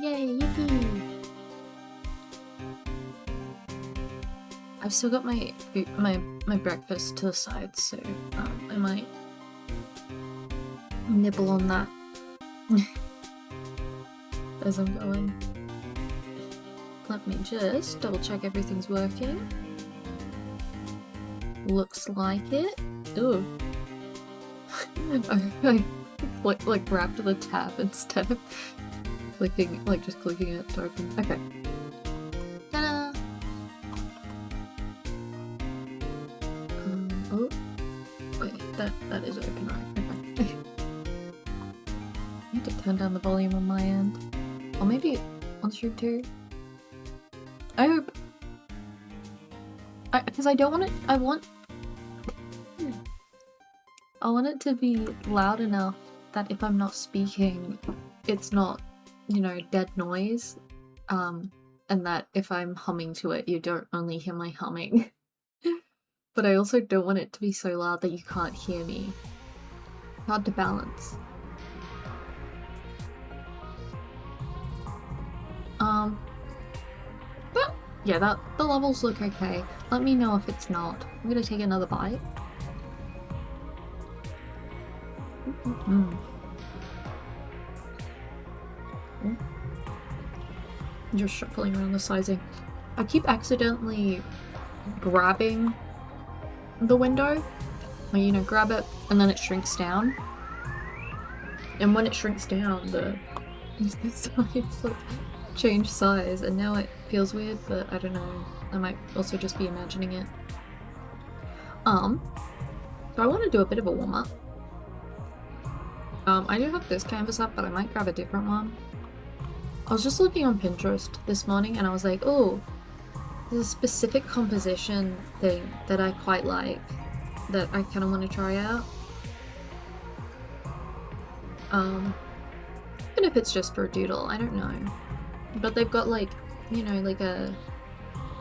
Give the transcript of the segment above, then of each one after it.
Yay, yippee! I've still got my breakfast to the side, so I might nibble on that as I'm going. Let me just double check everything's working. Looks like it. Ooh. I like grabbed the tab instead of clicking, like just clicking it to open. Okay. Ta-da! Oh. Wait, that is open, right? Okay. I need to turn down the volume on my end. Or maybe on stream too. I hope. Because I don't want it. I want it to be loud enough that if I'm not speaking, it's not, you know, dead noise. And that if I'm humming to it, you don't only hear my humming. But I also don't want it to be so loud that you can't hear me. Hard to balance. But yeah, the levels look okay. Let me know if it's not. I'm gonna take another bite. Just shuffling around the sizing. I keep accidentally grabbing the window. Like, you know, grab it and then it shrinks down. And when it shrinks down, the sides like change size, and now it feels weird, but I don't know. I might also just be imagining it. So I want to do a bit of a warm-up. I do have this canvas up, but I might grab a different one. I was just looking on Pinterest this morning and I was like, oh, there's a specific composition thing that I quite like that I kind of want to try out. Even if it's just for a doodle, I don't know. But they've got like, you know, like a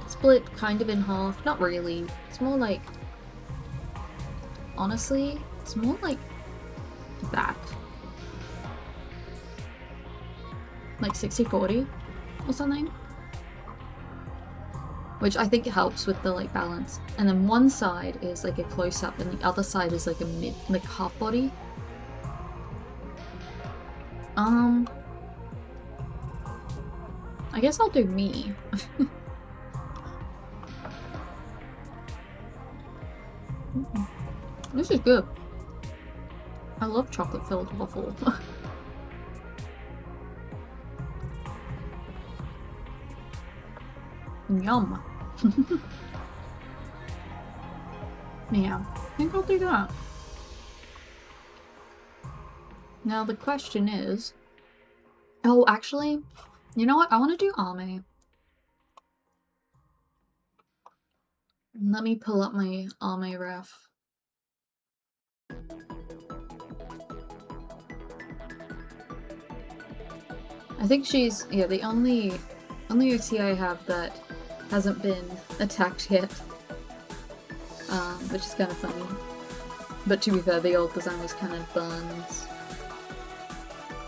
split kind of in half. Not really. It's more like, honestly, it's more like that. Like 60-40 or something. Which I think helps with the like balance. And then one side is like a close-up and the other side is like a like half body. I guess I'll do me. This is good. I love chocolate-filled waffle. Yum. Yeah, I think I'll do that. Now the question is... Oh, actually, you know what? I want to do Ame. Let me pull up my Ame ref. I think she's, yeah, the only OC I have that hasn't been attacked yet, which is kind of funny. But to be fair, the old design was kind of buns.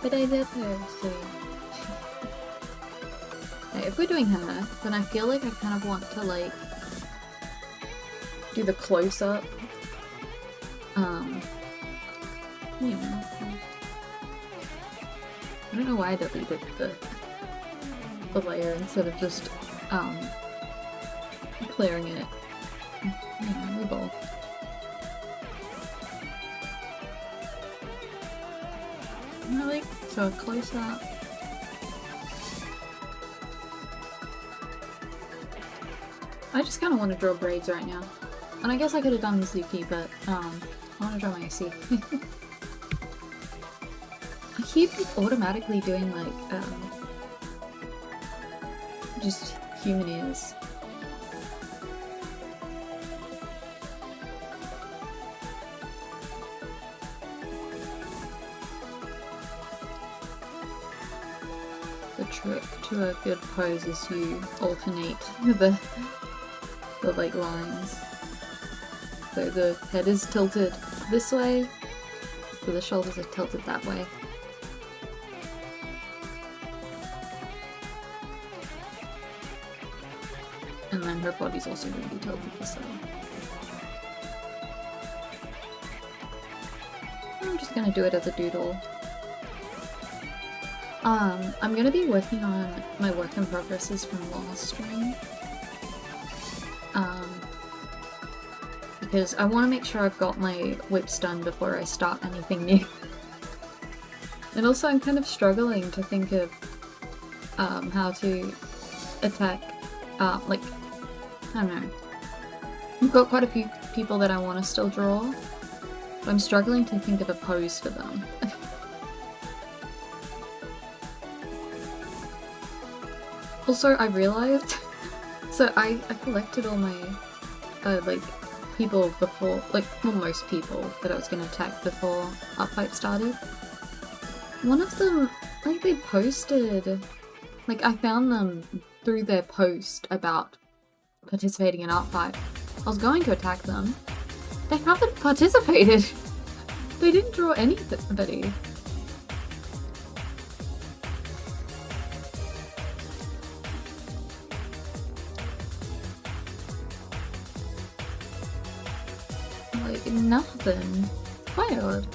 But I love her, so... Okay, if we're doing her, then I feel like I kind of want to, like, do the close-up. You know. I don't know why I deleted the layer instead of just, clearing it. Yeah, we both. Really? So a close up. I just kind of want to draw braids right now. And I guess I could have done Mizuki, but, I want to draw my AC. I keep automatically doing, like, just human ears. The trick to a good pose is you alternate the like lines. So the head is tilted this way, so the shoulders are tilted that way. And then her body's also really detailed with the cell. I'm just gonna do it as a doodle. I'm gonna be working on my work in progresses from last stream. Because I want to make sure I've got my whips done before I start anything new. And also I'm kind of struggling to think of how to attack, like, I don't know. I've got quite a few people that I want to still draw, but I'm struggling to think of a pose for them. Also, I realized, so I collected all my, like, people before, like, well, most people that I was going to attack before Art Fight started. One of them, like, they posted, like, I found them through their post about participating in Art Fight. I was going to attack them. They haven't participated. They didn't draw anybody. Like, nothing. Quite odd.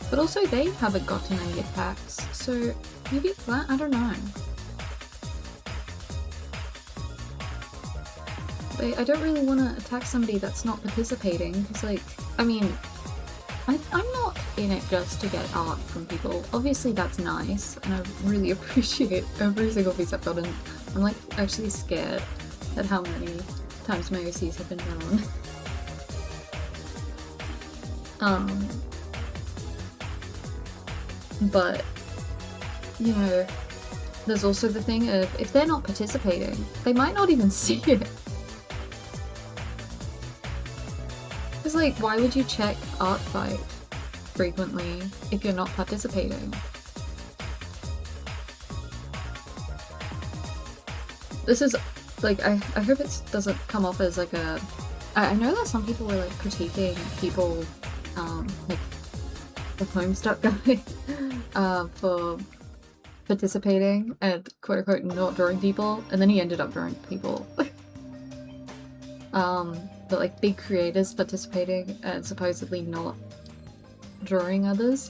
But also they haven't gotten any attacks, so maybe it's that? I don't know. But I don't really want to attack somebody that's not participating, because, like, I mean, I'm not in it just to get art from people. Obviously that's nice, and I really appreciate every single piece I've gotten. I'm, like, actually scared at how many times my OCs have been drawn. But, you know, there's also the thing of, if they're not participating, they might not even see it. It's like, why would you check Art Fight frequently if you're not participating? This is, like, I hope it doesn't come off as like a... I know that some people were, like, critiquing people, like, the Homestuck guy, for participating and quote-unquote not drawing people, and then he ended up drawing people. But, like, big creators participating and supposedly not drawing others.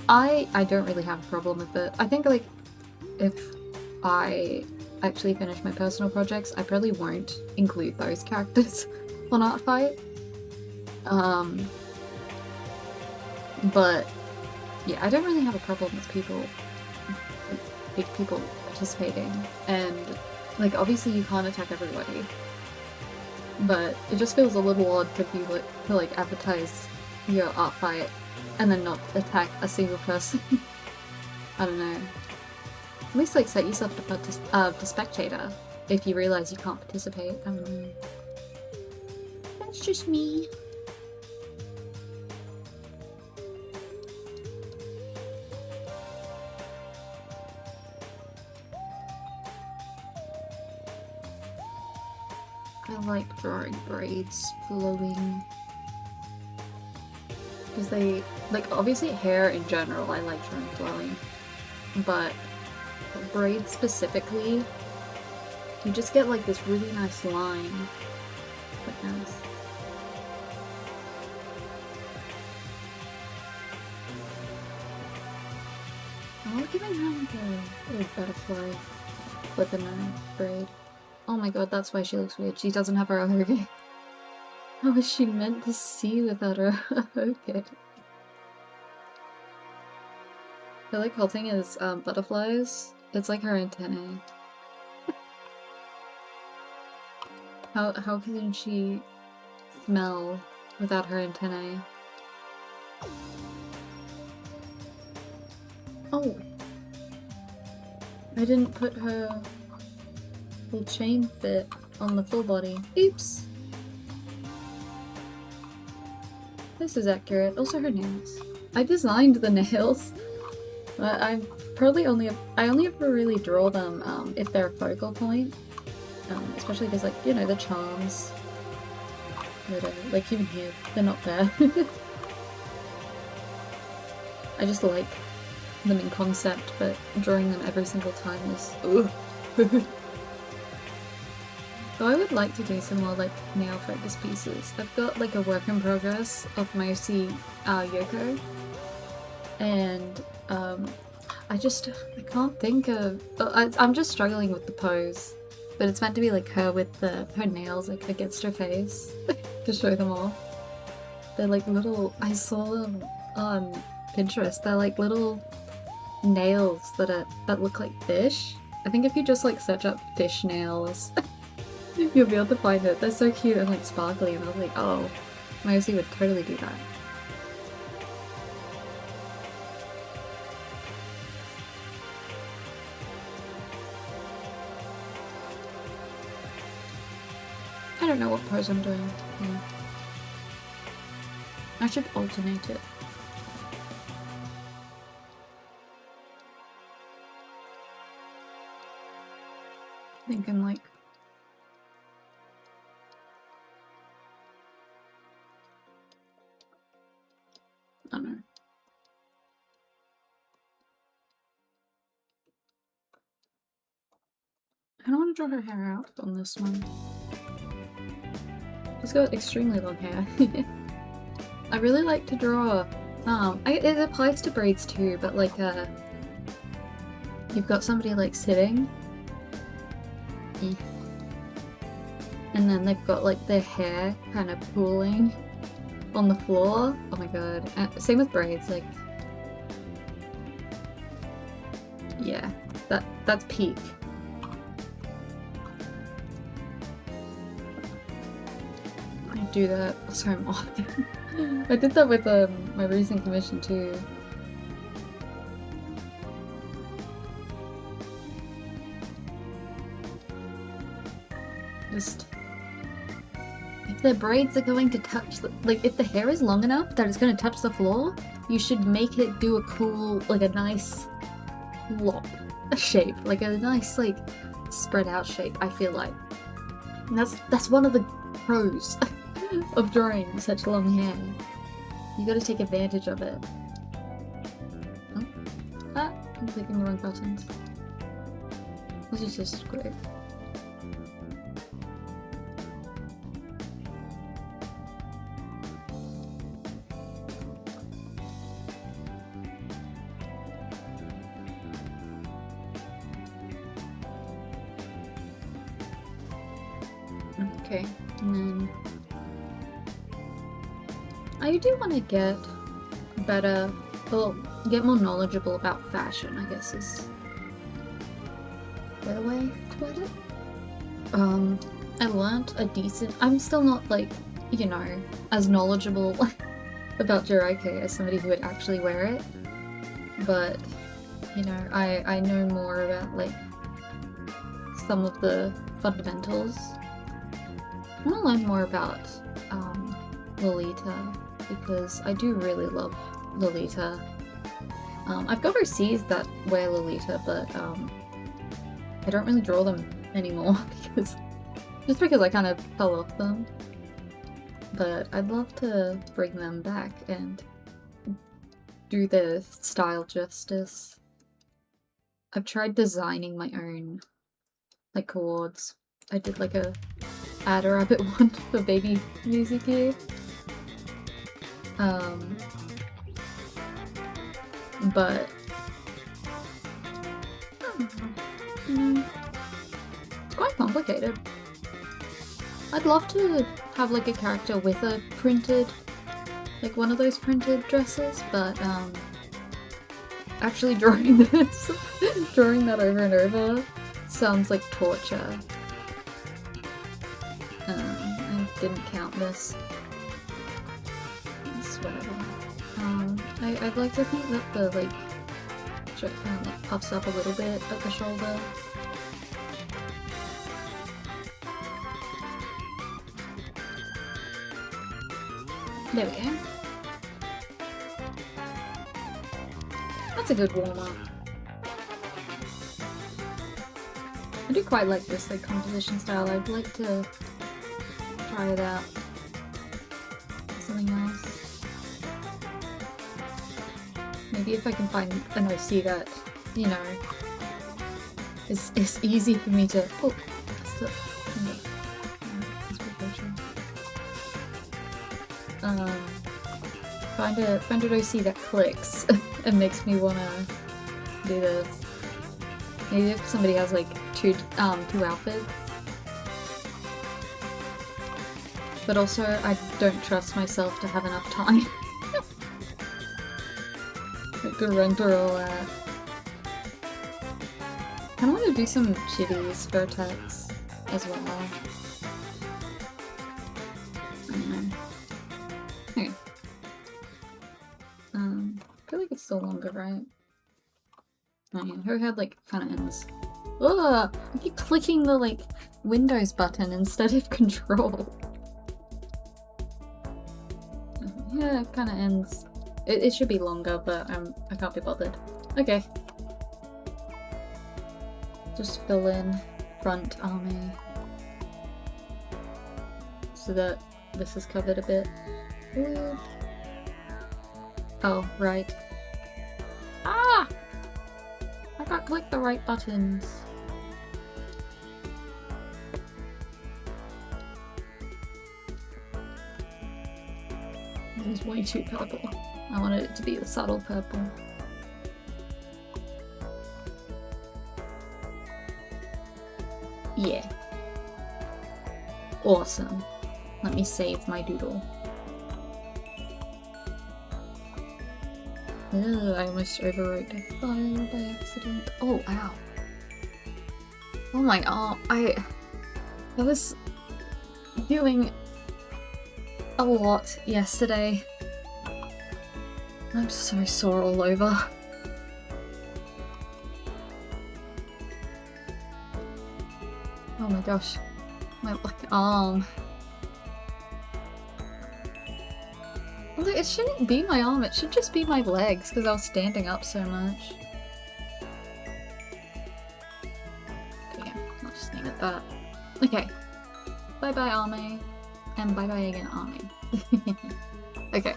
I don't really have a problem with it. I think, like, if I actually finish my personal projects, I probably won't include those characters on Art Fight. But yeah, I don't really have a problem with big people participating, and, like, obviously you can't attack everybody, but it just feels a little odd to be like advertise your Art Fight and then not attack a single person. I don't know. At least, like, set yourself to spectator if you realize you can't participate. I don't know. That's just me. I like drawing braids flowing. Because they, like, obviously hair in general I like drawing flowing, but braids specifically, you just get, like, this really nice line. Quite nice. I like giving her like a little butterfly flipping a braid. Oh my god, that's why she looks weird. She doesn't have her okay. How was she meant to see without her okay? I feel like whole thing is butterflies. It's like her antennae. How can she smell without her antennae? Oh! I didn't put her little chain bit on the full body. Oops! This is accurate. Also her nails. I designed the nails. But I only ever really draw them if they're a focal point. Especially because, like, you know, the charms. Whatever. Like, even here, they're not there. I just like them in concept, but drawing them every single time is ugh. Though I would like to do some more like nail focus pieces. I've got like a work in progress of mostly Yoko, and I can't think of. I'm just struggling with the pose, but it's meant to be like her with her nails like against her face to show them off. They're like little. I saw them on Pinterest. They're like little nails that look like fish. I think if you just like search up fish nails, you'll be able to find it. They're so cute and like sparkly, and I was like, oh, Mosi would totally do that. I don't know what pose I'm doing. Yeah. I should alternate it. Thinking like I don't know. I don't want to draw her hair out on this one. She's got extremely long hair. I really like to draw. It applies to braids too, but like you've got somebody like sitting, and then they've got like their hair kind of pooling on the floor. Oh my god! Same with braids. Like, yeah, that's peak. I do that so often. I did that with my recent commission too. Just if the braids are going to touch like if the hair is long enough that it's going to touch the floor, you should make it do a cool, like a nice lop shape, like a nice like spread out shape. I feel like and that's one of the pros of drawing such long hair. You gotta take advantage of it. Oh. Ah, I'm clicking the wrong buttons. This is just great. Okay, and then I do want to get better, or get more knowledgeable about fashion, I guess is a better way to put it. I learnt a decent, I'm still not like, you know, as knowledgeable about Jiraiya as somebody who would actually wear it, but, you know, I know more about like some of the fundamentals. I want to learn more about Lolita, because I do really love Lolita. I've got overseas that wear Lolita, but I don't really draw them anymore because I kind of fell off them. But I'd love to bring them back and do their style justice. I've tried designing my own like cords. I did like a Adder Rabbit one for baby music here. But it's quite complicated. I'd love to have like a character with a printed, like one of those printed dresses, but actually drawing this, drawing that over and over sounds like torture. I didn't count this. It's whatever. I'd like to think that the like puffs up a little bit at the shoulder. There we go. That's a good warm-up. I do quite like this like composition style. I'd like to try it out. Something else. Maybe if I can find an OC that, you know, is easy for me to... Oh, that's the... Find an OC that clicks and makes me wanna do this. Maybe if somebody has like two outfits. But also, I don't trust myself to have enough time. To run through all that. I kinda wanna do some chitties for attacks as well. I don't know. Okay. I feel like it's still longer, right? Oh yeah, her head like kinda ends. Ugh! I keep clicking the like Windows button instead of control. Yeah, it kinda ends. It should be longer, but I can't be bothered. Okay. Just fill in front army. So that this is covered a bit. Ooh. Oh, right. Ah! I can't click the right buttons. It was way too purple. I wanted it to be the subtle purple. Yeah. Awesome. Let me save my doodle. Ugh, I almost overwrote a file by accident. Oh, ow. Oh my arm. I was doing a lot yesterday. I'm so sore all over. Oh my gosh. My like arm. Although it shouldn't be my arm, it should just be my legs because I was standing up so much. Okay, I'll just name it that. Okay. Bye bye army. And bye bye again army. Okay.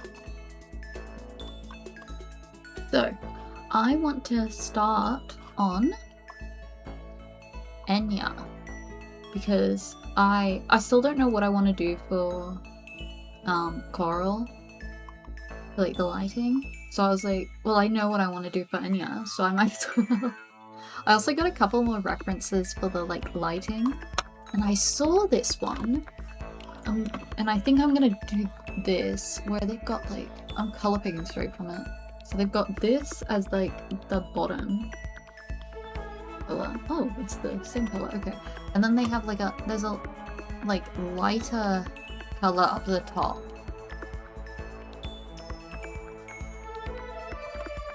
So, I want to start on Enya. Because I still don't know what I want to do for Coral. For, like, the lighting. So I was like, well, I know what I want to do for Enya, so I might as well. I also got a couple more references for the, like, lighting. And I saw this one. And I think I'm gonna do this, where they've got, like, I'm color picking straight from it. So they've got this as, like, the bottom color. Oh, it's the same color, okay. And then they have, like, there's a, like, lighter color up the top.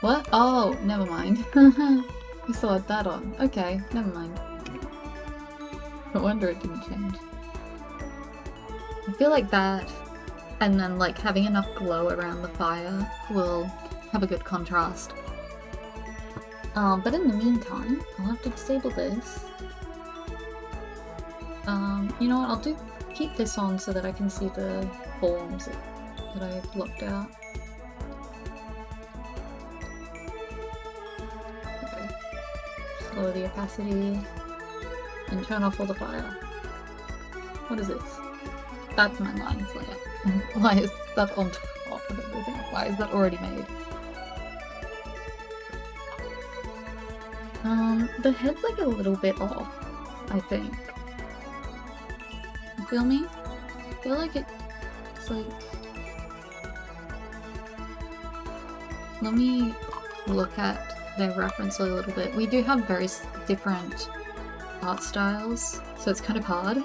What? Oh, never mind. I still had that on. Okay, never mind. No wonder it didn't change. I feel like that, and then like having enough glow around the fire will have a good contrast. But in the meantime, I'll have to disable this. You know what, I'll keep this on so that I can see the forms that I've looked at. Okay. Just lower the opacity and turn off all the fire. What is this? That's my line layer. Why is that on top of everything? Why is that already made? The head's like a little bit off, I think. You feel me? I feel like it's like... Let me look at their reference a little bit. We do have very different art styles, so it's kind of hard.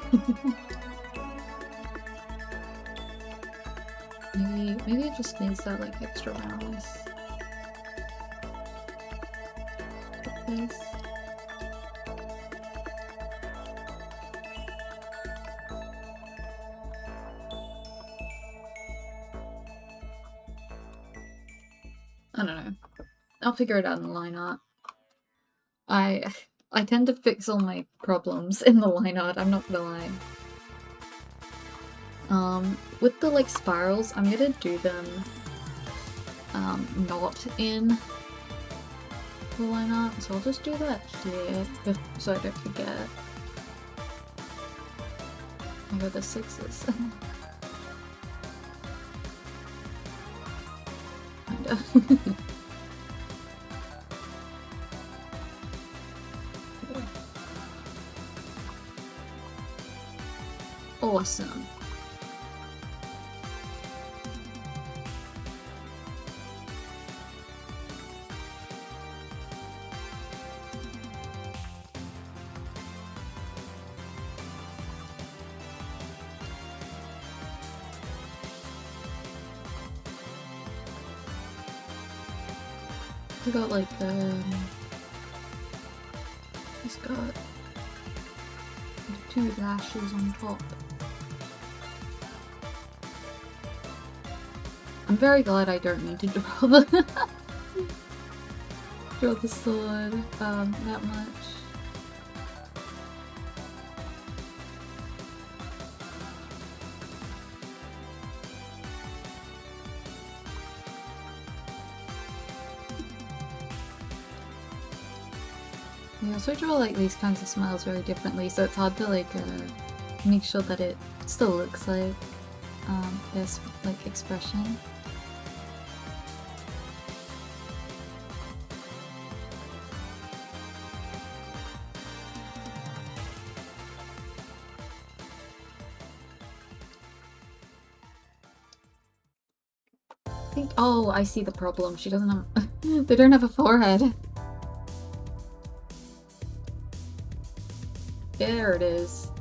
Maybe it just needs that like extra roundness. Like this. I don't know. I'll figure it out in the line art. I tend to fix all my problems in the line art, I'm not gonna lie. With the like spirals, I'm gonna do them not in the line art, so I'll just do that here so I don't forget. I got the 6s. Kinda. Awesome. He's got like he's got 2 lashes on top. I'm very glad I don't need to draw the draw the sword that much. We also draw like these kinds of smiles very differently, so it's hard to like make sure that it still looks like this like expression. Oh, I see the problem. She doesn't have they don't have a forehead. There it is.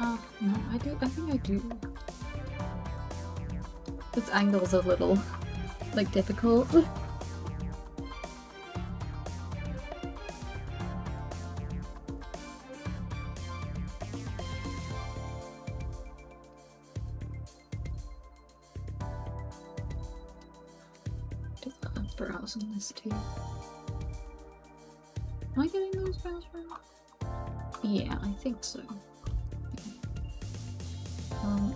Oh, no, I think I do. This angle's a little, like, difficult. Just got brows on this too. Am I getting those brows wrong? Yeah, I think so.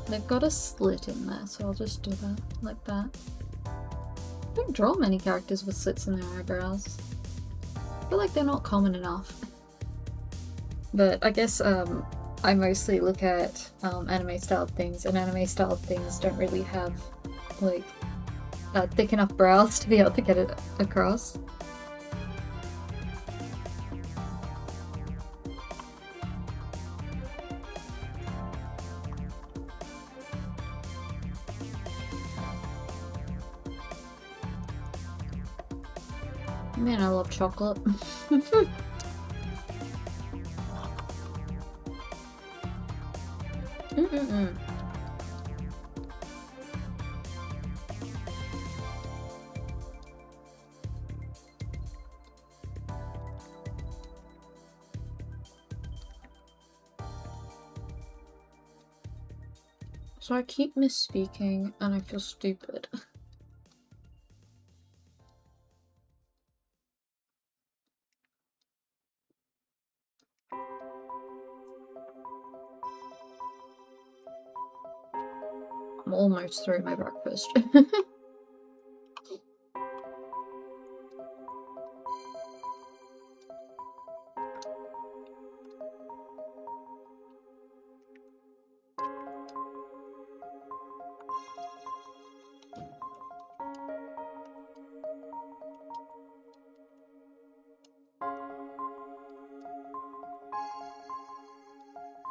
They've got a slit in there, so I'll just do that, like that. I don't draw many characters with slits in their eyebrows. I feel like they're not common enough. But I guess I mostly look at anime-styled things, and anime-styled things don't really have, like, thick enough brows to be able to get it across. Man, I love chocolate. So I keep misspeaking and I feel stupid. I'm almost through my breakfast.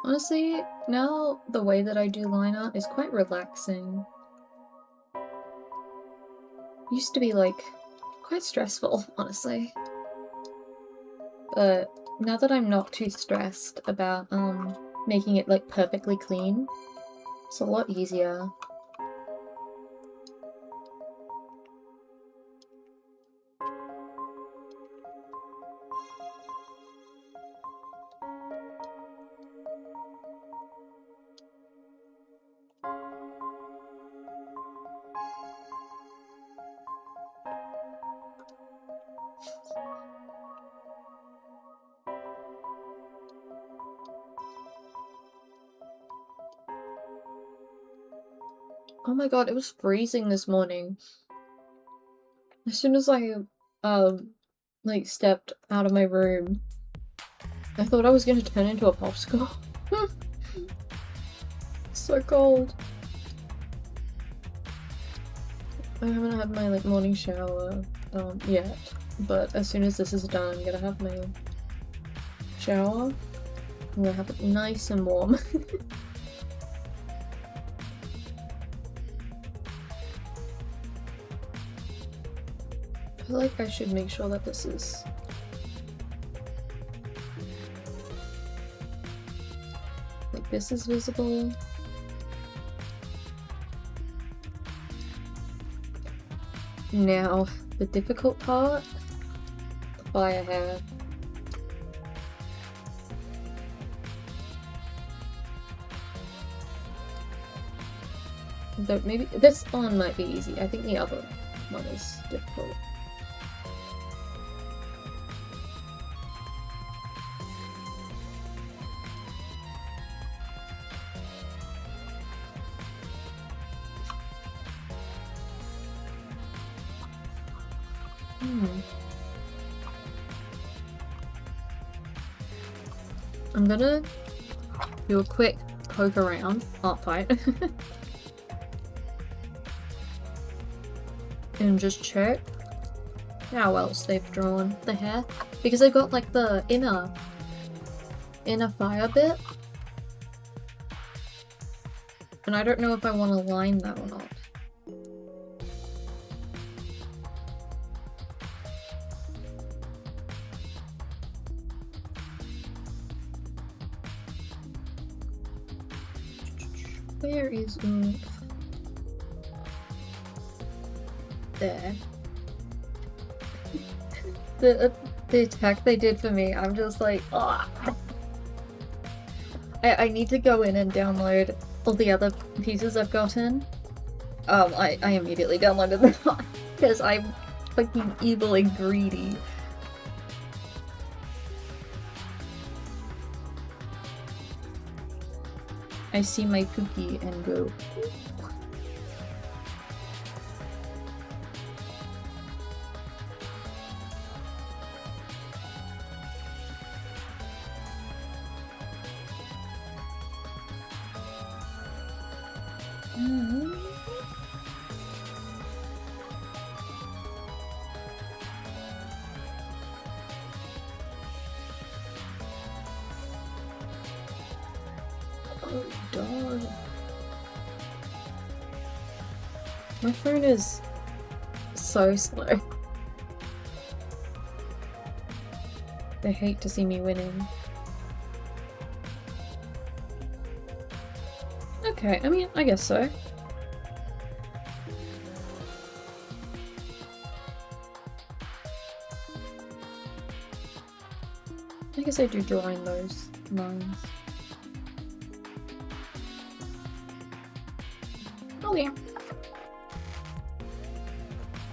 Honestly, now the way that I do line art is quite relaxing. Used to be, like, quite stressful, honestly. But now that I'm not too stressed about making it, like, perfectly clean, it's a lot easier. Oh my god, it was freezing this morning. As soon as I, like, stepped out of my room, I thought I was gonna turn into a popsicle. So cold. I haven't had my, like, morning shower, yet. But as soon as this is done, I'm gonna have my shower. I'm gonna have it nice and warm. I feel like I should make sure that this is... like, this is visible. Now, the difficult part, the fire hair. Though maybe this one might be easy. I think the other one is difficult. I'm gonna do a quick poke around, art fight, and just check how else they've drawn the hair, because they've got like the inner fire bit, and I don't know if I want to line that or not. Where is oomph? There. The attack they did for me, I'm just like, ah. I need to go in and download all the other pieces I've gotten. I immediately downloaded them because I'm fucking evil and greedy. I see my cookie and go. Oh, dog. My phone is so slow. They hate to see me winning. Okay, I mean, I guess so. I guess I do drawing those lines. Oh yeah.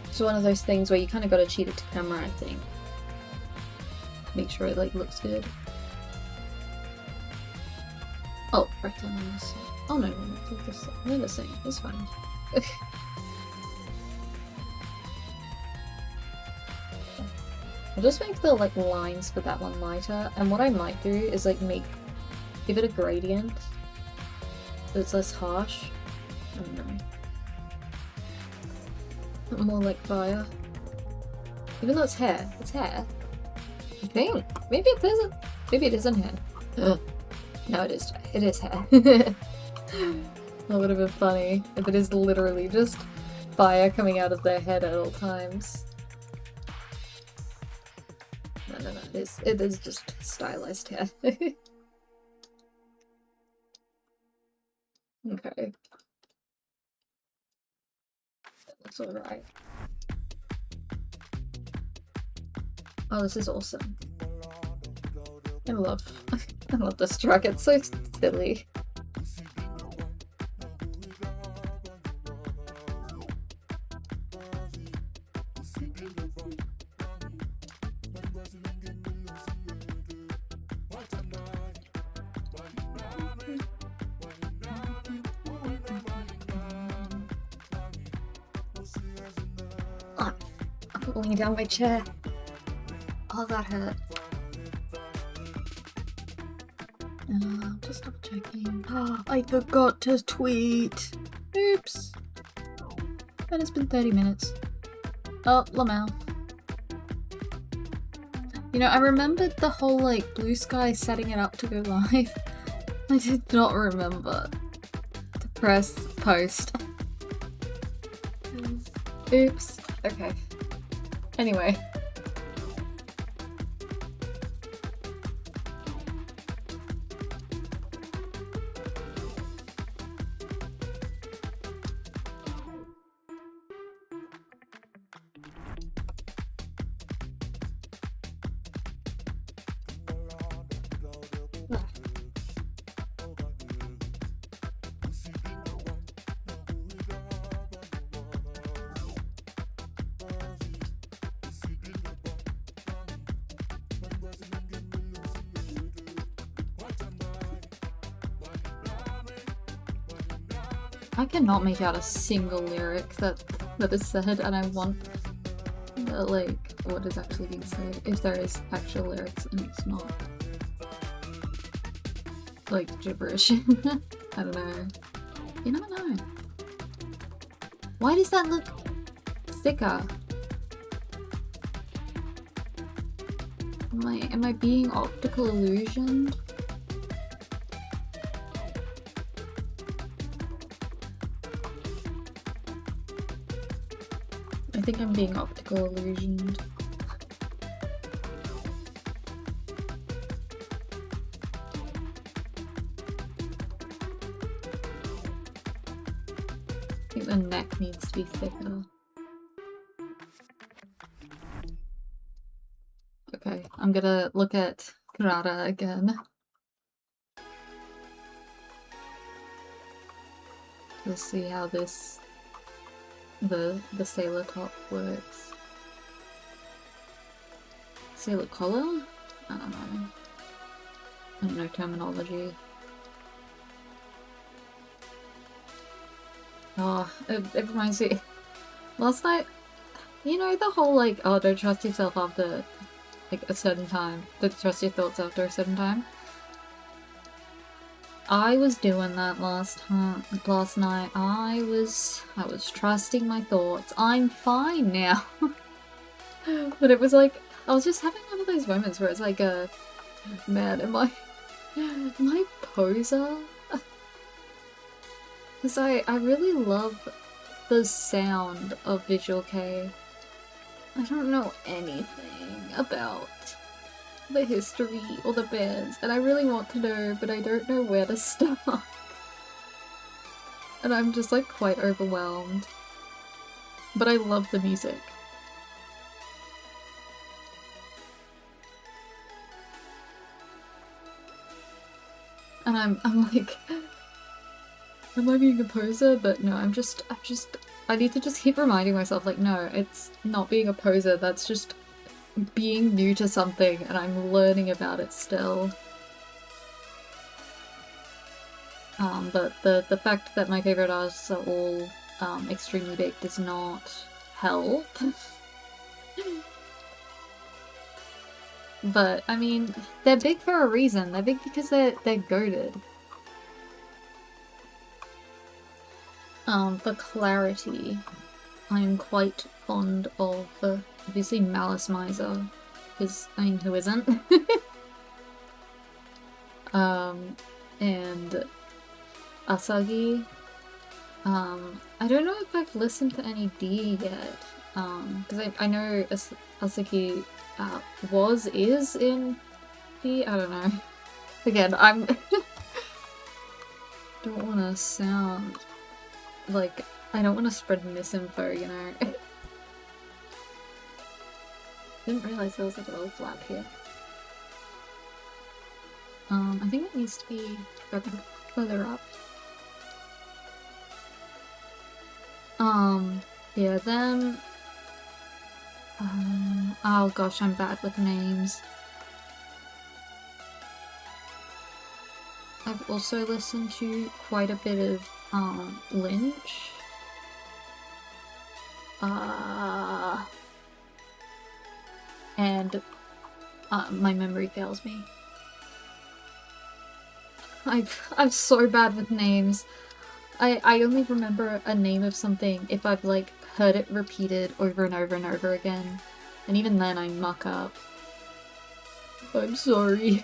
It's one of those things where you kind of gotta cheat it to camera, I think. Make sure it like looks good. Oh, right down on this side. Oh no, take this side. They're the same. It's fine. I'll just make the like lines for that one lighter, and what I might do is like give it a gradient so it's less harsh. I don't know. More like fire. Even though it's hair. It's hair. I think. Maybe it isn't. Maybe it isn't hair. No, it is. It is hair. That would have been funny if it is literally just fire coming out of their head at all times. No. It is just stylized hair. Okay. That's alright. Oh, this is awesome. I love this track, it's so silly. I'm falling down my chair. Oh, that hurt. Just double checking. I forgot to tweet. Oops. And it's been 30 minutes. Oh, Lamau. You know, I remembered the whole, like, Blue Sky setting it up to go live. I did not remember to press post. Oops. Okay. Anyway. I cannot make out a single lyric that is said, and I want like what is actually being said, if there is actual lyrics and it's not like gibberish. I don't know. You never know. Why does that look thicker? Am I being optical illusioned? I think I'm being optical illusioned. I think the neck needs to be thicker. Okay, I'm gonna look at Karada again. Let's see how this the sailor top works. Sailor collar? I don't know terminology. Oh, it reminds me. Last night, you know the whole like, oh, don't trust yourself after like a certain time. Don't trust your thoughts after a certain time. I was doing that last night. I was trusting my thoughts. I'm fine now. But it was like, I was just having one of those moments where it's like man, am I poser? Because I really love the sound of Visual Kei. I don't know anything about the history or the bands, and I really want to know, but I don't know where to start. And I'm just like quite overwhelmed. But I love the music. And I'm like, am I being a poser? But no, I need to just keep reminding myself, like, no, it's not being a poser, that's just being new to something, and I'm learning about it still. But the fact that my favorite artists are all extremely big does not help. But I mean, they're big for a reason. They're big because they're goated. For clarity, I am quite fond of obviously Malice Miser, because I mean, who isn't? And Asagi. I don't know if I've listened to any D yet, because I know Asagi is in D. I don't know. Again, I'm don't want to sound like I don't want to spread misinfo, you know. Didn't realize there was like a little flap here. I think it needs to be further up. Yeah, them. Oh gosh, I'm bad with names. I've also listened to quite a bit of Lynch. And my memory fails me. I'm so bad with names. I only remember a name of something if I've like heard it repeated over and over and over again. And even then I muck up. I'm sorry.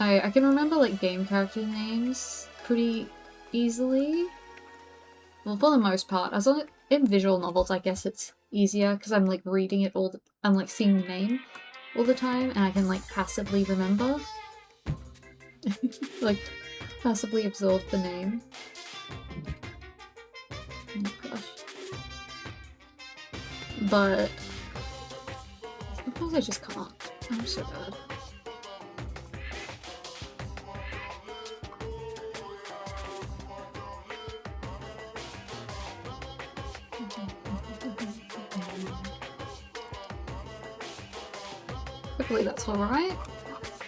I can remember like game character names pretty easily. Well, for the most part. As long in visual novels, I guess it's easier because I'm like reading it all. I'm like seeing the name all the time, and I can like passively remember, like passively absorb the name. Oh gosh. But sometimes I just can't. I'm so bad. Hopefully that's alright.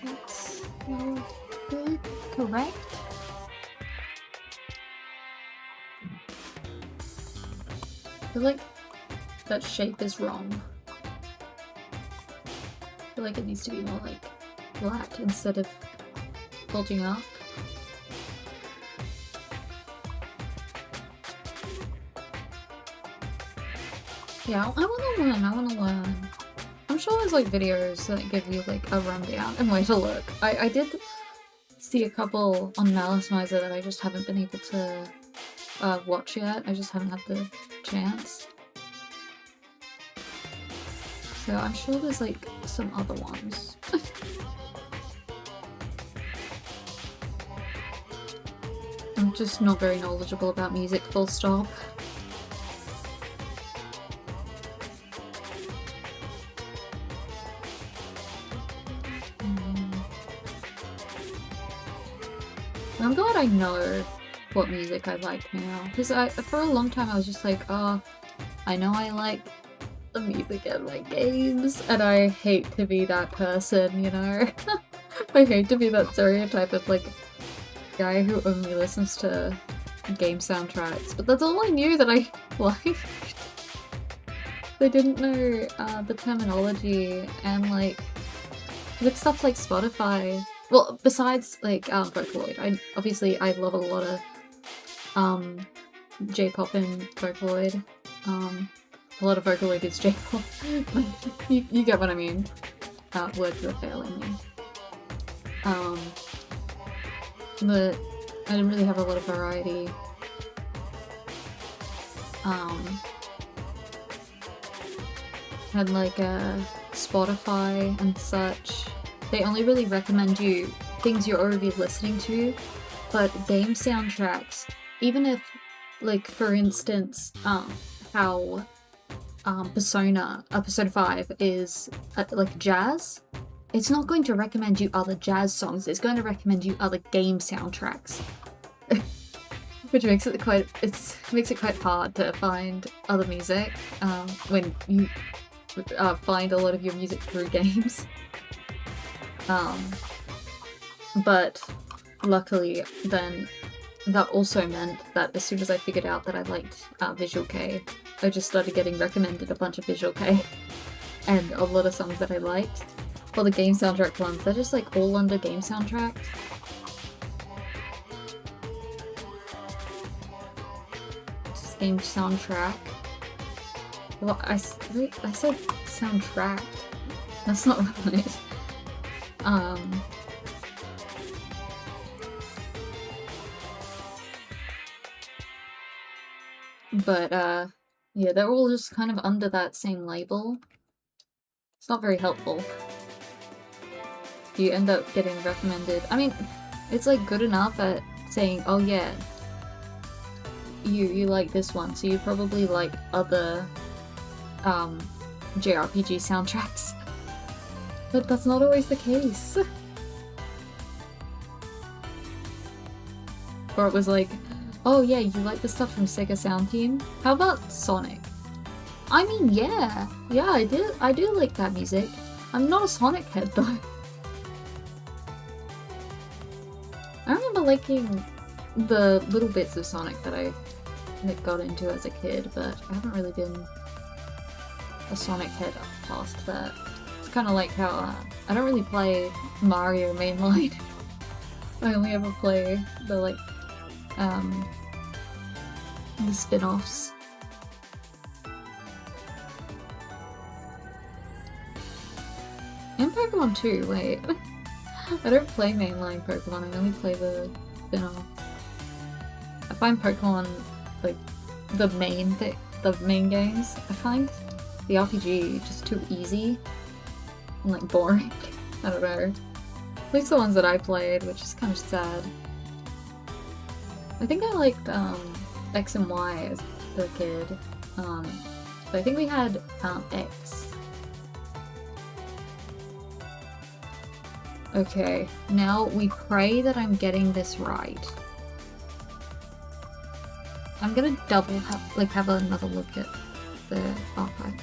That's good. Correct. I feel like that shape is wrong. I feel like it needs to be more like flat instead of bulging up. Yeah, I wanna learn. I'm sure there's like videos that give you like a rundown and where to look. I did see a couple on Malice Miser that I just haven't been able to watch yet. I just haven't had the chance. So I'm sure there's like some other ones. I'm just not very knowledgeable about music, full stop. I'm glad I know what music I like now, because for a long time I was just like, oh, I know I like the music in my games, and I hate to be that person, you know? I hate to be that stereotype of like guy who only listens to game soundtracks, but that's all I knew that I liked. They didn't know the terminology, and like with stuff like Spotify. Well, besides like Vocaloid, I love a lot of J-pop and Vocaloid. A lot of Vocaloid is J-pop. you get what I mean. Words are failing me. But I didn't really have a lot of variety. Had like Spotify and such. They only really recommend you things you're already listening to, but game soundtracks, even if, like, for instance, how Persona 5 is like jazz, it's not going to recommend you other jazz songs, it's going to recommend you other game soundtracks. Which makes it quite hard to find other music when you find a lot of your music through games. But luckily then that also meant that as soon as I figured out that I liked Visual K, I just started getting recommended a bunch of Visual K and a lot of songs that I liked. Well, the game soundtrack ones, they're just like all under game soundtrack. Just game soundtrack. Well, I said soundtrack. That's not right. But yeah, they're all just kind of under that same label. It's not very helpful. You end up getting recommended. I mean, it's like good enough at saying, oh yeah, you like this one, so you probably like other JRPG soundtracks. But that's not always the case. Or it was like, oh yeah, you like the stuff from Sega Sound Team? How about Sonic? I mean, yeah, I do like that music. I'm not a Sonic head though. I remember liking the little bits of Sonic that I got into as a kid, but I haven't really been a Sonic head past that. It's kind of like how I don't really play Mario mainline. I only ever play the like the spin-offs. And Pokemon too, wait. I don't play mainline Pokemon, I only play the spin-off. I find Pokemon, like, the main games, I find the RPG just too easy and, like, boring. I don't know. At least the ones that I played, which is kind of sad. I think I liked, X and Y as a kid. But I think we had, X. Okay, now we pray that I'm getting this right. I'm gonna have another look at the archive.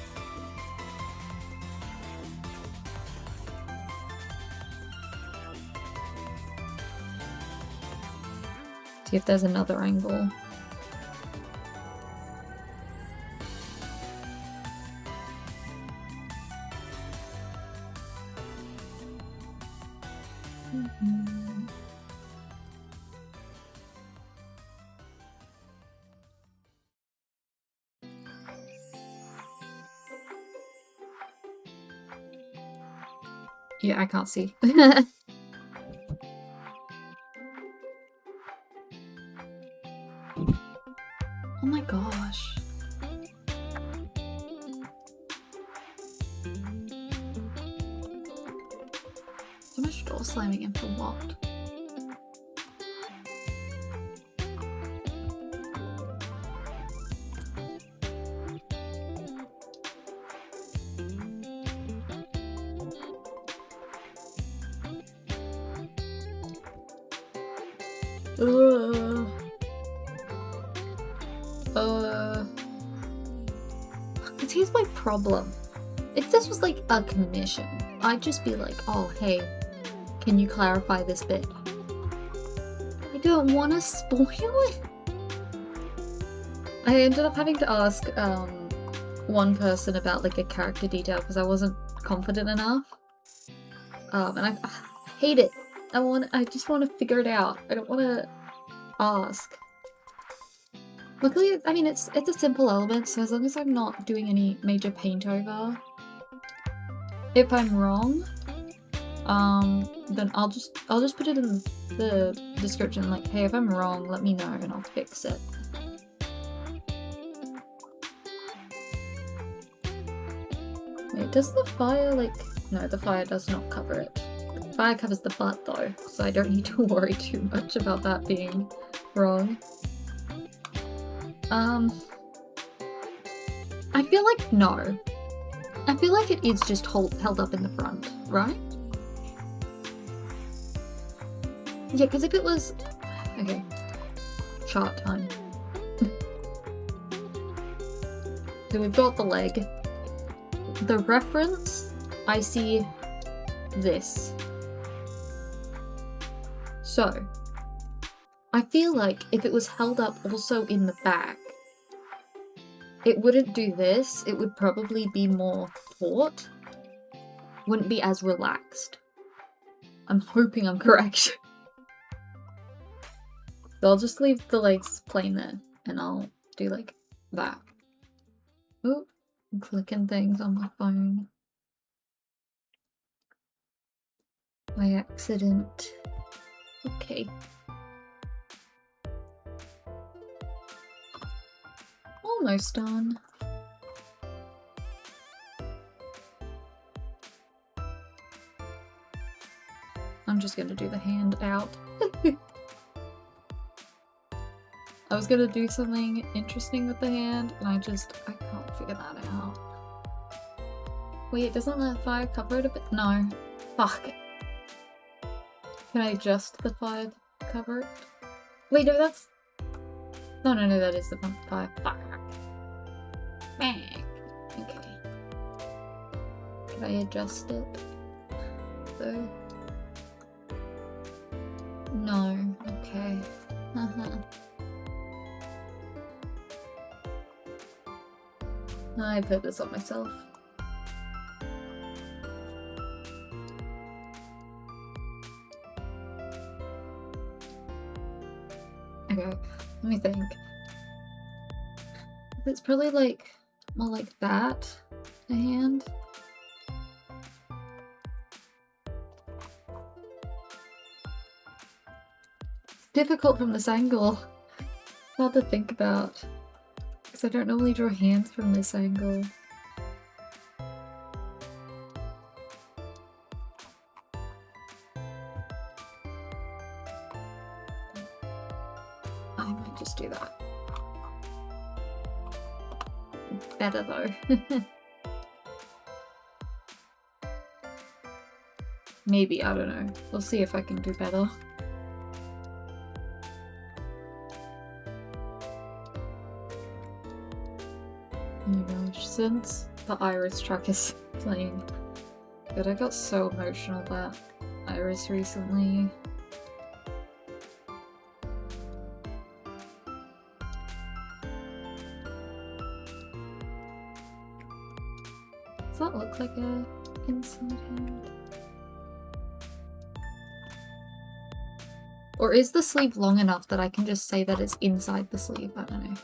See if there's another angle. Yeah, I can't see. Oh my gosh. So much door slamming in for what? Here's my problem. If this was like a commission, I'd just be like, oh hey, can you clarify this bit? I don't want to spoil it. I ended up having to ask one person about like a character detail because I wasn't confident enough. And I hate it. I just want to figure it out. I don't want to ask. Luckily, I mean, it's a simple element, so as long as I'm not doing any major paint over, if I'm wrong, then I'll just put it in the description, like, hey, if I'm wrong, let me know and I'll fix it. Wait, does the fire, like... No, the fire does not cover it. The fire covers the butt, though, so I don't need to worry too much about that being wrong. I feel like no. I feel like it is just held up in the front, right? Yeah, because if it was... Okay. Chart time. So we've got the leg. The reference, I see this. So, I feel like if it was held up also in the back, it wouldn't do this, it would probably be more taut. Wouldn't be as relaxed. I'm hoping I'm correct. So I'll just leave the legs plain there, and I'll do like that. Ooh, I'm clicking things on my phone. By accident. Okay. Almost done. I'm just gonna do the hand out. I was gonna do something interesting with the hand, and I can't figure that out. Wait, doesn't the fire cover it a bit? No. Fuck. Can I adjust the fire to cover it? Wait, no, that's... No, that is the fire. Fuck. Okay. Can I adjust it? So... No. Okay. I put this on myself. Okay, let me think. It's probably like more like that, a hand. It's difficult from this angle. It's hard to think about. Because I don't normally draw hands from this angle. I might just do that. Better though. Maybe, I don't know. We'll see if I can do better. Oh my gosh, since the Iris track is playing. God, I got so emotional about Iris recently. Does that look like a inside hand? Or is the sleeve long enough that I can just say that it's inside the sleeve? I don't know.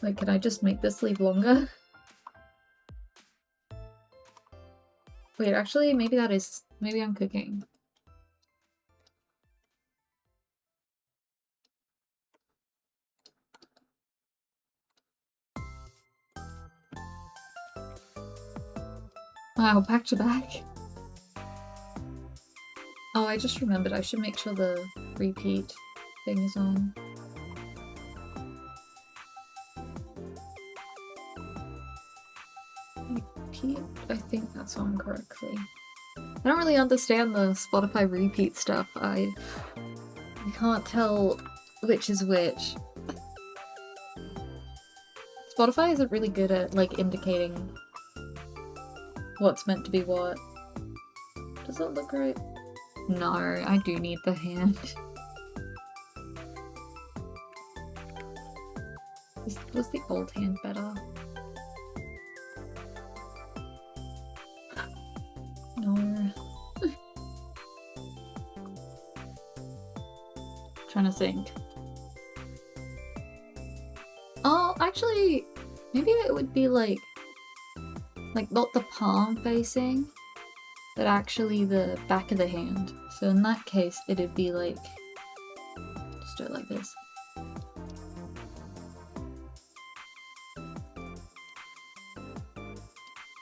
Like, can I just make the sleeve longer? Wait, actually, maybe that is... Maybe I'm cooking. Wow, back to back. Oh, I just remembered I should make sure the repeat thing is on. Repeat? I think that's on correctly. I don't really understand the Spotify repeat stuff. I can't tell which is which. Spotify isn't really good at, like, indicating what's meant to be what. Does that look right? No, I do need the hand. Was the old hand better? No. Trying to think. Oh, actually, maybe it would be like not the palm facing, but actually the back of the hand. So in that case, it'd be like, just do it like this.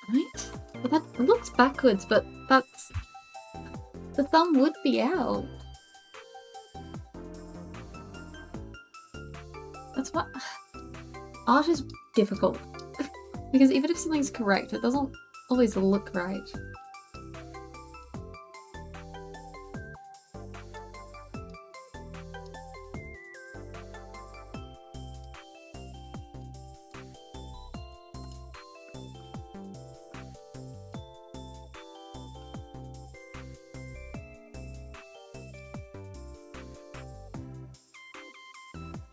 Right? But that looks backwards, but that's... The thumb would be out. That's what... Art is difficult. Because even if something's correct, it doesn't always look right.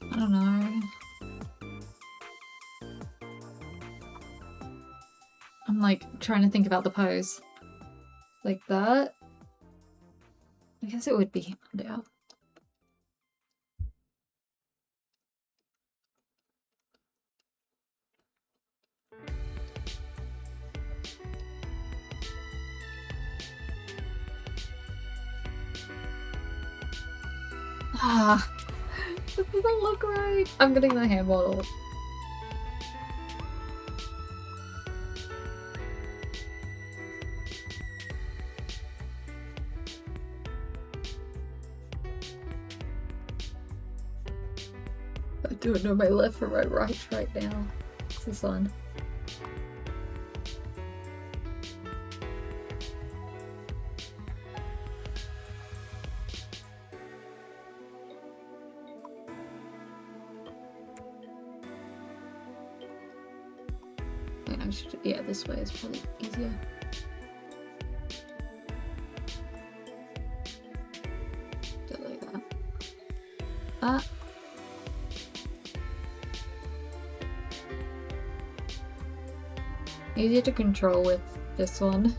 I don't know. I'm like trying to think about the pose. Like that. I guess it would be hand out. Ah, that doesn't look right. I'm getting the hand model. I don't know my left from my right now. What's this on? Yeah, this way is probably easier. that. Easier to control with this one.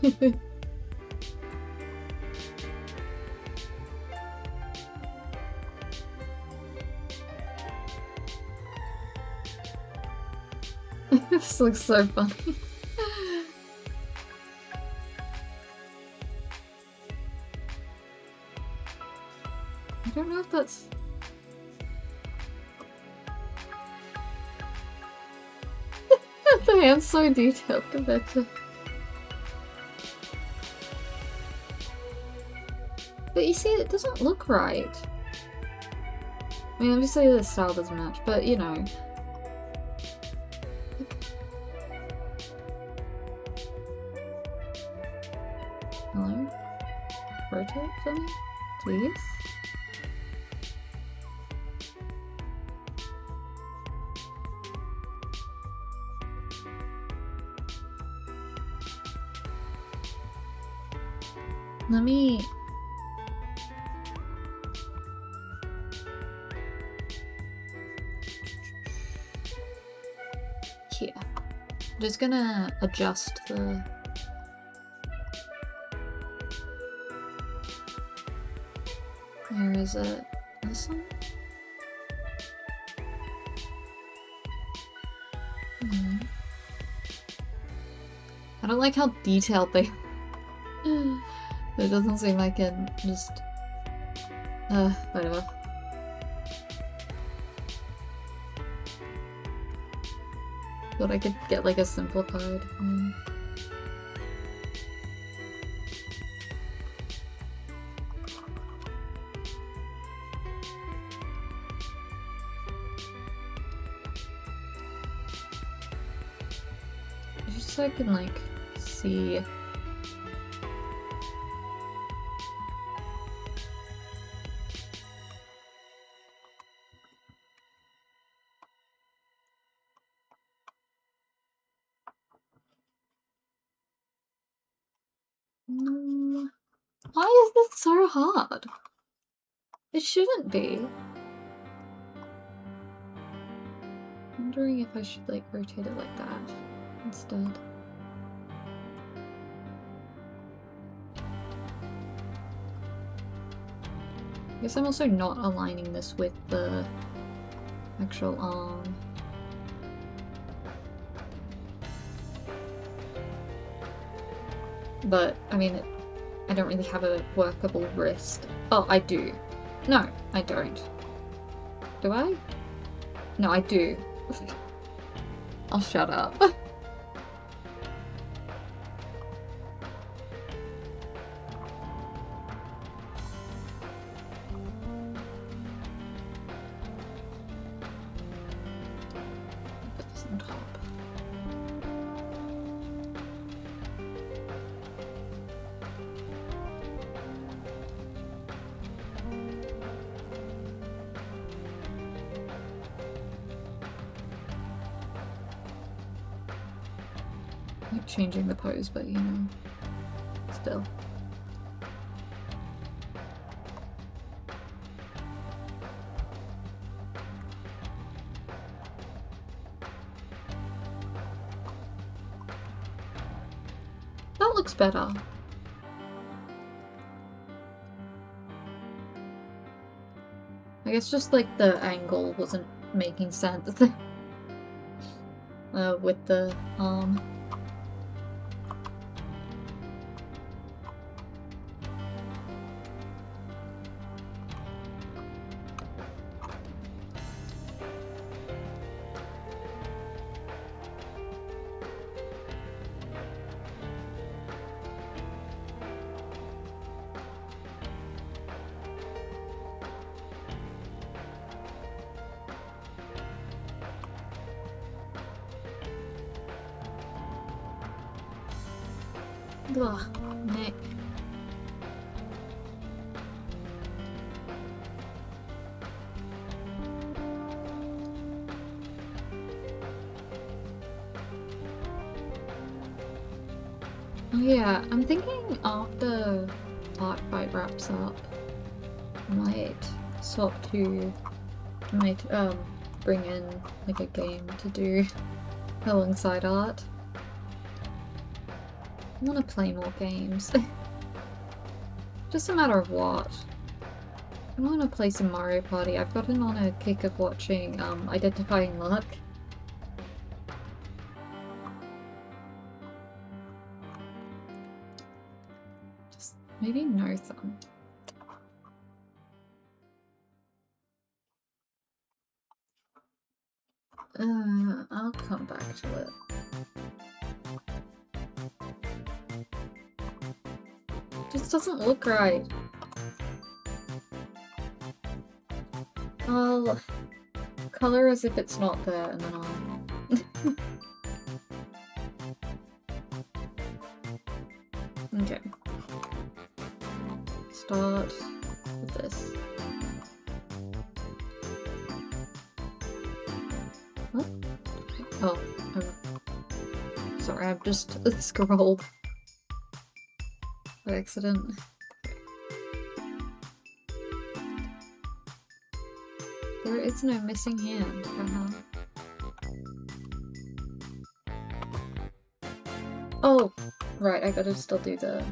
This looks so funny. I don't know if that's... The hand's so detailed compared to... But you see, it doesn't look right. I mean, obviously the style doesn't match, but you know. Hello? Rotate for me, please? Let me... Here. I'm just gonna adjust the... Where is it? This one? I don't like how detailed they... It doesn't seem like it just... whatever. Thought I could get like a simplified one. Just so I can like see. No. Why is this so hard? It shouldn't be. I'm wondering if I should like rotate it like that instead. I guess I'm also not aligning this with the actual arm. But, I mean, I don't really have a workable wrist. Oh, I do. No, I don't. Do I? No, I do. I'll shut up. Put this on top. Like changing the pose, but you know, still. That looks better. I guess just like the angle wasn't making sense with the arm. Ugh, neck. Oh yeah, I'm thinking after Art Fight wraps up, I might swap to I might bring in like a game to do alongside art. I want to play more games. Just a matter of what. I want to play some Mario Party. I've gotten on a kick of watching Identifying Luck. Just maybe no thumb. I'll come back to it. Just doesn't look right. I'll color as if it's not there and then I'll... Okay. Start with this. What? Oh, sorry, I've just scrolled by accident. There is no missing hand. Oh, right, I gotta still do the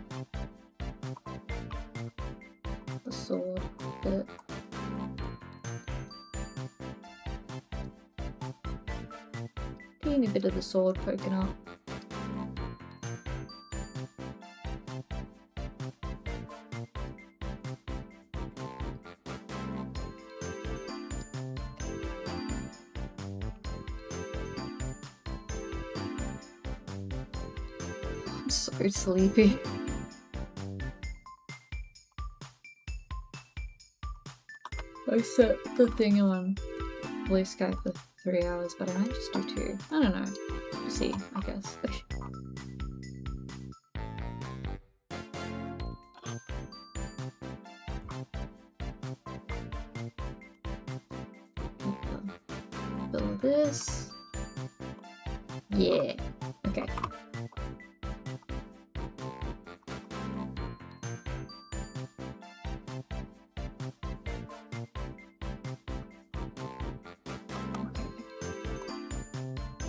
sword bit. Teeny bit of the sword poking up. I'm so sleepy. I set the thing on Blue Sky for 3 hours, but I might just do 2. I don't know. We'll see, I guess. Fill this. Yeah. Okay.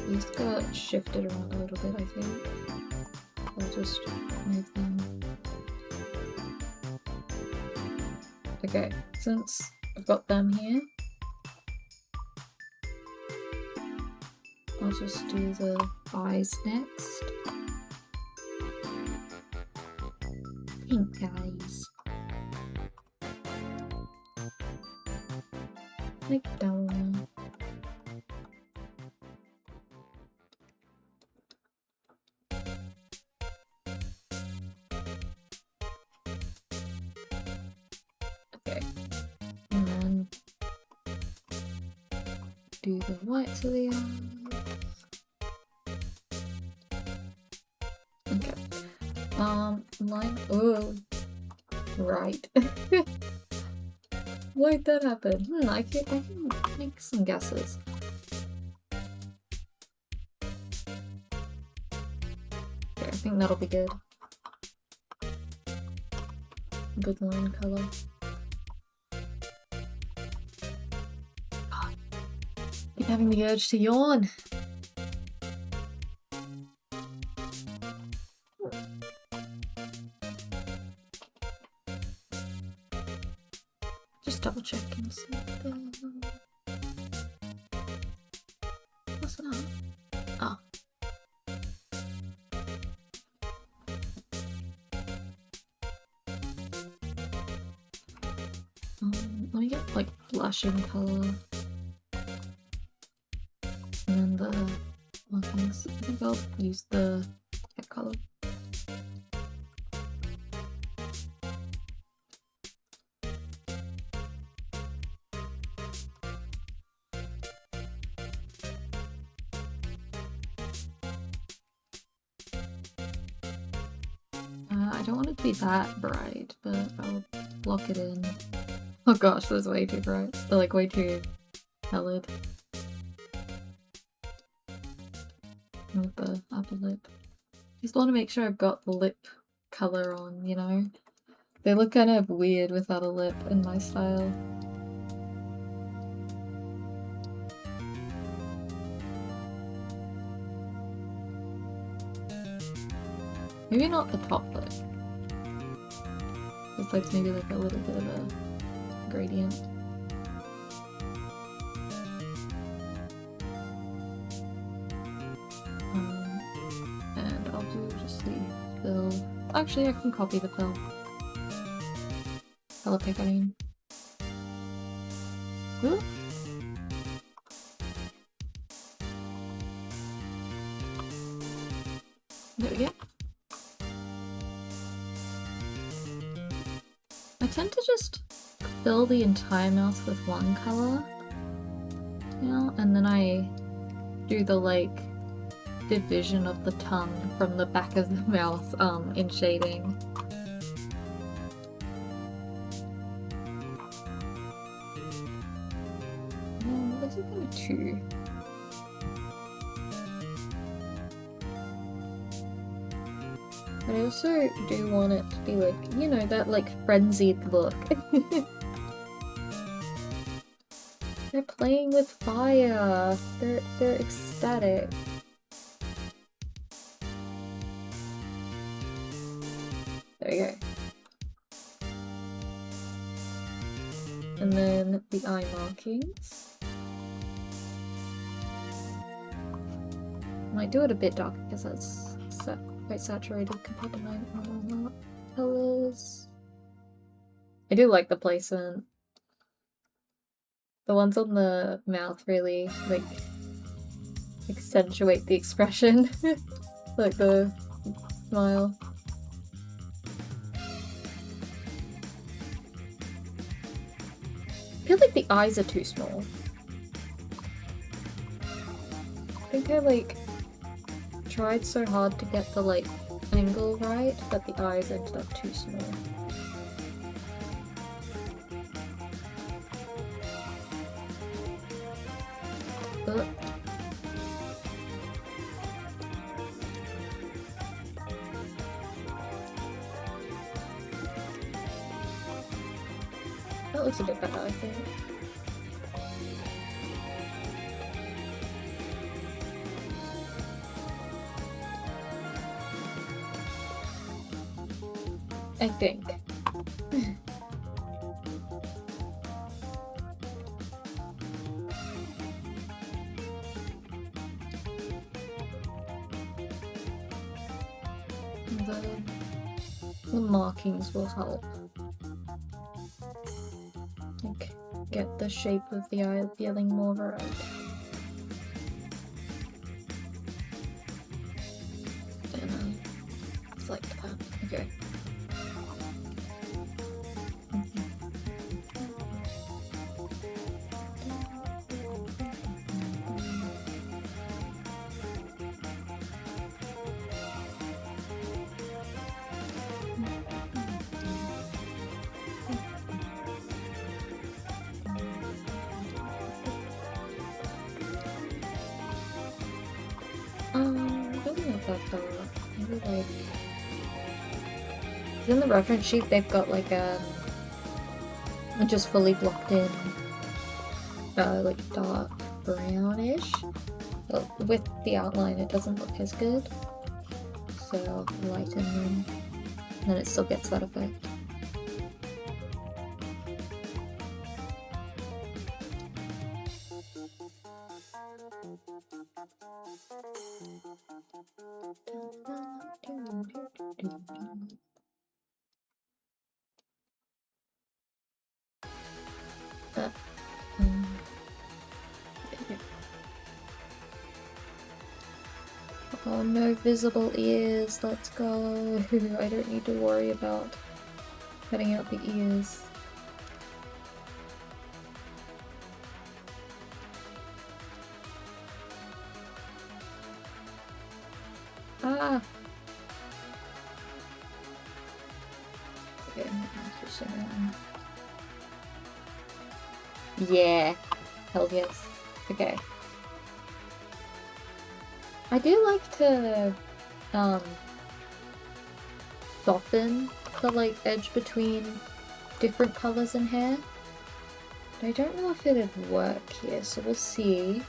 These got shifted around a little bit, I think. I'll just move them. Okay, since I've got them here, I'll just do the eyes next. Pink eyes. Like that one. Okay, and then do the whites of the eyes. Okay. Line. Oh, right. Why'd that happen? I can make some guesses. Okay, I think that'll be good. Good line color. Keep having the urge to yawn. Just double checking something. What's that? Oh. Let me get like blushing color. And then the markings. I think I'll use the hair color. I don't want it to be that bright, but I'll block it in. Oh gosh, that's way too bright. They're like way too colored. With the upper lip. Just want to make sure I've got the lip color on, you know? They look kind of weird without a lip in my style. Maybe not the top though. It's like maybe like a little bit of a gradient. And I'll do just the fill. Actually, I can copy the fill. Color pick, I mean. Ooh. There we go. I tend to just fill the entire mouth with one color, you know, and then I do the like division of the tongue from the back of the mouth in shading. This is kind of two. But I also do want it to be like, you know, that like frenzied look. They're playing with fire. They're ecstatic. There we go. And then the eye markings. I might do it a bit darker because that's quite saturated compared to my normal colors. I do like the placement. The ones on the mouth really like accentuate the expression, like the smile. I feel like the eyes are too small. I think I like tried so hard to get the like angle right that the eyes ended up too small. But that looks a bit better, I think. I think. The markings will help. Like, get the shape of the eye feeling more right. And I like that. Okay. I don't know if I've maybe like in the reference sheet they've got like a just fully blocked in like dark brownish, but with the outline it doesn't look as good, so I'll lighten them and then it still gets that effect. Oh, no visible ears, let's go. I don't need to worry about cutting out the ears. Ah! Okay, just yeah! Hell yes. Okay. I do like to soften the like edge between different colors in hair. But I don't know if it'd work here, so we'll see.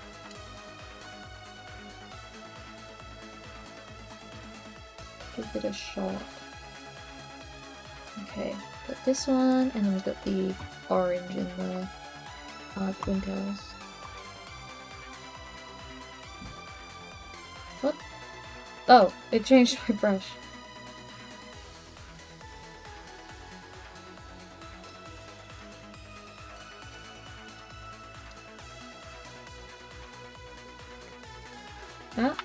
Give it a shot. Okay, got this one, and then we've got the orange in the twin tails. What? Oh, it changed my brush. Ah.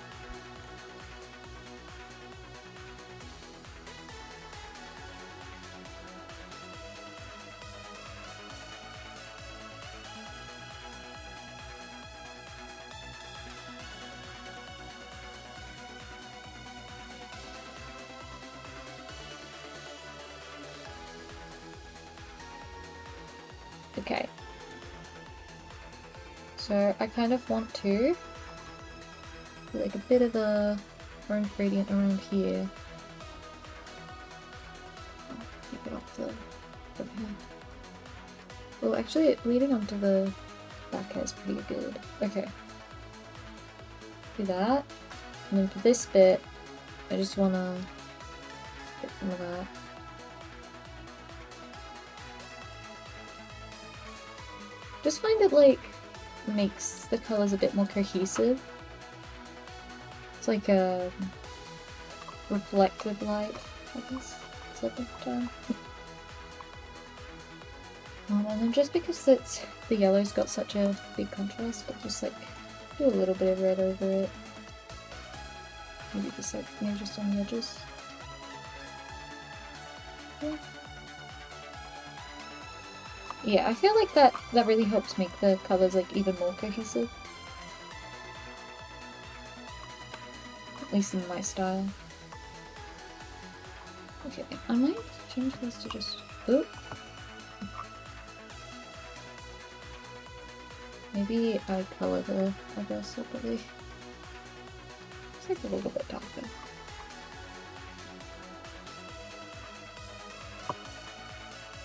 Okay. So I kind of want to do like a bit of a orange gradient around here. Keep it off the front hair. Well, actually, leading onto the back hair is pretty good. Okay. Do that. And then for this bit, I just want to get some of that. Just find it like makes the colors a bit more cohesive. It's like a reflective light, I guess. Is that the term? And then just because the yellow's got such a big contrast, I'll just like do a little bit of red over it. Maybe just on the edges. Yeah, I feel like that really helps make the colors like even more cohesive. At least in my style. Okay, I might change this to just... Oh! Maybe I colour the eyebrows separately. It's like a little bit darker.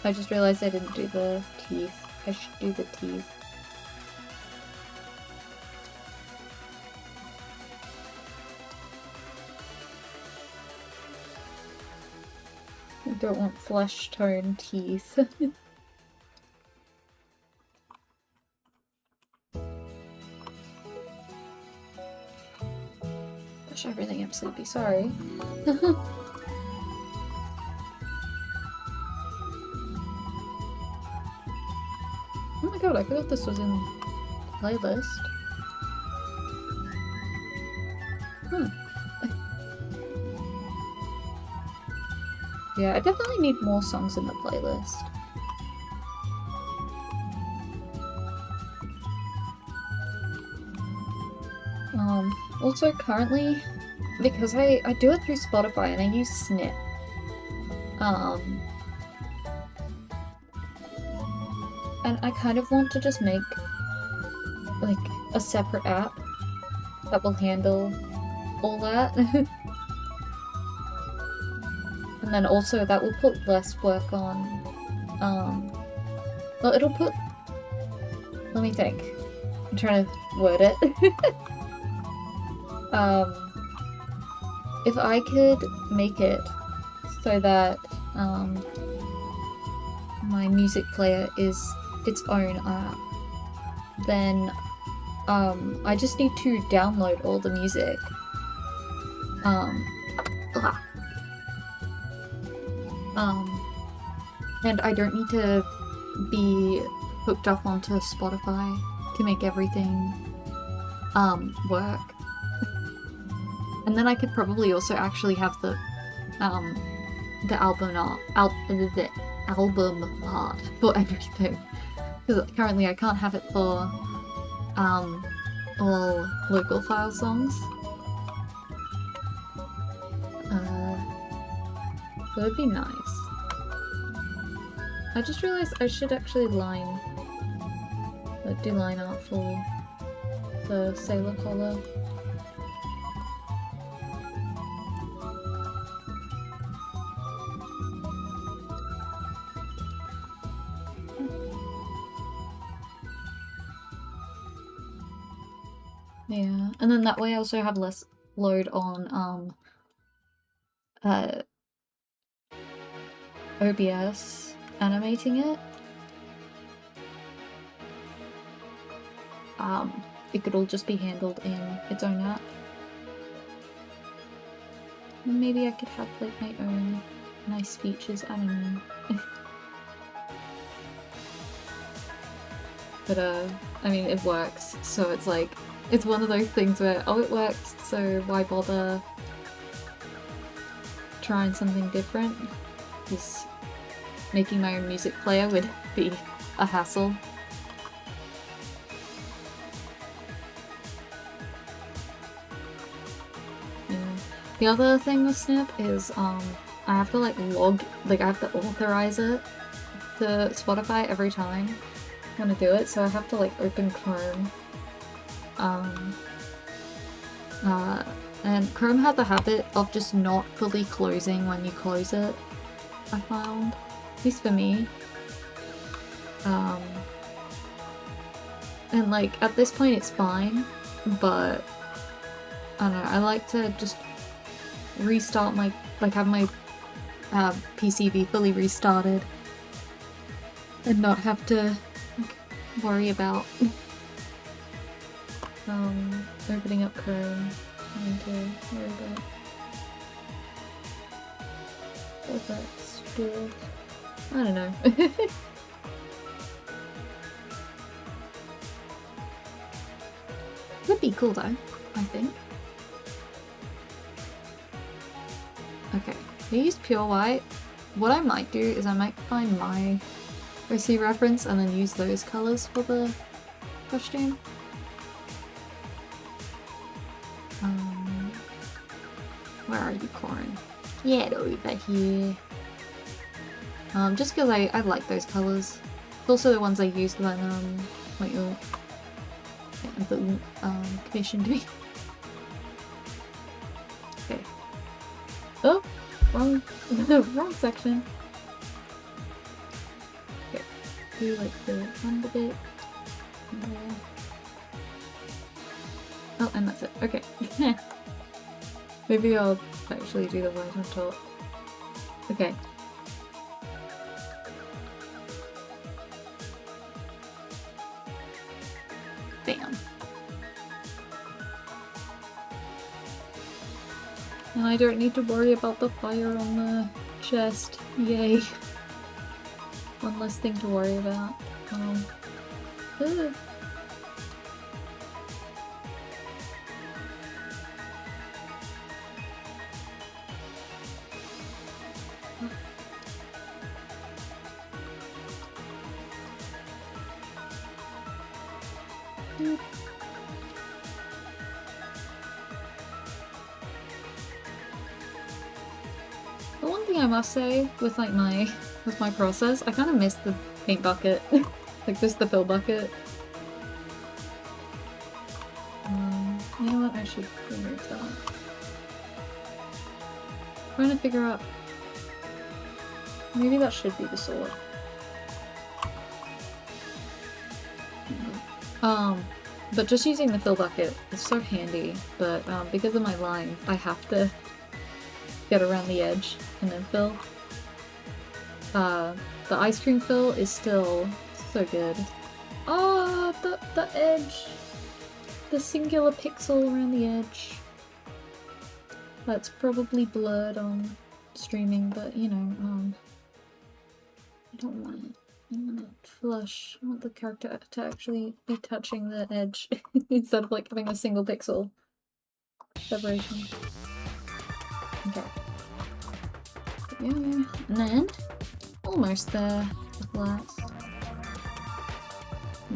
I just realized I didn't do the teeth. I should do the teeth. I don't want flesh tone teeth. Gosh, everything I'm sleepy, sorry. Oh my god, I forgot this was in the playlist. Yeah, I definitely need more songs in the playlist. Also currently, because I do it through Spotify and I use Snip, and I kind of want to just make like a separate app that will handle all that. And then also that will put less work on, well, it'll put, let me think, I'm trying to word it. If I could make it so that, my music player is its own app, then, I just need to download all the music, and I don't need to be hooked up onto Spotify to make everything, work. And then I could probably also actually have the album art for everything. Because currently I can't have it for, all local file songs. So it'd be nice. I just realized I should actually do line art for the sailor collar. Yeah, and then that way I also have less load on OBS animating it, it could all just be handled in its own app. And maybe I could have like my own nice features, I don't know. But I mean, it works, so it's like, it's one of those things where, oh, it works, so why bother trying something different? Because making my own music player would be a hassle. Yeah. The other thing with Snip is, I have to like I have to authorize it to Spotify every time I want to do it, so I have to like open Chrome. And Chrome has the habit of just not fully closing when you close it, I found. At least for me. And like, at this point it's fine, but I don't know, I like to just restart my, like have my PC be fully restarted and not have to like, worry about opening up Chrome. I need to worry about what that's doing. I don't know. Could be cool though, I think. Okay, I used pure white. What I might do is I might find my OC reference and then use those colours for the costume. Where are you, Corin? Get over here. Just because I like those colours. It's also the ones I used when commissioned me. Okay. Oh, wrong section. Okay, do like the under bit. There. Oh, and that's it. Okay. Maybe I'll actually do the white on top. Okay. Bam. And I don't need to worry about the fire on the chest. Yay. One less thing to worry about. Ugh. The one thing I must say with like my process, I kind of miss the paint bucket, like just the fill bucket. You know what? I should remove that. I'm trying to figure out. Maybe that should be the sword. But just using the fill bucket is so handy, but because of my lines, I have to get around the edge and then fill. The ice cream fill is still so good. Oh, the edge! The singular pixel around the edge. That's probably blurred on streaming, but you know, I don't want it. I want it flush. I want the character to actually be touching the edge instead of like having a single pixel separation. Okay. Yeah, and then almost there with last.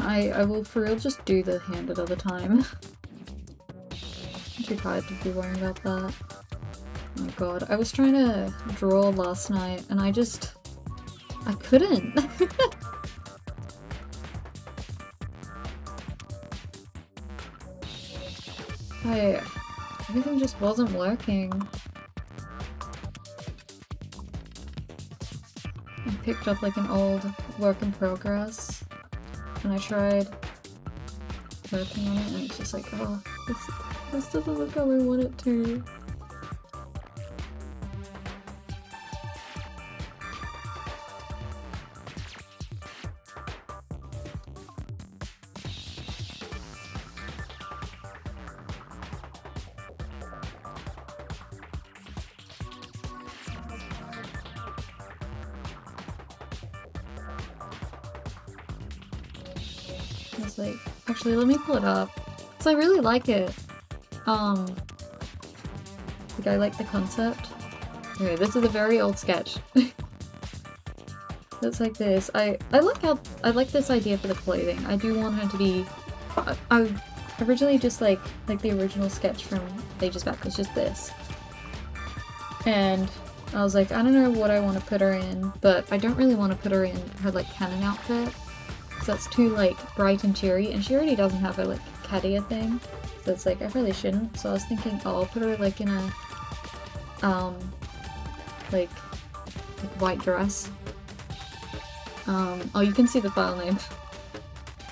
I will for real just do the hand at other time. I'm too tired to be worrying about that. Oh my god, I was trying to draw last night and I couldn't. Everything just wasn't working. I picked up like an old work in progress and I tried working on it and it's just like, oh, this doesn't look how I want it to. It's like, actually, let me pull it up. Because I really like it. Like, I like the concept. Okay, this is a very old sketch. It's like this. I like this idea for the clothing. I do want her to be... I originally just like the original sketch from ages back was just this. And I was like, I don't know what I want to put her in, but I don't really want to put her in her like canon outfit. Because that's too like bright and cheery, and she already doesn't have her like cattier thing. So it's like, I really shouldn't. So I was thinking, oh, I'll put her like in a like white dress. Oh, you can see the file name.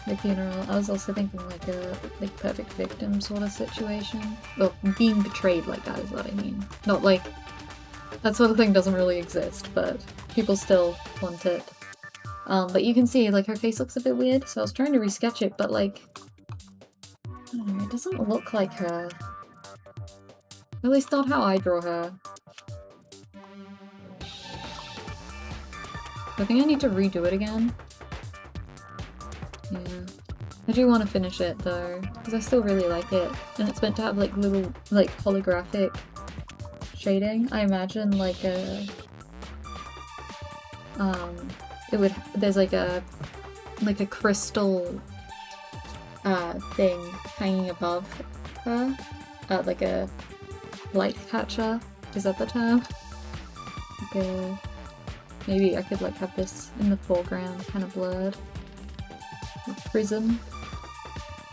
The funeral. I was also thinking like a perfect victim sort of situation. Well, being betrayed like that is what I mean. Not like that sort of thing doesn't really exist, but people still want it. But you can see like her face looks a bit weird, so I was trying to resketch it, but like I don't know, it doesn't look like her. At least not how I draw her. I think I need to redo it again. Yeah. I do want to finish it though, because I still really like it. And it's meant to have like little, like holographic shading. I imagine like a... there's like a crystal thing hanging above her. Like a light catcher. Is that the term? Like a... Maybe I could like have this in the foreground, kind of blurred. A prism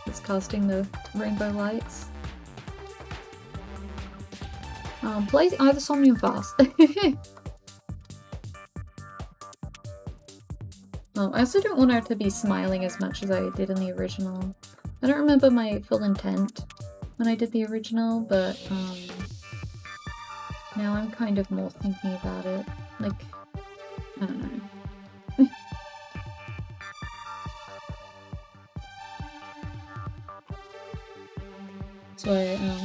that's casting the rainbow lights. Play either Somnium fast. I also don't want her to be smiling as much as I did in the original. I don't remember my full intent when I did the original, but now I'm kind of more thinking about it. Like, I don't know. So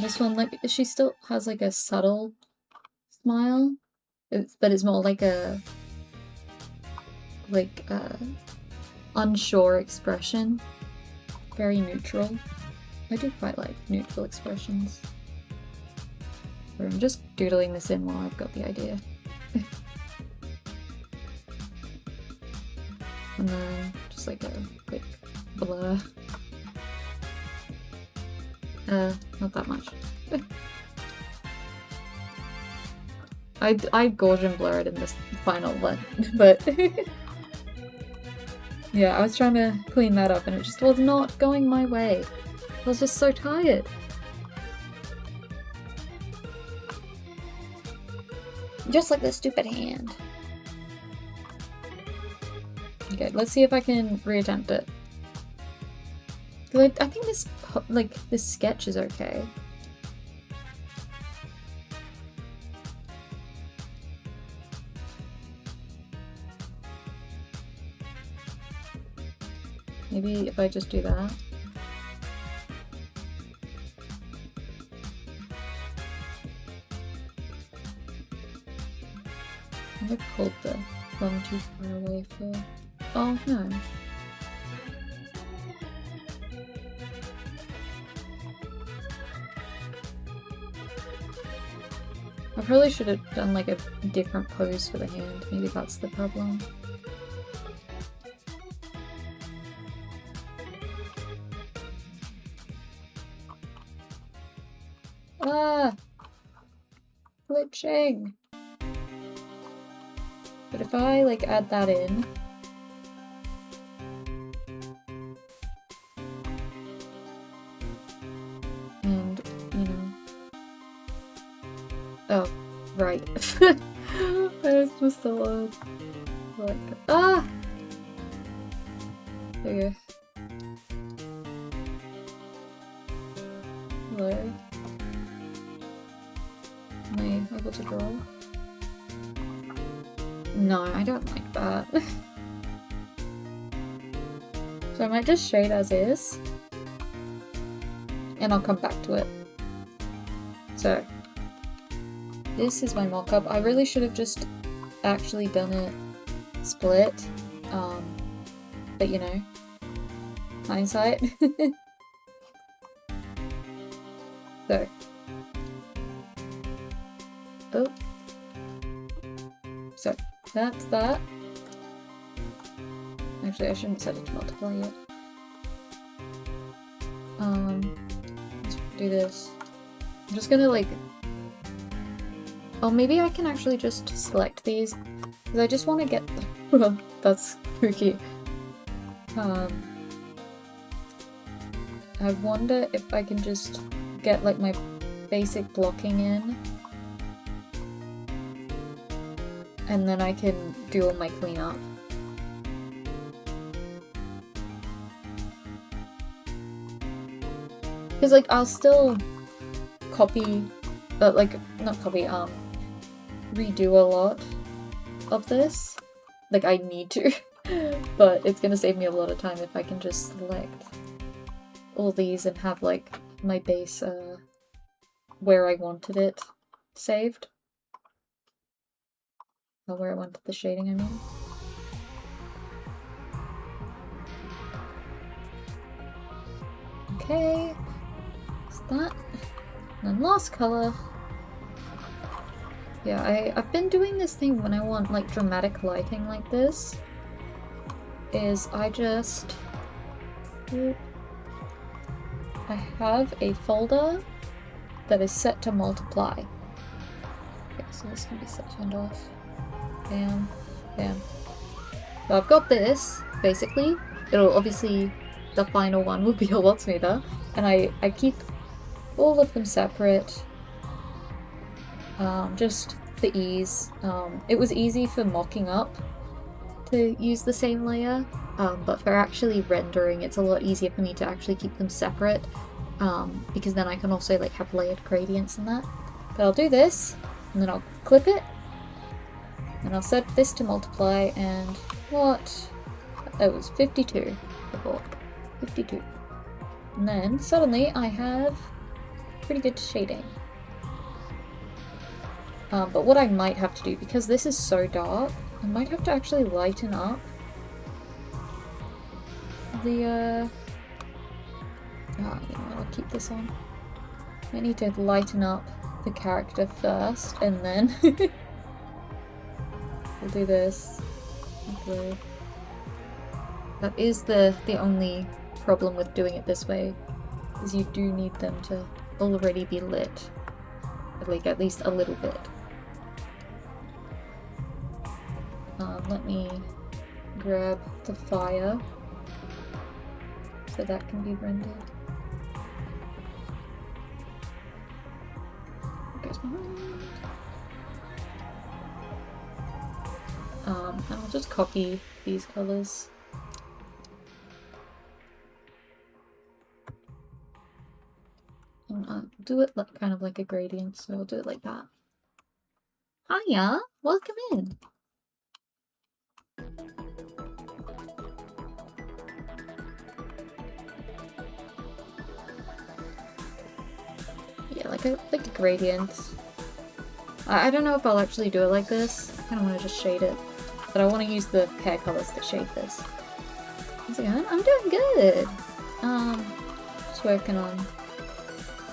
this one, like, she still has like a subtle smile, but it's more like a unsure expression. Very neutral. I do quite like neutral expressions. I'm just doodling this in while I've got the idea. And then just like a quick blur. Not that much. I Gaussian blurred in this final one, but yeah, I was trying to clean that up and it just was not going my way. I was just so tired. Just like this stupid hand. Okay, let's see if I can reattempt it. I think this sketch is okay. Maybe if I just do that. I pulled the phone too far away for... Oh, no. I probably should have done like a different pose for the hand. Maybe that's the problem. Ah! Glitching! But if I like add that in... And, you know... Oh, right. I was just so loud. Like, ah! There you go. Hello? Am I able to draw? No, I don't like that. So I might just shade as is. And I'll come back to it. So, this is my mock-up. I really should have just actually done it split. But you know. Hindsight. So. Oh. So, that's that. Actually, I shouldn't set it to multiply yet. Let's do this. I'm just gonna like... Oh, maybe I can actually just select these. Because I just want to get... Well, that's spooky. I wonder if I can just get like my basic blocking in. And then I can do all my cleanup. Because like I'll still copy, like not copy, redo a lot of this. Like I need to, but it's gonna save me a lot of time if I can just select all these and have like my base where I wanted it saved. Or where I wanted the shading, I mean. Okay, that's that. And then last colour. Yeah, I've been doing this thing when I want like dramatic lighting like this. Is I just... I have a folder that is set to multiply. Okay, so this can be set turned off. Bam, bam. So I've got this, basically. It'll obviously, the final one will be a lot smoother. And I keep all of them separate. Just for ease. It was easy for mocking up to use the same layer, but for actually rendering it's a lot easier for me to actually keep them separate, because then I can also like have layered gradients and that. But I'll do this, and then I'll clip it, and I'll set this to multiply, and what? It was 52 before. 52. And then suddenly I have pretty good shading. But what I might have to do, because this is so dark, I might have to actually lighten up the, you know what, I'll keep this on. I need to lighten up the character first, and then we'll do this. Okay. That is the only problem with doing it this way, is you do need them to already be lit. Like, at least a little bit. Let me grab the fire so that can be rendered. There's my hand. And I'll just copy these colors. And do it like, kind of like a gradient, so I'll do it like that. Hiya! Welcome in! Yeah, like a gradient. I don't know if I'll actually do it like this. I kind of want to just shade it. But I want to use the hair colors to shade this. How's it going? I'm doing good! Just working on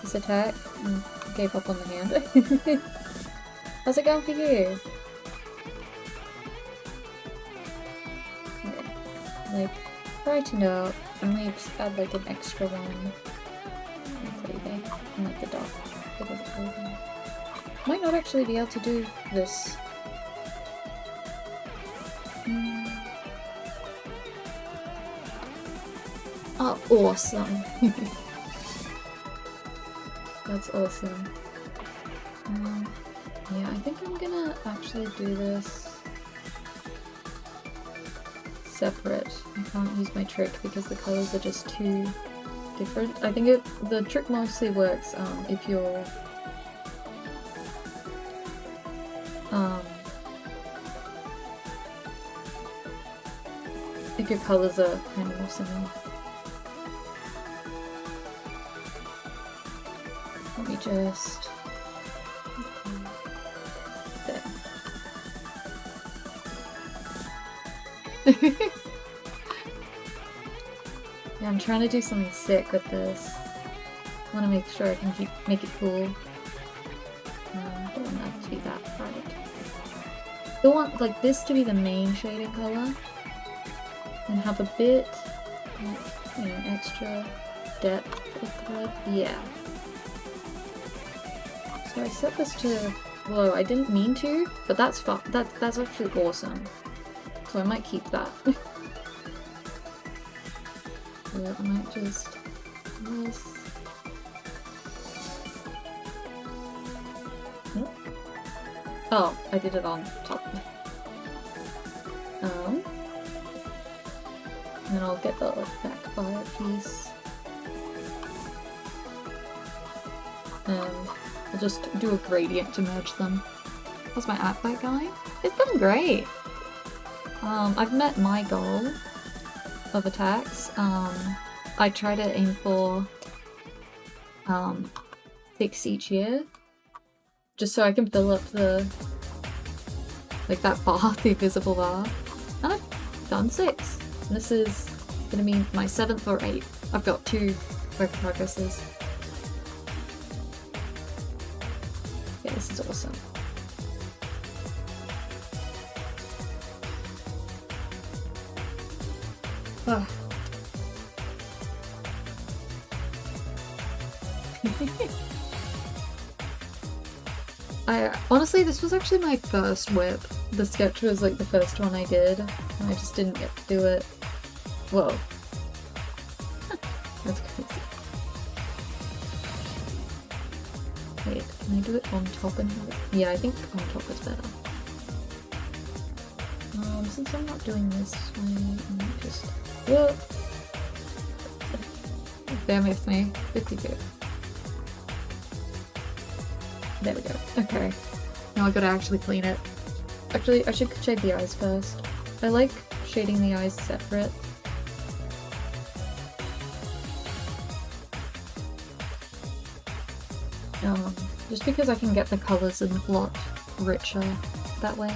this attack and gave up on the hand. How's it going for you? Okay. Like, brightened up, and we just add like an extra one. And like the dark. Might not actually be able to do this. Oh, awesome! That's awesome. Yeah, I think I'm gonna actually do this separate. I can't use my trick because the colors are just too different. I think the trick mostly works if you're if your colors are kind of more similar. Let me just... there. Yeah, I'm trying to do something sick with this. I want to make sure I can make it cool. I don't want that to be that bright. I want like this to be the main shading color, and have a bit, you know, extra depth of thread. Yeah. So I set this to glow. I didn't mean to, but that's fun. That's actually awesome. So I might keep that. Yeah, I might just this. Oh, I did it on top. And then I'll get the backfire piece. And I'll just do a gradient to merge them. How's my app back going? It's been great! I've met my goal of attacks. I try to aim for 6 each year. Just so I can fill up the, like that bar, the invisible bar. And I've done 6. And this is gonna be my 7th or 8th. I've got 2 work in progresses. Yeah, this is awesome. Oh. Honestly, this was actually my first whip. The sketch was like the first one I did, and I just didn't get to do it. Whoa. That's crazy. Wait, can I do it on top and yeah, I think on top is better. Since I'm not doing this, I might just... Whoa! Bear with me. 52. There we go. Okay. Now I gotta actually clean it. Actually, I should shade the eyes first. I like shading the eyes separate. Just because I can get the colours a lot richer that way.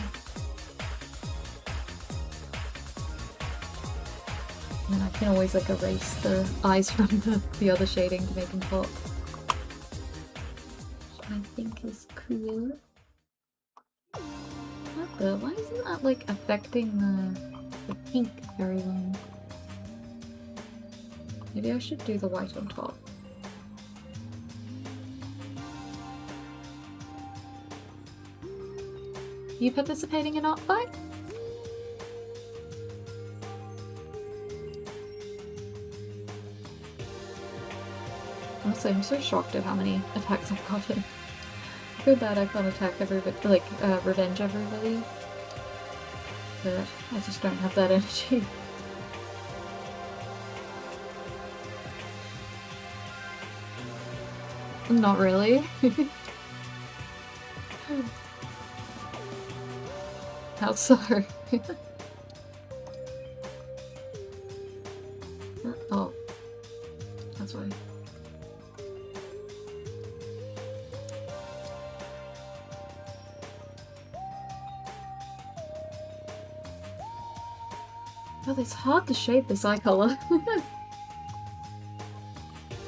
And I can always like erase the eyes from the other shading to make them pop. Which I think is cool. What the? Why isn't that like affecting the pink very well? Maybe I should do the white on top. You participating in art fight? Honestly, I'm so shocked at how many attacks I've gotten. I feel bad I can't attack everybody, like, revenge everybody. But I just don't have that energy. Not really. How so? Oh. That's why. Oh, it's hard to shade this eye color.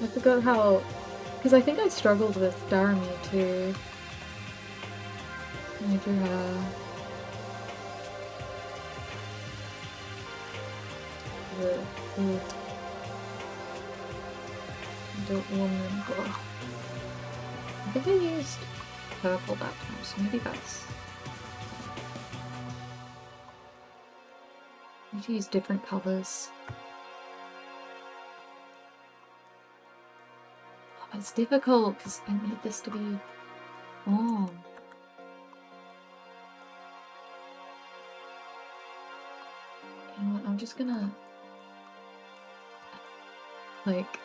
I forgot how... Because I think I struggled with Darami too. I drew her... I don't remember. I think I used purple that time, so maybe that's... I need to use different colours. Oh, but it's difficult because I need this to be warm. You know what, I'm just gonna... like...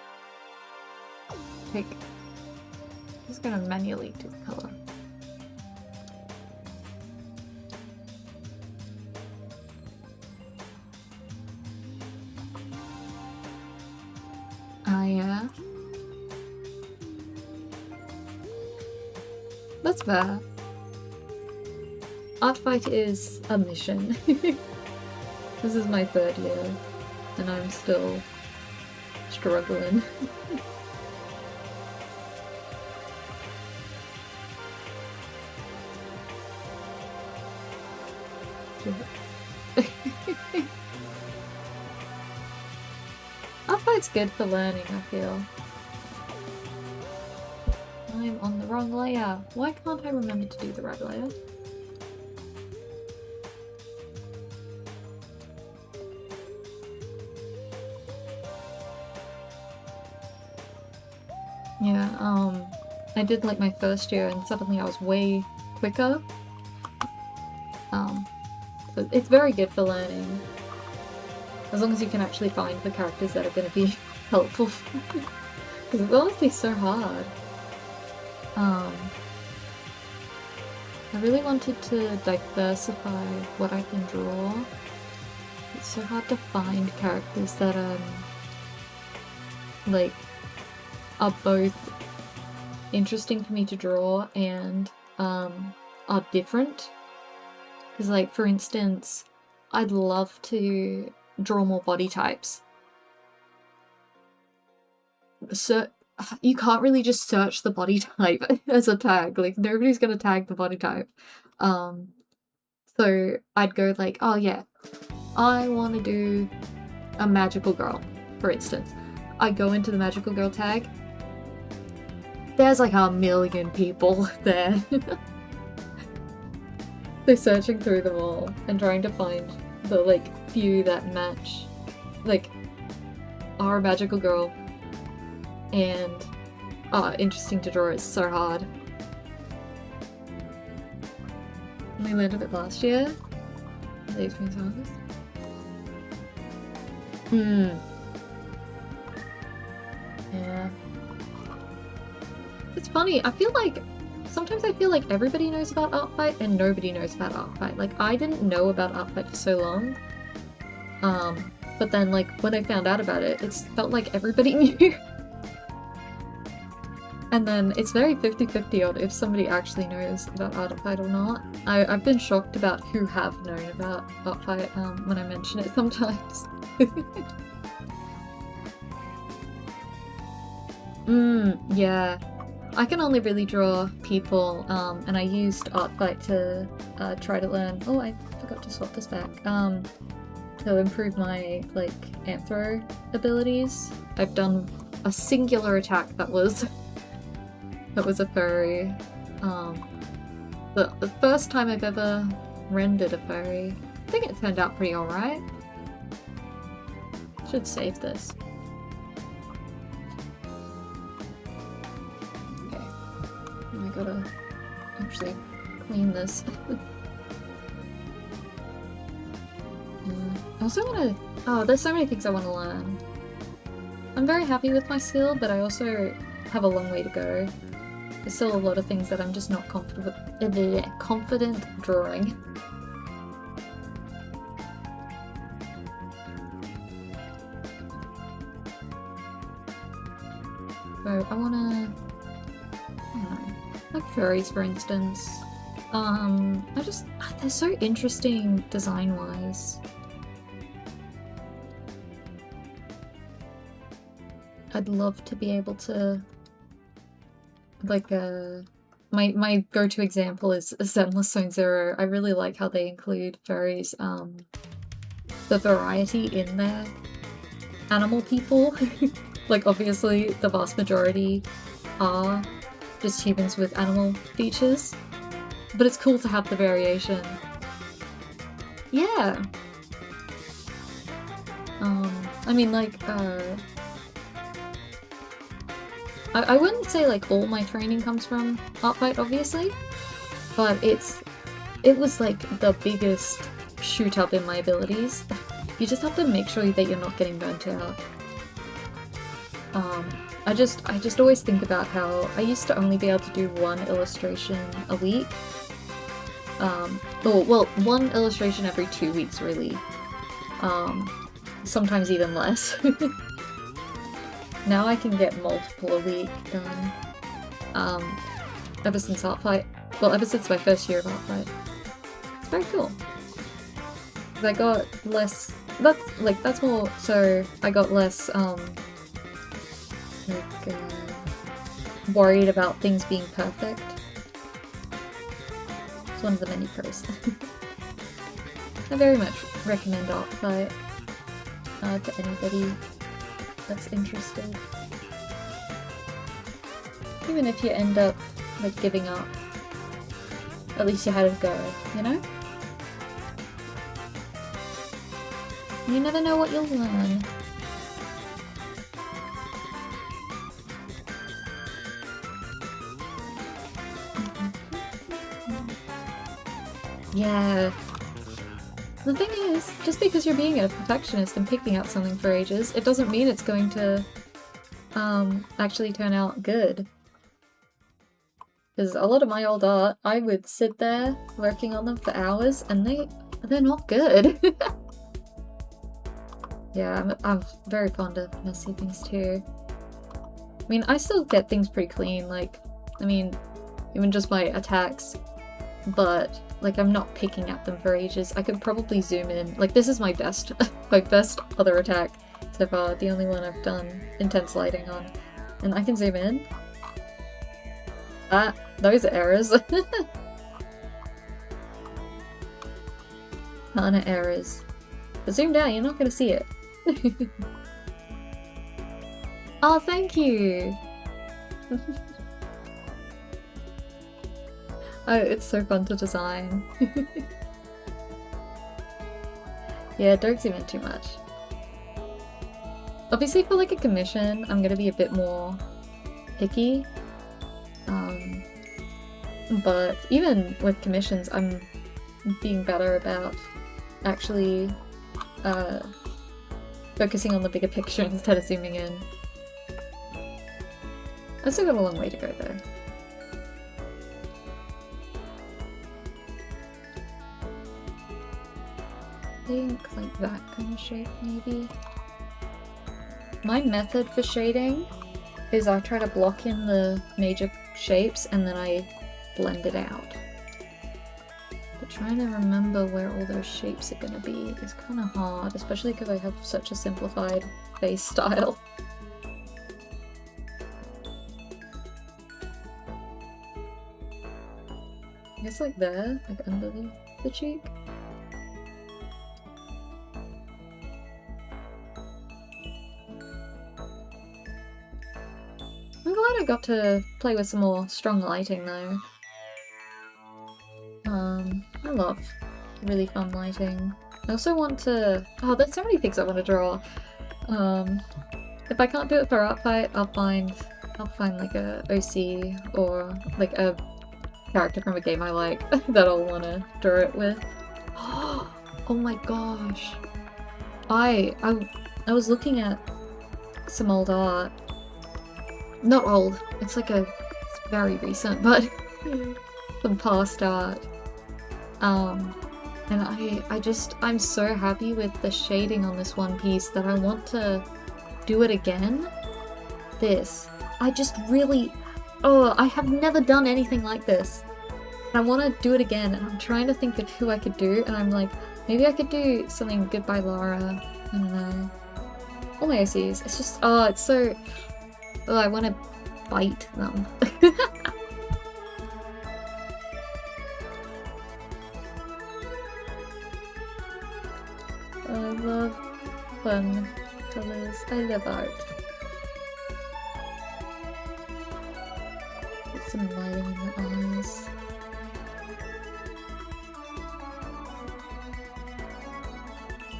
take... I'm just gonna manually do the colour. Yeah. That's fair. Art fight is a mission. This is my 3rd year, and I'm still Struggling. Upload's good for learning, I feel. I'm on the wrong layer. Why can't I remember to do the right layer? Yeah, I did like my first year and suddenly I was way quicker. So it's very good for learning. As long as you can actually find the characters that are going to be helpful. Because it's honestly so hard. I really wanted to diversify what I can draw. It's so hard to find characters that like are both interesting for me to draw and are different. Because like for instance, I'd love to draw more body types. So you can't really just search the body type as a tag, like nobody's gonna tag the body type. So I'd go like, oh yeah, I want to do a magical girl, for instance. I go into the magical girl tag, there's like 1 million people there. So searching through them all and trying to find the like few that match, like, are a magical girl and are interesting to draw is so hard. We learned of it last year. Leaves me songs. Yeah. It's funny, I feel like sometimes I feel like everybody knows about Artfight and nobody knows about Artfight. Like, I didn't know about Artfight for so long. But then, like, when I found out about it, it felt like everybody knew. And then it's very 50-50 on if somebody actually knows about Artfight or not. I've been shocked about who have known about Artfight when I mention it sometimes. Yeah. I can only really draw people, and I used Artfight to try to learn. Oh, I forgot to swap this back. To improve my like anthro abilities. I've done a singular attack that was a furry. The first time I've ever rendered a furry. I think it turned out pretty alright. Should save this. I gotta actually clean this. I also wanna... Oh, there's so many things I want to learn. I'm very happy with my skill, but I also have a long way to go. There's still a lot of things that I'm just not confident drawing. So I wanna... I don't know. Like furries, for instance. They're so interesting design-wise. I'd love to be able to, like, my go-to example is Zenless Zone Zero. I really like how they include furries, the variety in their animal people. Like, obviously, the vast majority are just humans with animal features, but it's cool to have the variation. Yeah. I mean, like, I wouldn't say like all my training comes from Artfight, obviously, but it was like the biggest shoot up in my abilities. You just have to make sure that you're not getting burnt out. I just always think about how I used to only be able to do 1 illustration a week. Or, well, 1 illustration every 2 weeks, really. Sometimes even less. Now I can get multiple a week done. Ever since Artfight. Well, ever since my first year of Artfight. It's very cool. I got less... That's more... So, I got less, worried about things being perfect. It's one of the many pros. I very much recommend Arclight to anybody that's interested. Even if you end up like giving up, at least you had a go, you know? You never know what you'll learn. Yeah. The thing is, just because you're being a perfectionist and picking out something for ages, it doesn't mean it's going to actually turn out good. Because a lot of my old art, I would sit there working on them for hours and they're not good. Yeah, I'm very fond of messy things too. I mean, I still get things pretty clean, like, I mean, even just my attacks, but, like, I'm not picking at them for ages. I could probably zoom in. Like, this is my best, my best other attack so far, the only one I've done intense lighting on. And I can zoom in. Ah, those are errors. Ton of errors. But zoom down, you're not gonna see it. Oh, thank you! Oh, it's so fun to design. Yeah, don't zoom in too much. Obviously for like a commission, I'm gonna be a bit more picky. But even with commissions, I'm being better about actually focusing on the bigger picture instead of zooming in. I've still got a long way to go though. I think like that kind of shape maybe. My method for shading is I try to block in the major shapes and then I blend it out. But trying to remember where all those shapes are gonna be is kind of hard, especially because I have such a simplified face style. I guess like there, like under the cheek. I'm glad I got to play with some more strong lighting though. I love really fun lighting. I also want to... Oh, there's so many things I want to draw. If I can't do it for Artfight, I'll find like a OC or like a character from a game I like that I'll want to draw it with. Oh my gosh. I was looking at some old art. Not old, it's very recent, but some past art. And I'm so happy with the shading on this one piece that I want to do it again. I just really, I have never done anything like this. And I want to do it again, and I'm trying to think of who I could do, and I'm like, maybe I could do something good by Lara, I don't know. All my OCs, it's just, it's so, I want to bite them. I love fun colors. I love art. Put some lighting in the eyes.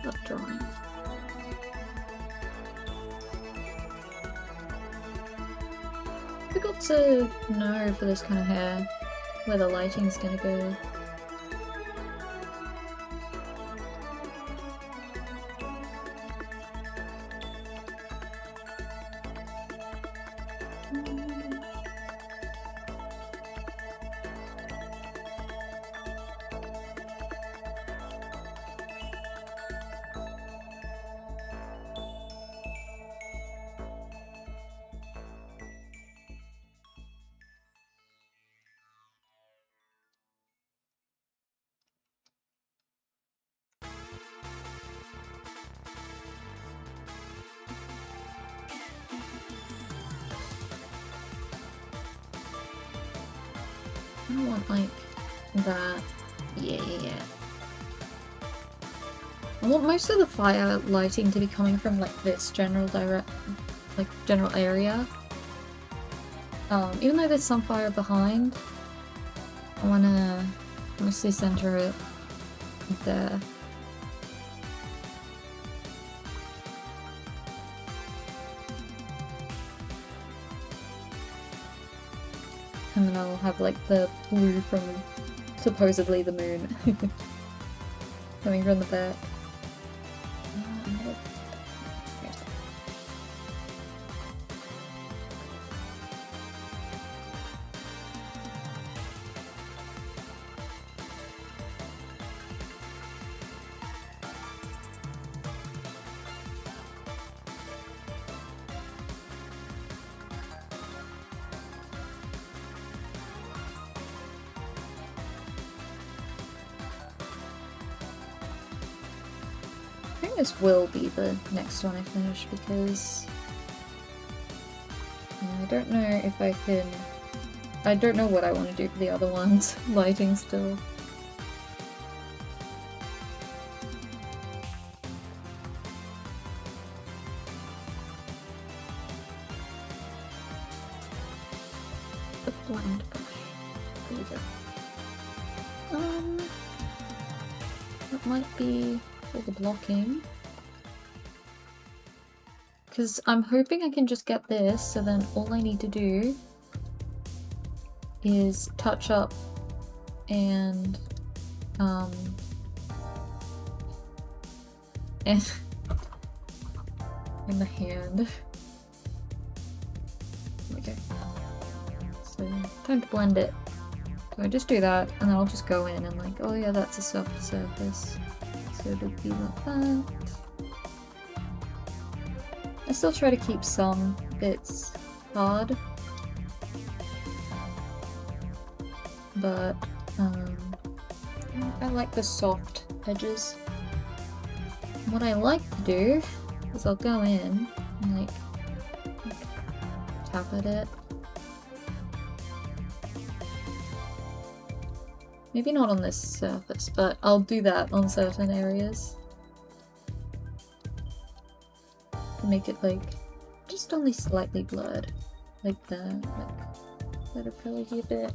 Love drawing. Difficult to know for this kind of hair where the lighting's gonna go. I don't want like that. Yeah. I want most of the fire lighting to be coming from like this general area. Even though there's some fire behind, I wanna mostly center it there. And then I'll have like the blue from supposedly the moon coming from the back. This will be the next one I finish because I don't know if I can. I don't know what I want to do for the other ones. Lighting still. The blind brush. There we go. That might be all the blocking. Because I'm hoping I can just get this, so then all I need to do is touch up and in the hand. Okay. So time to blend it. So I just do that, and then I'll just go in and like, oh yeah, that's a soft surface. So it'll be like that. I still try to keep some bits hard, but I like the soft edges. What I like to do is I'll go in and like tap at it. Maybe not on this surface, but I'll do that on certain areas. To make it like just only slightly blurred. Like that. Like let it probably be a bit.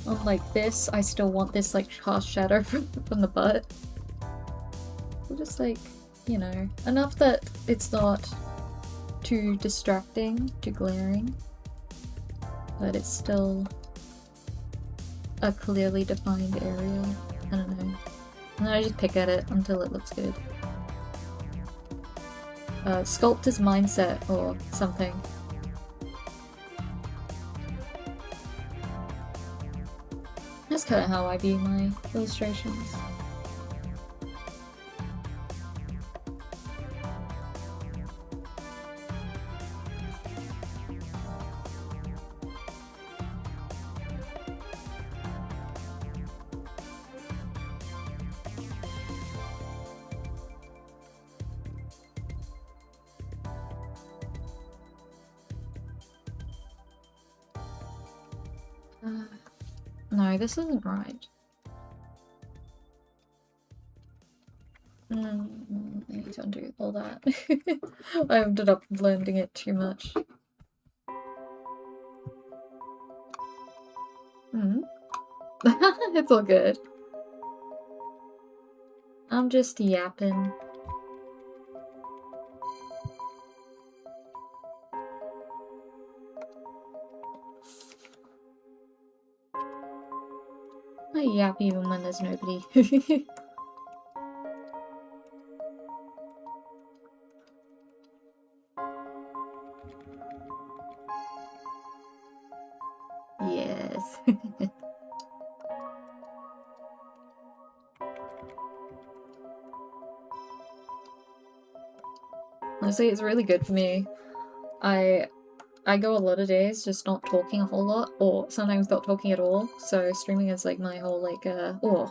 Unlike this, I still want this like harsh shadow from the butt. So just like, you know, enough that it's not too distracting, too glaring, but it's still a clearly defined area. I don't know. And then I just pick at it until it looks good. Sculptor's mindset or something. That's kind of how I view my illustrations. No, this isn't right. I need to undo all that. I ended up blending it too much. It's all good. I'm just yapping. I yap even when there's nobody. Yes. Honestly, it's really good for me. I go a lot of days just not talking a whole lot, or sometimes not talking at all, so streaming is like my whole like, oh,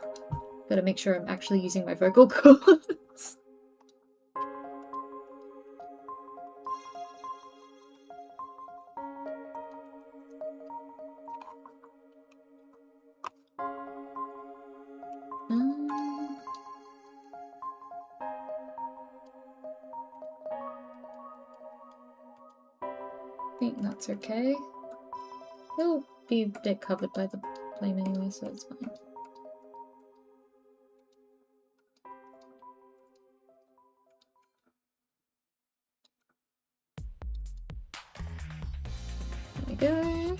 gotta make sure I'm actually using my vocal cords. think that's okay. It'll be a bit covered by the flame anyway, so it's fine. There we go.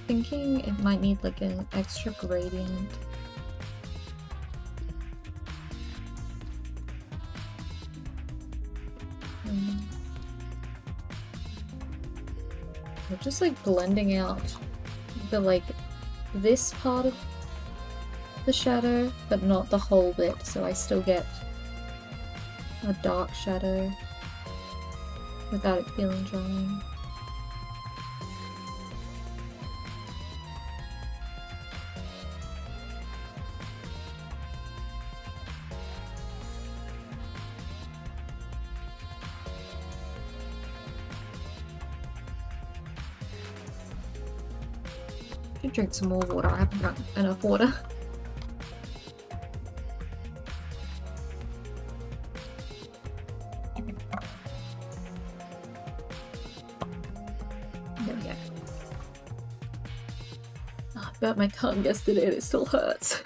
Thinking it might need like an extra gradient. We're just like blending out the like this part of the shadow, but not the whole bit, so I still get a dark shadow without it feeling drying. Drink some more water. I haven't drunk enough water. There we go. Oh, I burnt my tongue yesterday and it still hurts.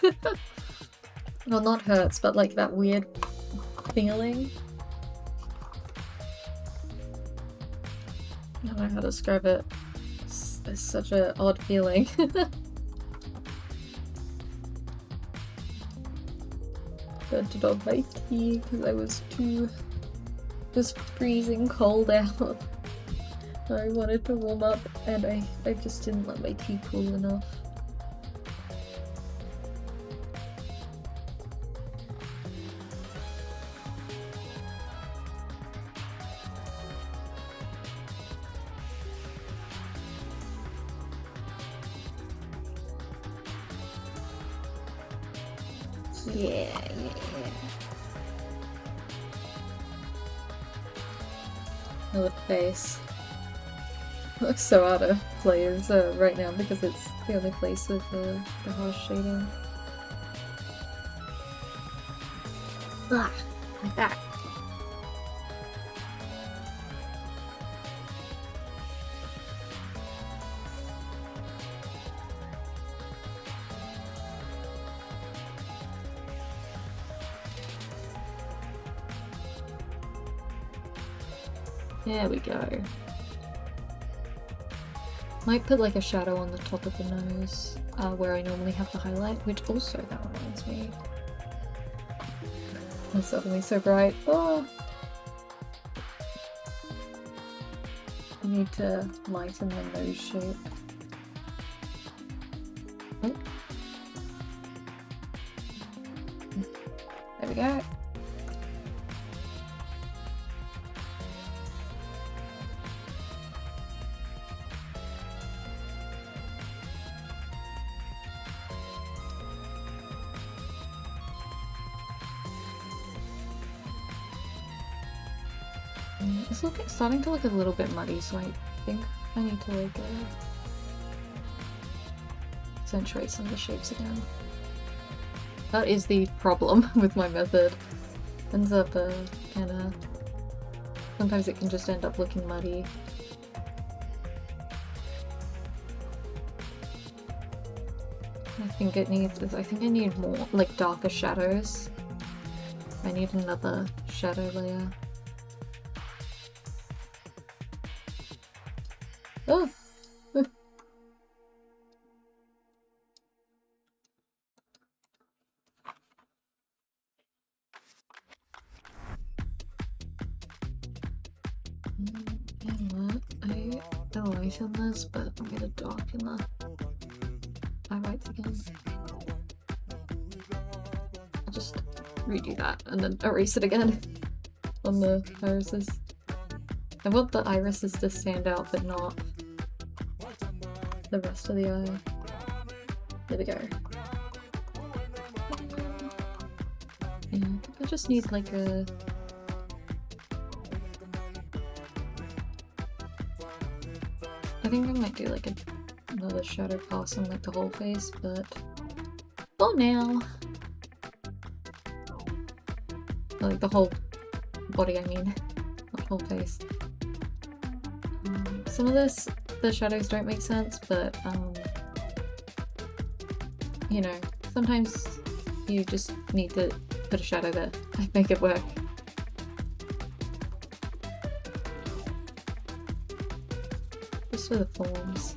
Well, not hurts, but like that weird feeling. I don't know how to describe it. It's such an odd feeling. Burnt it on my tea because I was just freezing cold out. I wanted to warm up and I just didn't let my tea cool enough. Yeah. Oh, the face. It looks so out of place right now because it's the only place with the harsh shading. Ah, like that. There we go. Might put like a shadow on the top of the nose, where I normally have the highlight, which also, that reminds me. It's suddenly so bright. Oh! I need to lighten the nose shape. Oh. There we go. It's starting to look a little bit muddy, so I think I need to like accentuate some of the shapes again. That is the problem with my method. Ends up kinda... sometimes it can just end up looking muddy. I think I need more, like, darker shadows. I need another shadow layer. Oh! You know what? I lighten this, but I'm gonna darken the highlights again. I'll just redo that and then erase it again on the irises. I want the irises to stand out, but not the rest of the eye. There we go. Yeah, I think I just need like a... I think I might do like another shadow pass on like the whole face, but for now, like the whole body, I mean, not whole face. Some of the shadows don't make sense, but you know, sometimes you just need to put a shadow there and make it work. Just for the forms.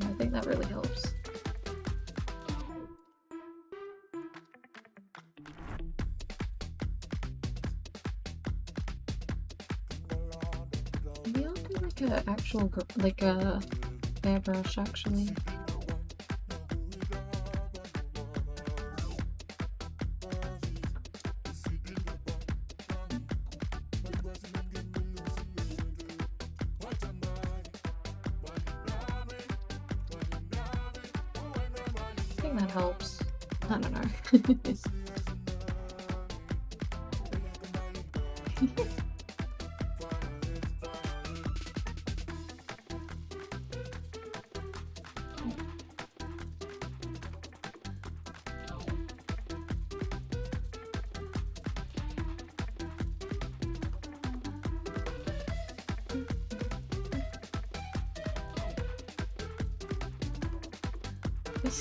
I think that really helps. Maybe I'll do like a actual, like a airbrush actually. That helps. I don't know.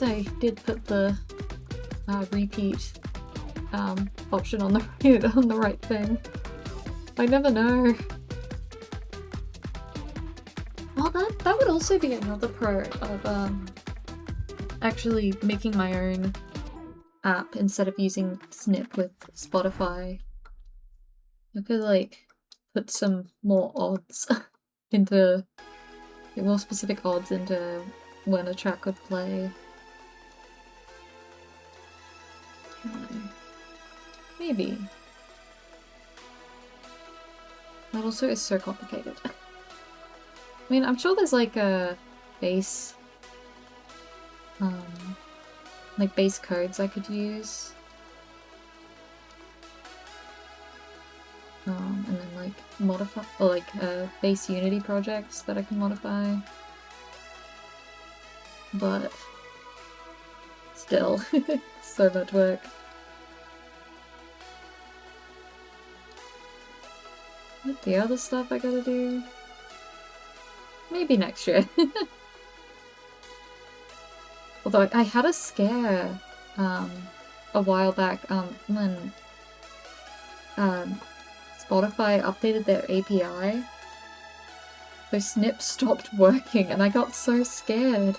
I did put the repeat option on the right thing. I never know. Well, that would also be another pro of actually making my own app instead of using Snip with Spotify. I could like put some more odds into more specific odds into when a track would play. Maybe. That also is so complicated. I mean, I'm sure there's like a base, like base codes I could use. And then like modify, or like base Unity projects that I can modify. But still, so much work. What the other stuff I gotta do? Maybe next year. Although I had a scare a while back when Spotify updated their API. So Snip stopped working and I got so scared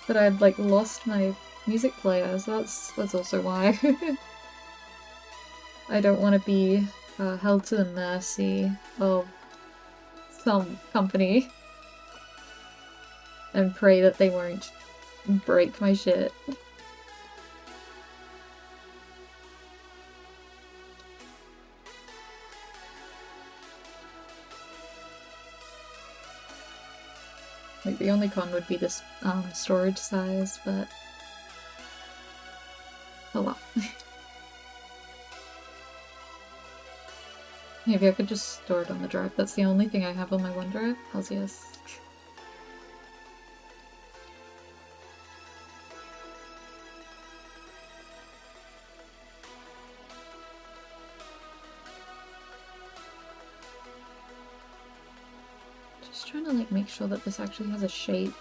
that I'd like lost my music player, so that's also why. I don't want to be held to the mercy of some company and pray that they won't break my shit. Like the only con would be this storage size, but oh well. Maybe I could just store it on the drive. That's the only thing I have on my OneDrive. Hells yes. Just trying to like make sure that this actually has a shape.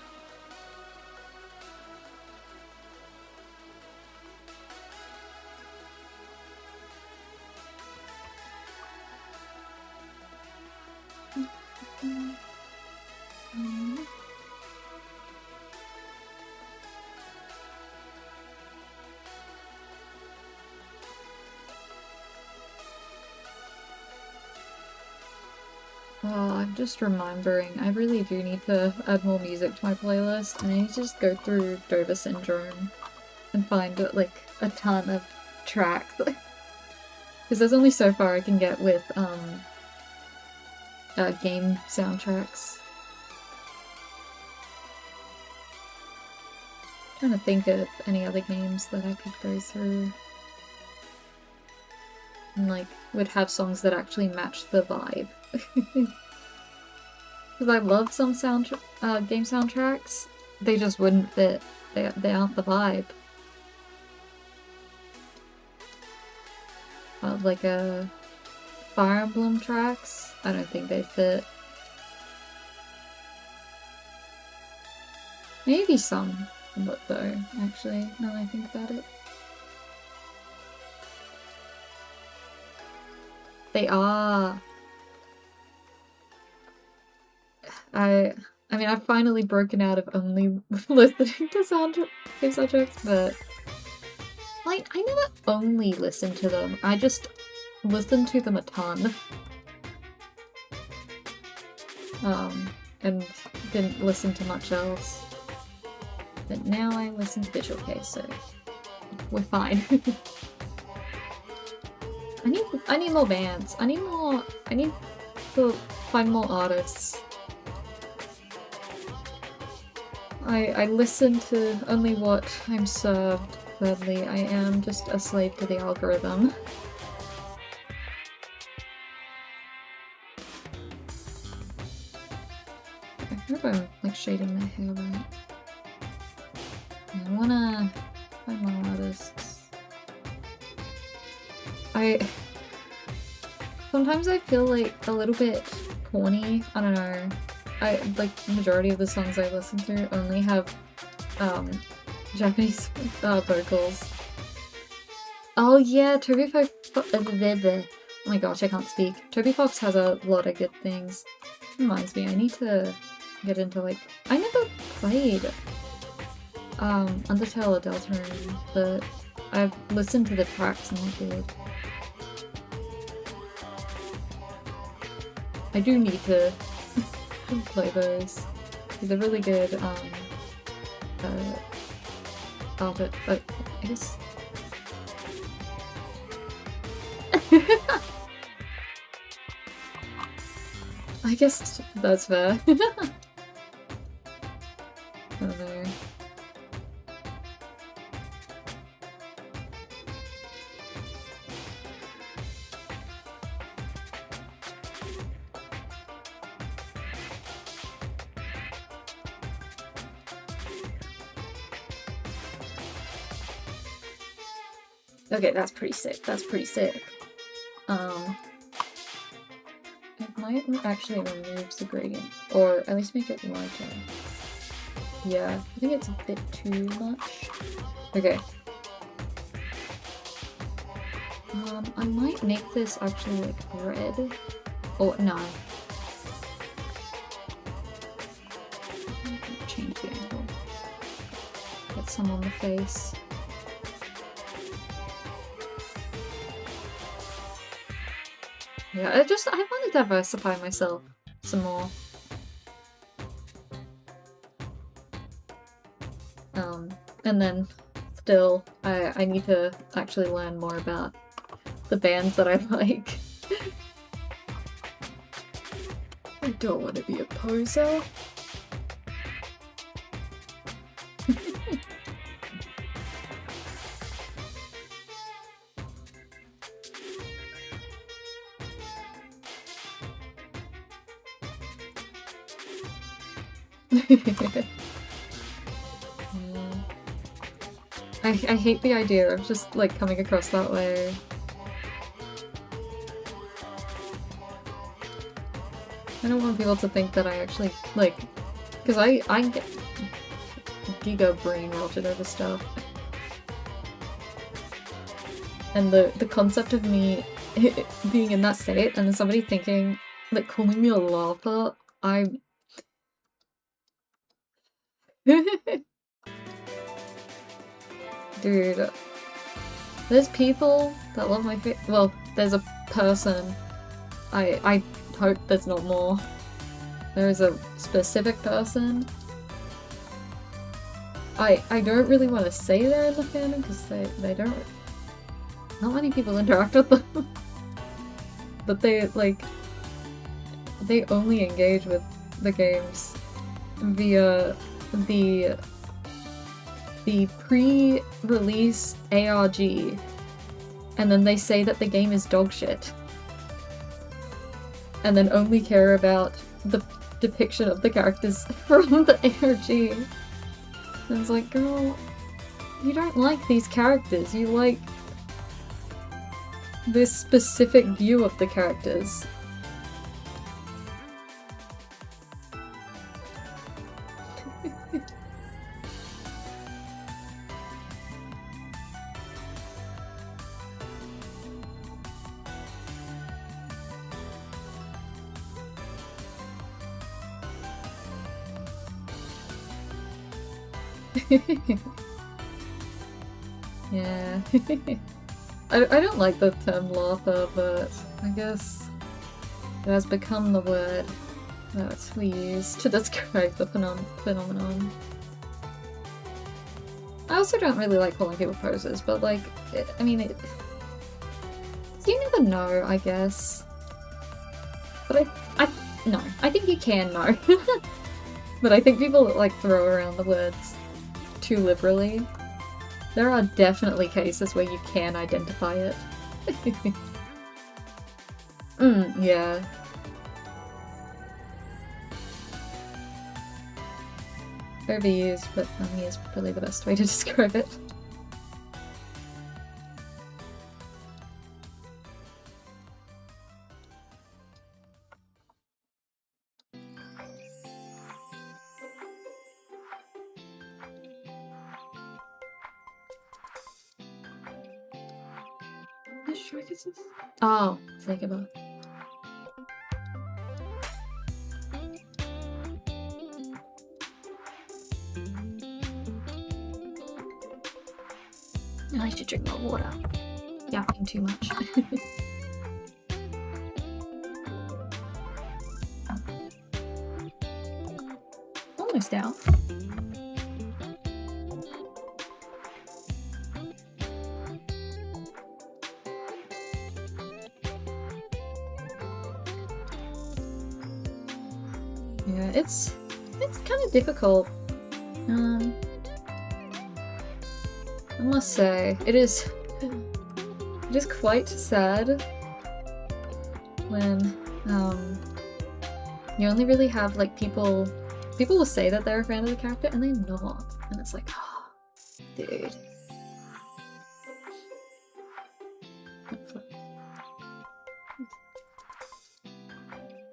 I'm just remembering, I really do need to add more music to my playlist, and I need to just go through Dover Syndrome and find like a ton of tracks. Because there's only so far I can get with game soundtracks. I'm trying to think of any other games that I could go through. And like, would have songs that actually match the vibe. Because I love some game soundtracks, they just wouldn't fit. They aren't the vibe. Like Fire Emblem tracks, I don't think they fit. Maybe some, but though, actually, now that I think about it. They are. I mean, I've finally broken out of only listening to game soundtracks, but like, I never only listen to them. I just listen to them a ton. And didn't listen to much else. But now I listen to visual case, so we're fine. I need more bands. I need to find more artists. I listen to only what I'm served, sadly. I am just a slave to the algorithm. I hope I'm like shading my hair right. I wanna find more artists. Sometimes I feel like a little bit corny. I don't know. Like the majority of the songs I listen to only have Japanese vocals. Oh yeah, Toby Fox. Oh my gosh, I can't speak. Toby Fox has a lot of good things. Reminds me, I need to get into like, I never played Undertale or Deltarune, but I've listened to the tracks and they're good. I do need to play those. They're really good I guess. I guess that's fair. I don't know. Okay, that's pretty sick. That's pretty sick. It might actually remove the gradient, or at least make it lighter. Yeah, I think it's a bit too much. Okay. I might make this actually like red. Oh, no. Change the angle. Get some on the face. Yeah, I want to diversify myself some more. And then still, I need to actually learn more about the bands that I like. I don't want to be a poser. I hate the idea of just like coming across that way. I don't want people to think that I actually like, because I get giga brain rotted over stuff. And the concept of me being in that state and then somebody thinking, like, calling me a laugher, I'm... Dude, there's people that love my face. Well, there's a person. I hope there's not more. There is a specific person. I don't really want to say they're in the fandom because they don't. Not many people interact with them. But they like they only engage with the games via the pre-release ARG, and then they say that the game is dog shit, and then only care about the depiction of the characters from the ARG. And it's like, girl, you don't like these characters, you like this specific view of the characters. Yeah. I don't like the term laugher, but I guess it has become the word that we use to describe the phenomenon. I also don't really like calling people posers, but like, you never know, I guess. But I think you can know. But I think people that like throw around the words too liberally. There are definitely cases where you can identify it. Yeah. Overused, but funny is probably the best way to describe it. Oh, think about. I should drink more water. Yapping too much. Almost down. Yeah, it's kind of difficult. I must say, it is quite sad when you only really have like people will say that they're a fan of the character and they're not, and it's like, oh, dude.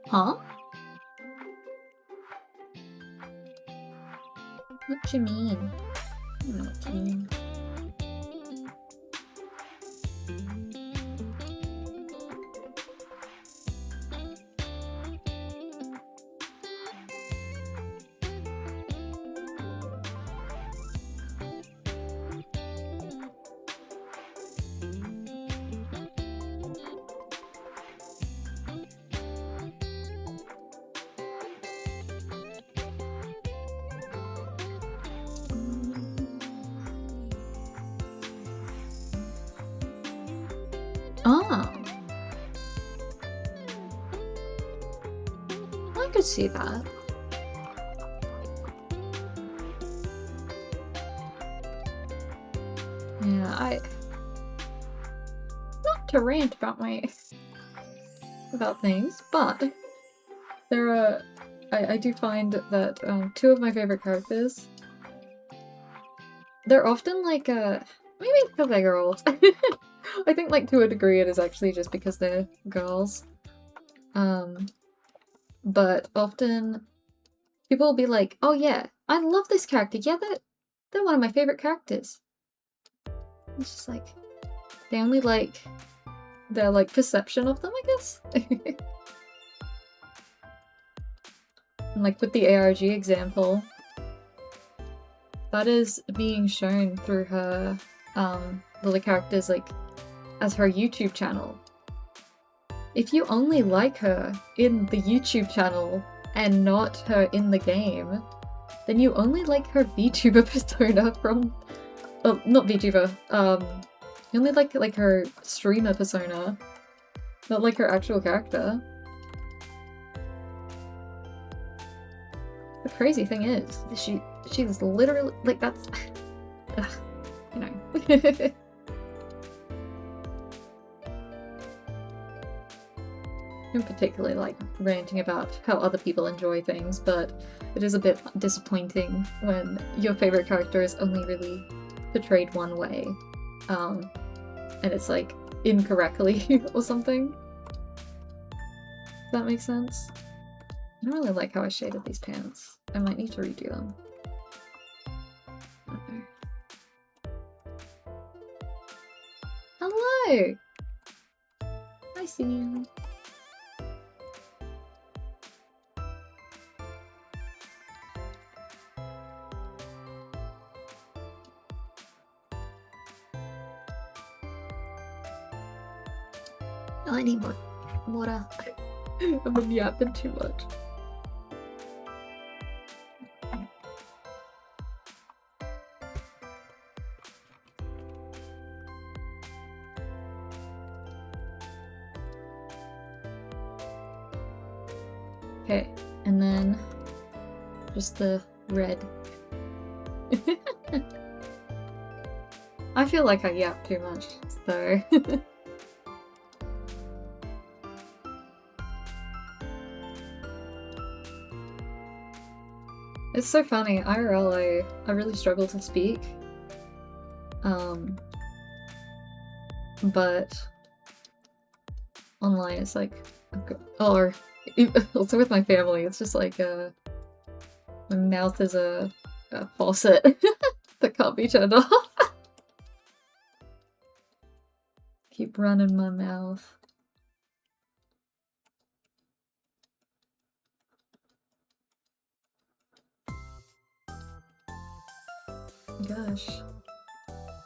Huh? What do you mean? I don't know what you mean. Oh. I could see that. Yeah, not to rant about about things, but there are I do find that two of my favorite characters, they're often like maybe because they're girls. I think like to a degree it is actually just because they're girls. But often people will be like, oh yeah, I love this character. Yeah, they're one of my favorite characters. It's just like, they only like their like perception of them, I guess. And like with the ARG example, that is being shown through her the characters like as her YouTube channel. If you only like her in the YouTube channel and not her in the game, then you only like her VTuber persona from not VTuber, you only like her streamer persona, not like her actual character. crazy thing is, she's literally, like, that's, ugh, you know. I'm particularly, like, ranting about how other people enjoy things, but it is a bit disappointing when your favorite character is only really portrayed one way, and it's, like, incorrectly or something. Does that make sense? I don't really like how I shaded these pants. I might need to redo them. Okay. Hello! Hi, Simeon. Oh, I need more water. I've been yapping too much. Okay, and then just the red. I feel like I yap too much, so. It's so funny, IRL I really struggle to speak. But online it's like, or also with my family, it's just like my mouth is a faucet that can't be turned off. Keep running my mouth. Gosh.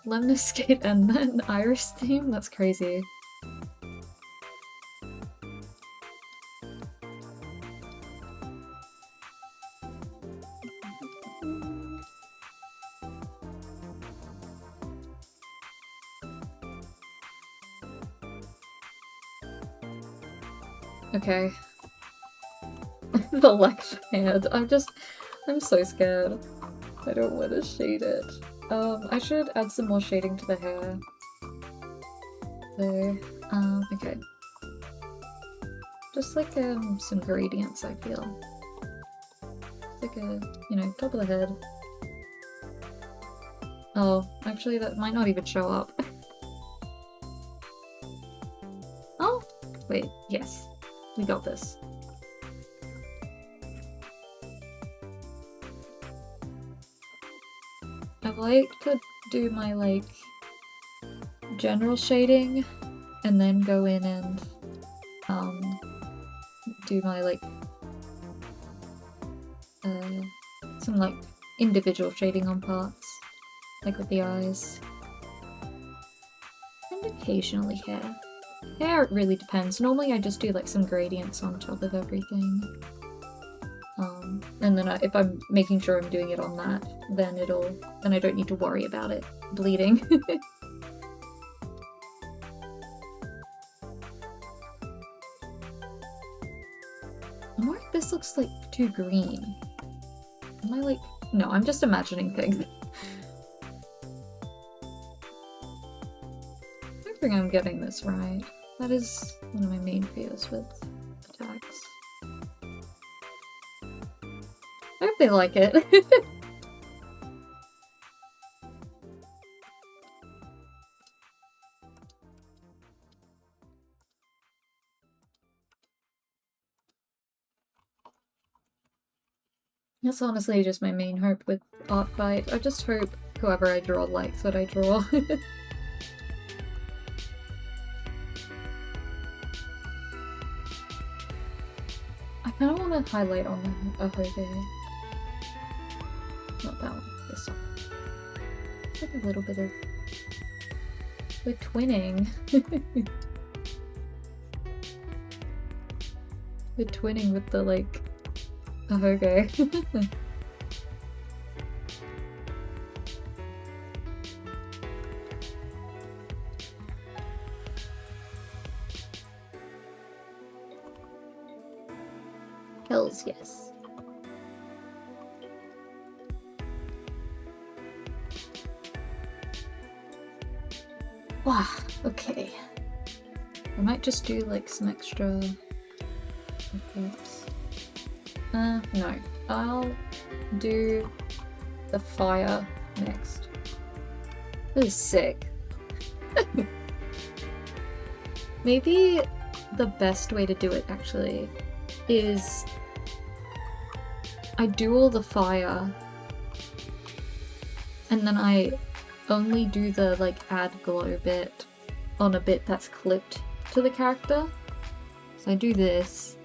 Lemon Skate and then Iris theme? That's crazy. Okay. The left hand. I'm so scared. I don't want to shade it. I should add some more shading to the hair. There. Okay. Just like, some gradients, I feel. Like a, you know, top of the head. Oh, actually that might not even show up. Oh! Wait, yes. We got this. I like to do my, like, general shading, and then go in and, do my, like, some, like, individual shading on parts, like with the eyes. And occasionally hair. Hair, it really depends. Normally I just do, like, some gradients on top of everything. And then if I'm making sure I'm doing it on that, then I don't need to worry about it bleeding. I'm worried this looks like too green. Am I like... No, I'm just imagining things. I don't think I'm getting this right. That is one of my main fears with attacks. I hope they like it. That's honestly just my main hope with art fight. I just hope whoever I draw likes what I draw. I kind of want to highlight on the Ahoge. Not that one, this one. It's like a little bit of... We're twinning. We're twinning with the, like, Ahoge. Hells yes. Ah, okay. I might just do like some extra effects. No. I'll do the fire next. This is sick. Maybe the best way to do it actually is I do all the fire and then I only do the like add glow bit on a bit that's clipped to the character. So I do this.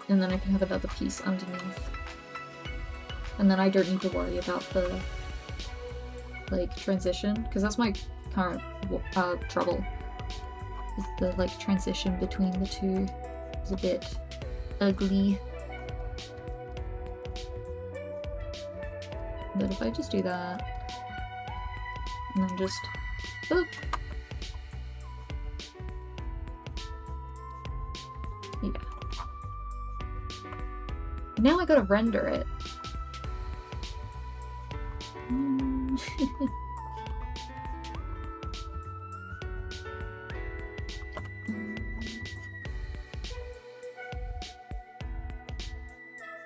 And then I can have another piece underneath. And then I don't need to worry about the like transition, because that's my current trouble. Is the like transition between the two is a bit ugly. But if I just do that, and then just oop. Yeah. Now I gotta render it.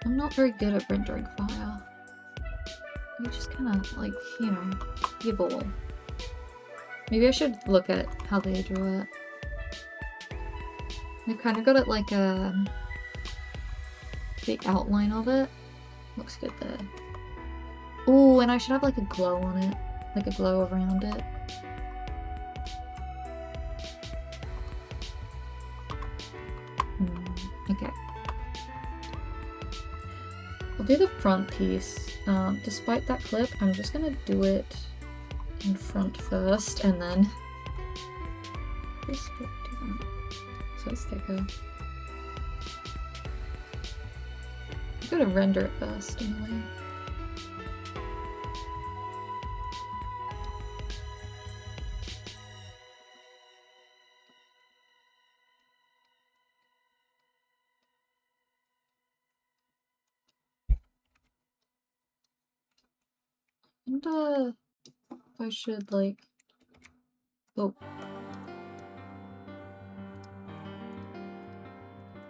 I'm not very good at rendering fire. You just kind of like, you know, give all. Maybe I should look at how they do it. They kind of got it like a the outline of it. Looks good there. Oh, and I should have like a glow on it, like a glow around it. Okay. I'll do the front piece. Despite that clip, I'm just gonna do it in front first, and then just do that so it's thicker. I'm gonna render it first in a way. I wonder if I should like, oh,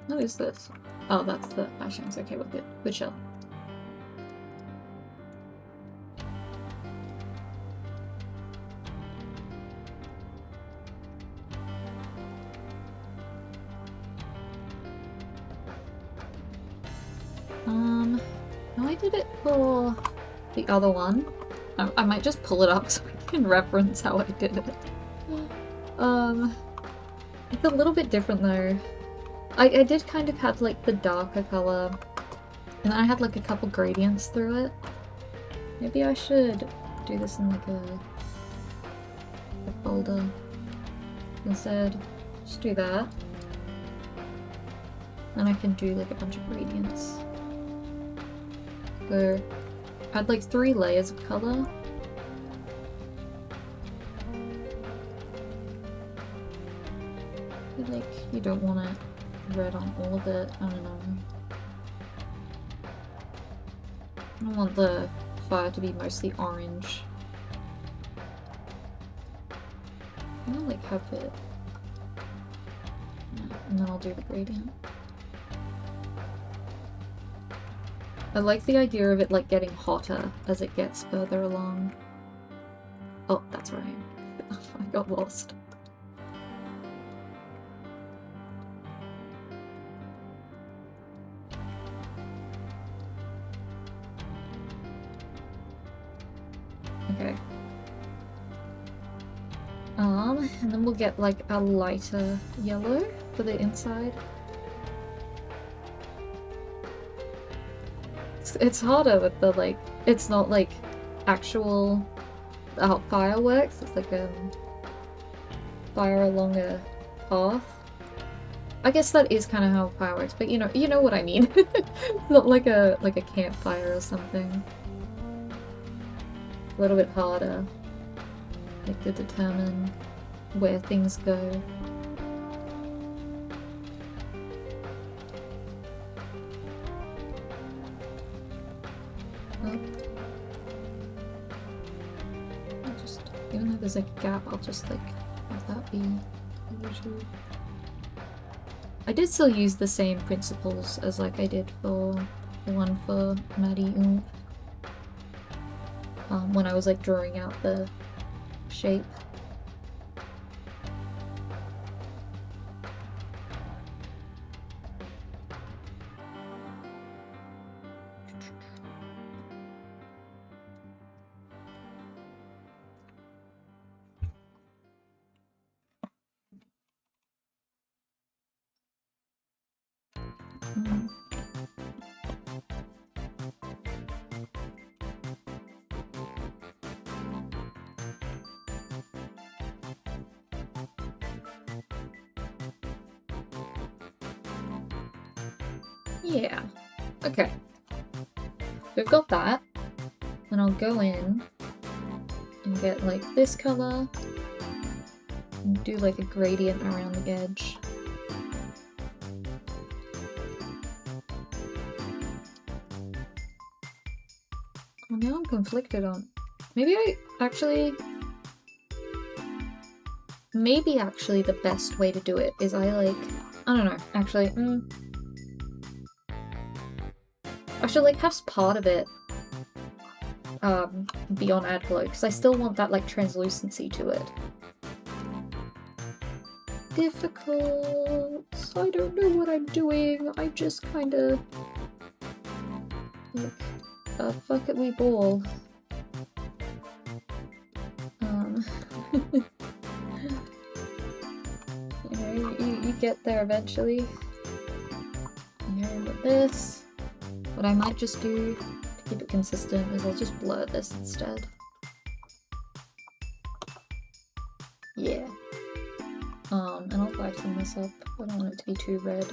what is this? Oh, that's the Ashing's okay with it. Good chill. No, I did it for the other one. I might just pull it up so I can reference how I did it. It's a little bit different though. I did kind of have like the darker color, and then I had like a couple gradients through it. Maybe I should do this in like a folder instead. Just do that. Then I can do like a bunch of gradients. So add like 3 layers of color. I feel like you don't want it red on all of it. I don't know. I don't want the fire to be mostly orange. I'm gonna like have it. Yeah, and then I'll do the gradient. I like the idea of it like getting hotter as it gets further along. Oh, that's right. I got lost. Okay. And then we'll get like a lighter yellow for the inside. It's harder with the like, it's not like actual fireworks, it's like fire along a path. I guess that is kind of how fire works, but you know what I mean. It's not like a campfire or something. A little bit harder, like to determine where things go. there's like a gap, I'll just like have that be usually. I did still use the same principles as like I did for the one for Maddie when I was like drawing out the shape. Yeah. Okay. We've got that. Then I'll go in and get like this color and do like a gradient around the edge. Well, now I'm conflicted on... Maybe the best way to do it is I don't know, actually, I should like have part of it be on ad glow, because I still want that like translucency to it. Difficult. I don't know what I'm doing. I just kinda like fuck it, we ball. You know, you get there eventually. And with this, what I might just do to keep it consistent is I'll just blur this instead. Yeah. And I'll lighten this up. I don't want it to be too red.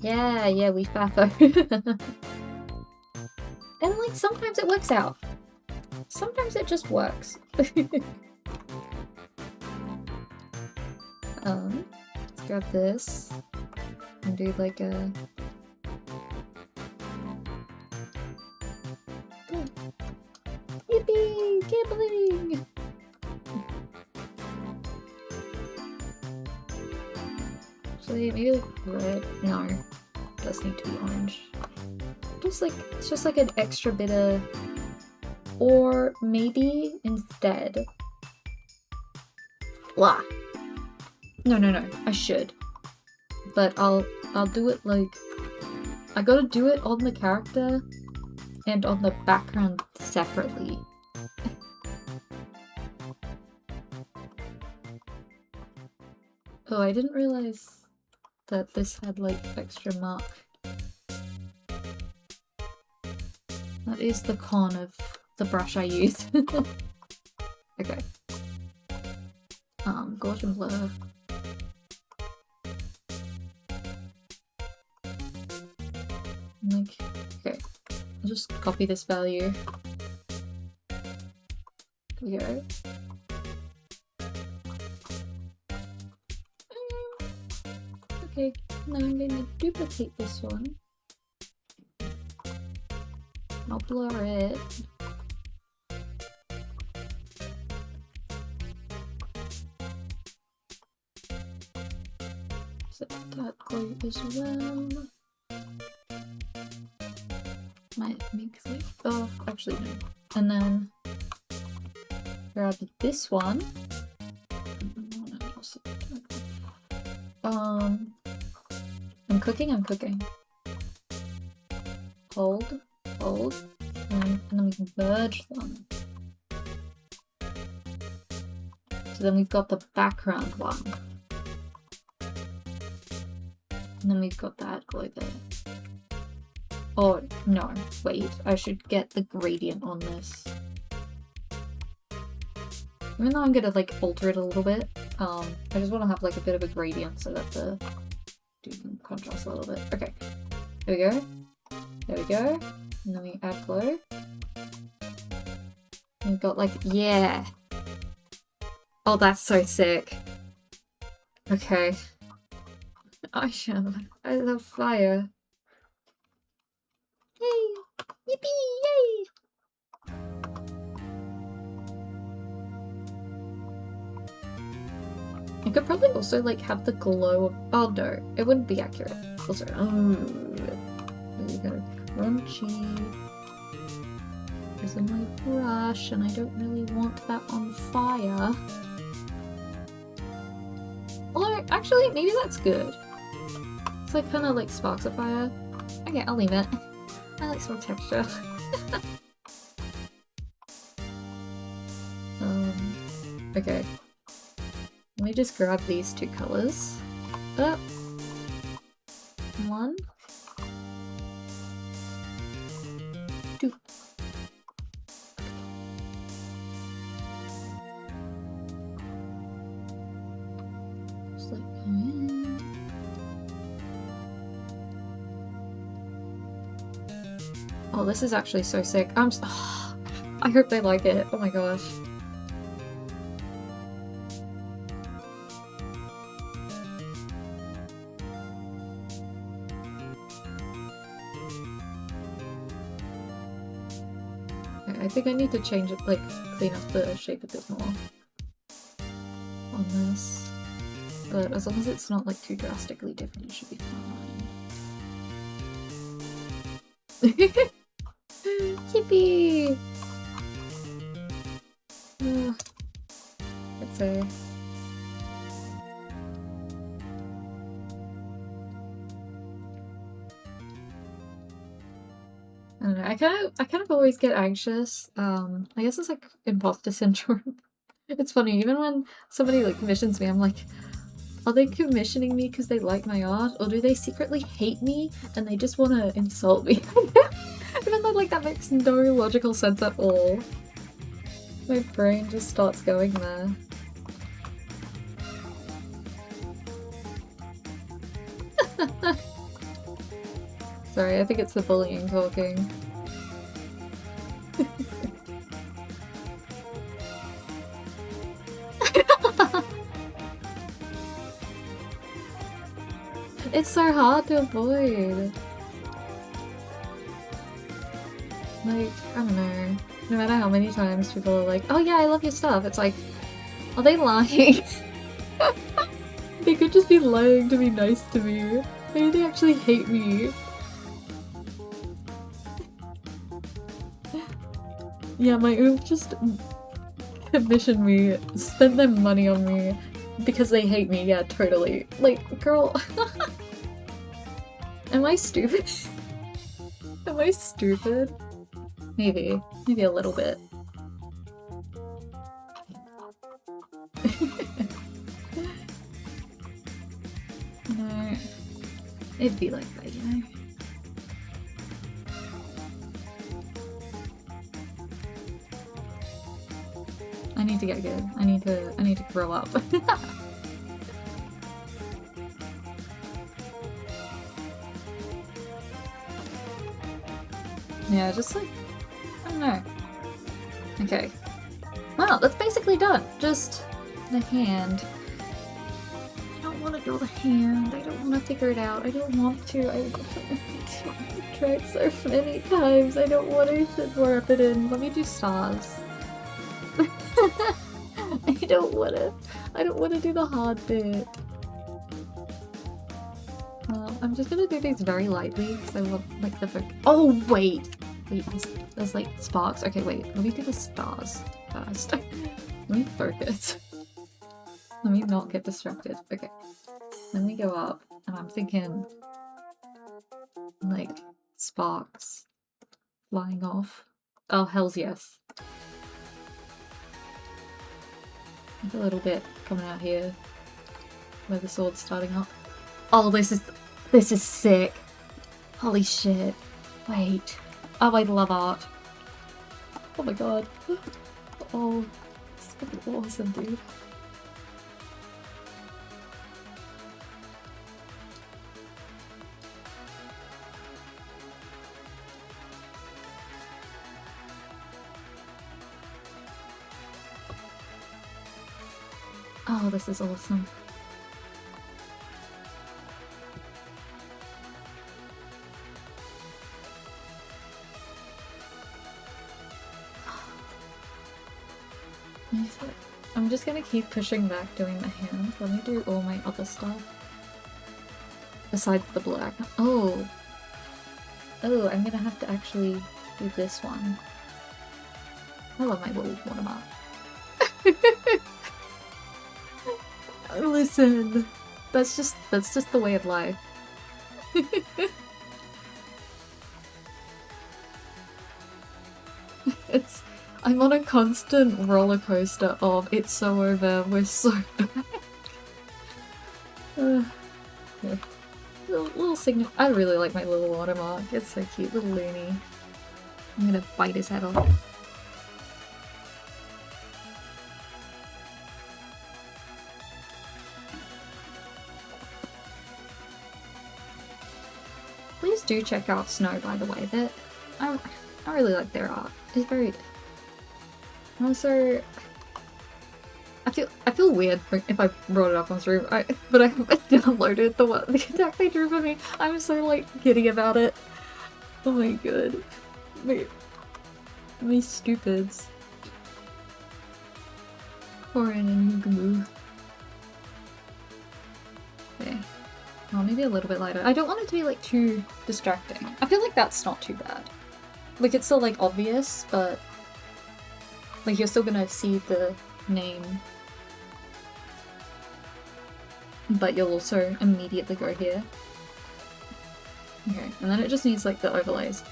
Yeah, we faffo. And like sometimes it works out. Sometimes it just works. Let's grab this and do like a... Yippee! Gambling! Actually, maybe like red. No, it does need to be orange. Just like, it's just like an extra bit of... Or maybe instead... Blah. No, I should. But I'll do it like... I gotta do it on the character and on the background separately. Oh, I didn't realize that this had like extra mark. That is the con of the brush I use. Okay. Gaussian blur. Like, okay. I'll just copy this value. There we go. Okay, now I'm going to duplicate this one. I'll blur it. Set that glow as well. Might make like, oh, actually no. And then grab this one. I'm cooking. Hold, and then we can merge them. So then we've got the background one. And then we've got that glow there. Oh, no, wait, I should get the gradient on this. Even though I'm gonna like alter it a little bit, I just want to have like a bit of a gradient so that the dude can contrast a little bit. Okay, there we go. There we go. And then we add glow. And we've got like, yeah. Oh, that's so sick. Okay. I love fire. Yay! Yippee! Yay! could probably also like have the glow of, oh no, it wouldn't be accurate. Also, there we go. Crunchy. There's my brush, and I don't really want that on fire. Although, actually, maybe that's good. It's like kind of like sparks of fire. Okay, I'll leave it. I like some texture. Okay. Let me just grab these two colors. Up. One. Two. Just like, oh, this is actually so sick. I hope they like it. Oh my gosh. I think I need to change it, like, clean up the shape a bit more on this. But as long as it's not, like, too drastically different, it should be fine. Yippee! Let's say. I don't know, I kind of always get anxious. I guess it's like imposter syndrome. It's funny, even when somebody like commissions me, I'm like, are they commissioning me because they like my art, or do they secretly hate me and they just want to insult me? Even though like that makes no logical sense at all. My brain just starts going there. Sorry, I think it's the bullying talking. It's so hard to avoid. Like, I don't know. No matter how many times people are like, oh yeah, I love your stuff, it's like, are they lying? They could just be lying to be nice to me. Maybe they actually hate me. Yeah, my oomph just commissioned me, spent their money on me because they hate me. Yeah, totally. Like, girl. Am I stupid? Am I stupid? Maybe. Maybe a little bit. No. It'd be like that, you know? I need to get good. I need to grow up. Yeah, just like, I don't know. Okay. Wow, that's basically done. Just the hand. I don't want to draw the hand. I don't want to figure it out. I don't want to. I've tried so many times. I don't want to wrap it in. Let me do stars. I don't want to do the hard bit. I'm just gonna do these very lightly because I want like the oh wait, there's like sparks. Okay, wait, let me do the stars first. Let me focus. Let me not get distracted. Okay, then we go up, and I'm thinking like sparks flying off. Oh hells yes. A little bit coming out here where the sword's starting up. Oh, this is sick. Holy shit. Wait. Oh, I love art. Oh my god. Oh, it's fucking awesome, dude. Oh, this is awesome. I'm just gonna keep pushing back doing the hand. Let me do all my other stuff. Besides the black. Oh! Oh, I'm gonna have to actually do this one. I love my little watermark. Listen! That's just the way of life. I'm on a constant roller coaster of it's so over, we're so back. Yeah. Little signal. I really like my little watermark. It's so cute, little loony. I'm gonna bite his head off. Please do check out Snow, by the way. I really like their art. It's very. Also, I feel weird if I brought it up on stream, but I downloaded the attack they drew for me. I'm so like giddy about it. Oh my god, me stupids. Corin and Yugumu. Okay, well maybe a little bit lighter. I don't want it to be like too distracting. I feel like that's not too bad. Like it's still like obvious, but like you're still gonna see the name. But you'll also immediately go here. Okay, and then it just needs like the overlays.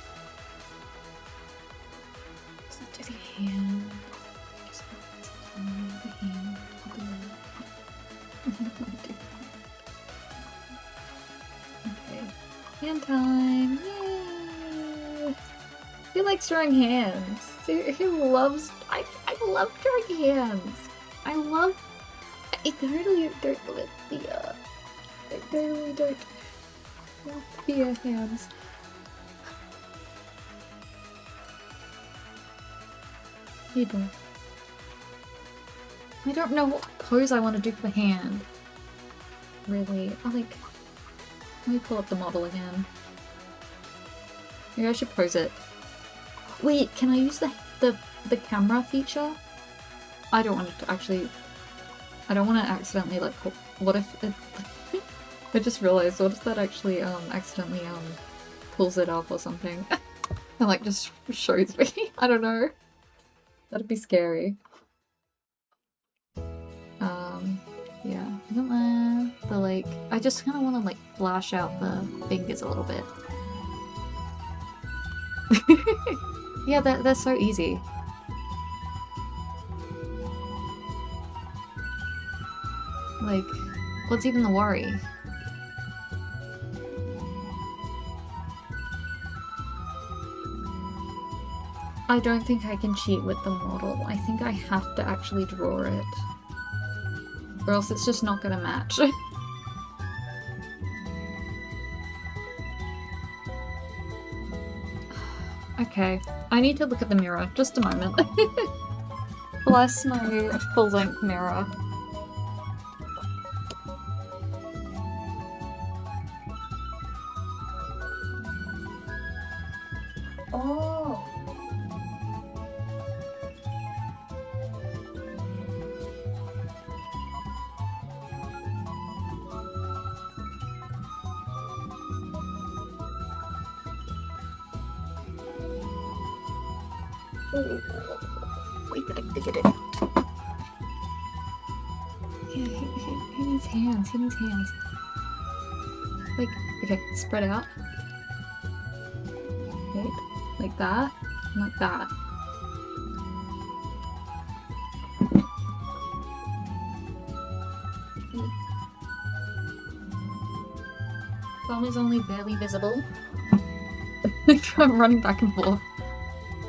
So do the hand. Just the hand. Okay, hand time. Yay! Who likes drawing hands? Who loves? I love drawing hands. I totally don't love the I totally don't love the hands. People. I don't know what pose I want to do for the hand. Really, let me pull up the model again. Maybe I should pose it. Wait, can I use the camera feature? I don't want it to actually. I don't want to accidentally like. What if it? I just realized. What if that actually accidentally pulls it up or something? And like just shows me. I don't know. That'd be scary. Yeah. I don't know. The like. I just kind of want to like flash out the fingers a little bit. Yeah, that's so easy. Like, what's even the worry? I don't think I can cheat with the model. I think I have to actually draw it. Or else it's just not gonna match. Okay, I need to look at the mirror. Just a moment. Bless my full-length mirror. Oh! Wait, did I get it? He needs hands. He needs hands. Like, okay, spread out. Okay, like that, and like that. Thumb is only barely visible. I'm running back and forth.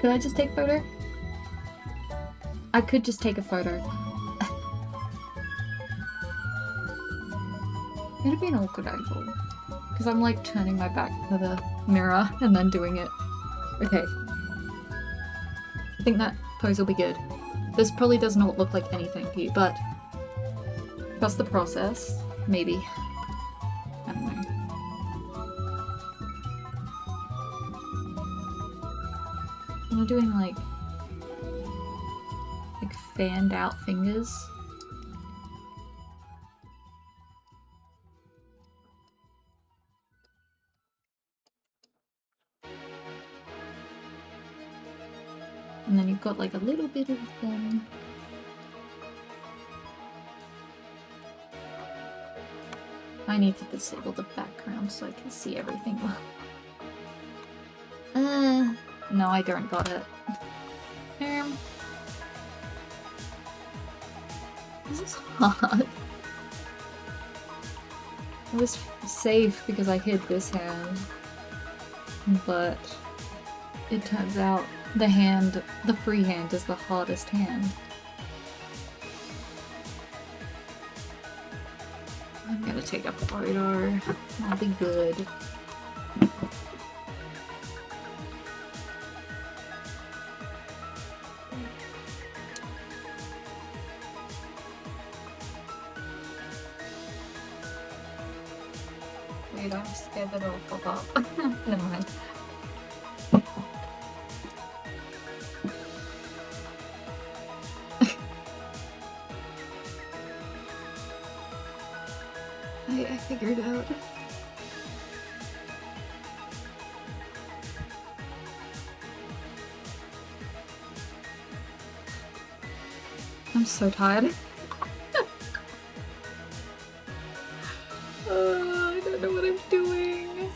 Could I just take a photo? I could just take a photo. It'd be an awkward angle. Because I'm like turning my back to the mirror and then doing it. Okay. I think that pose will be good. This probably does not look like anything to you, but trust the process. Maybe. I don't know. I'm doing like fanned out fingers. And then you've got like a little bit of them. I need to disable the background so I can see everything well. No, I don't got it. This is hard. It was safe because I hid this hand, but it turns out the free hand is the hardest hand. I'm gonna take a photo. I'll be good. Wait, I'm scared that it'll pop up. Never mind. I figured out. I'm so tired. I don't know what I'm doing.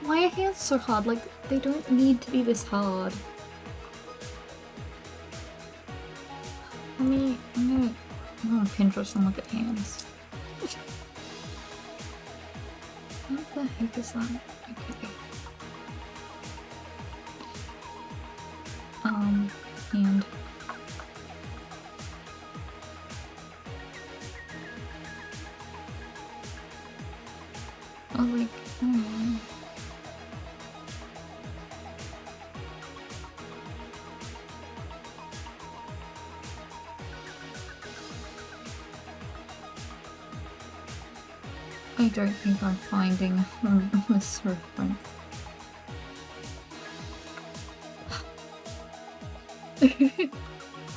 Why are hands so hard? Like, they don't need to be this hard. I'm gonna Pinterest and look at hands. What the heck is that? Okay. Hand. Oh, like, I don't know. I don't think I'm finding this reference.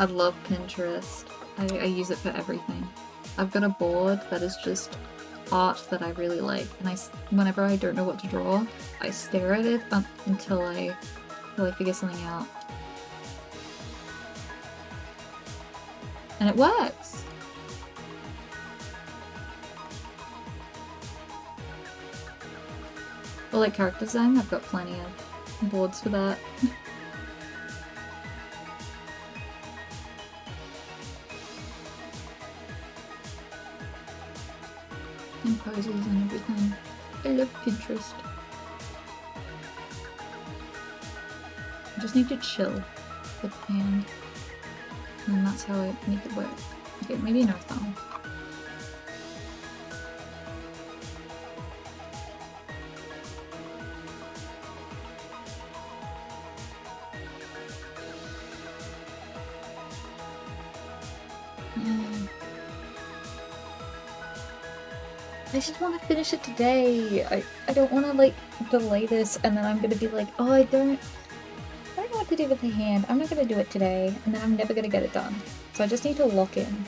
I love Pinterest. I use it for everything. I've got a board that is just art that I really like, and whenever I don't know what to draw, I stare at it until I figure something out. And it works! Or like character design, I've got plenty of boards for that. And poses and everything. I love Pinterest. I just need to chill with the hand. And that's how I make it work. Okay, maybe no thumb. I just want to finish it today. I don't want to like delay this and then I'm gonna be like, oh, I don't know what to do with the hand. I'm not gonna do it today, and then I'm never gonna get it done. So I just need to lock in.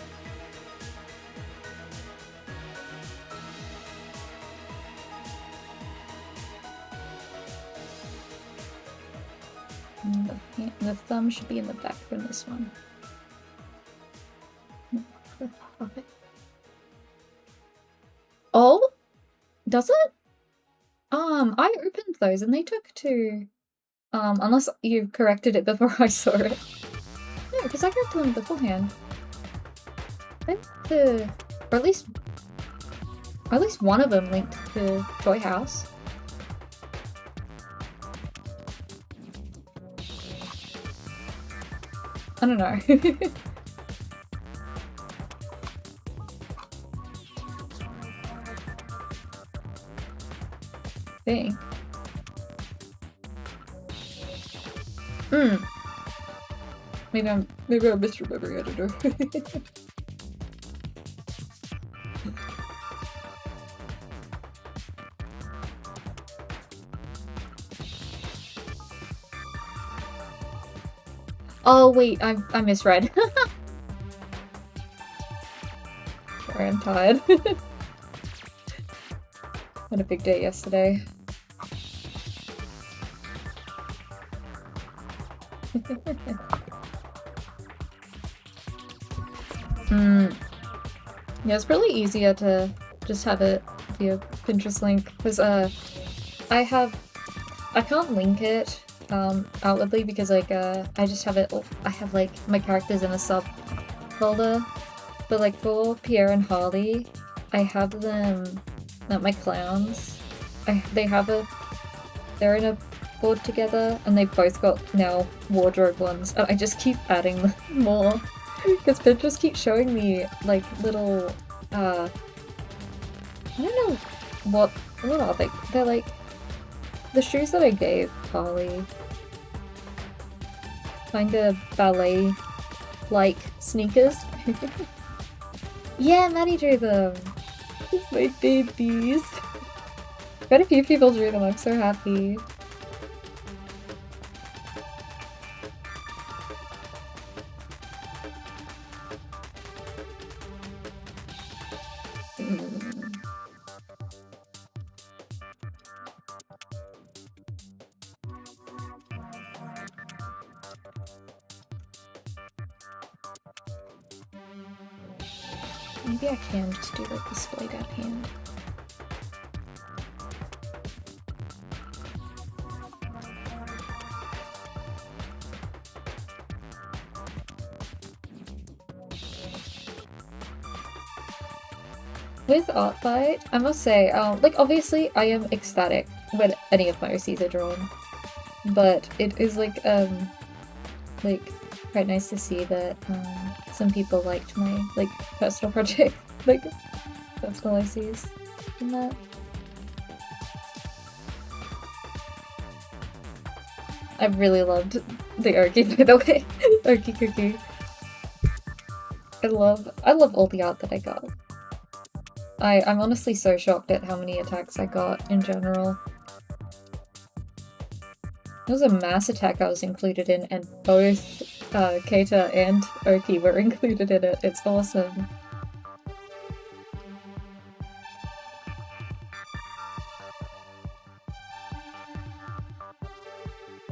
And the thumb should be in the back from this one. Okay. Oh, does it? I opened those and they took 2. Unless you corrected it before I saw it. No, because I corrected them beforehand. Or at least one of them linked to Toy House. I don't know. Thing. Maybe I'm misremembering, I don't know. Oh wait, I misread. Sorry, I'm tired. Had a big day yesterday. Yeah, it's probably easier to just have it via Pinterest link, because I can't link it outwardly because like I just have it, I have like my characters in a sub folder, but like for Pierre and Harley, I have them, not my clowns, they're in a board together and they've both got now wardrobe ones, and I just keep adding more because Pinterest keeps showing me like little I don't know what are they? They're like the shoes that I gave Harley. Kinda ballet-like sneakers. Yeah, Maddie drew them! My babies! Quite a few people drew them, I'm so happy. Maybe I can just do like the splayed out hand. With Artbyte, I must say, like obviously I am ecstatic when any of my OCs are drawn, but it is like quite nice to see that some people liked my like personal project, like personal OCs and that. I really loved the Oki, by the way. Oki cookie. I love all the art that I got. I'm honestly so shocked at how many attacks I got in general. It was a mass attack I was included in, and both Keita and Oki were included in it. It's awesome.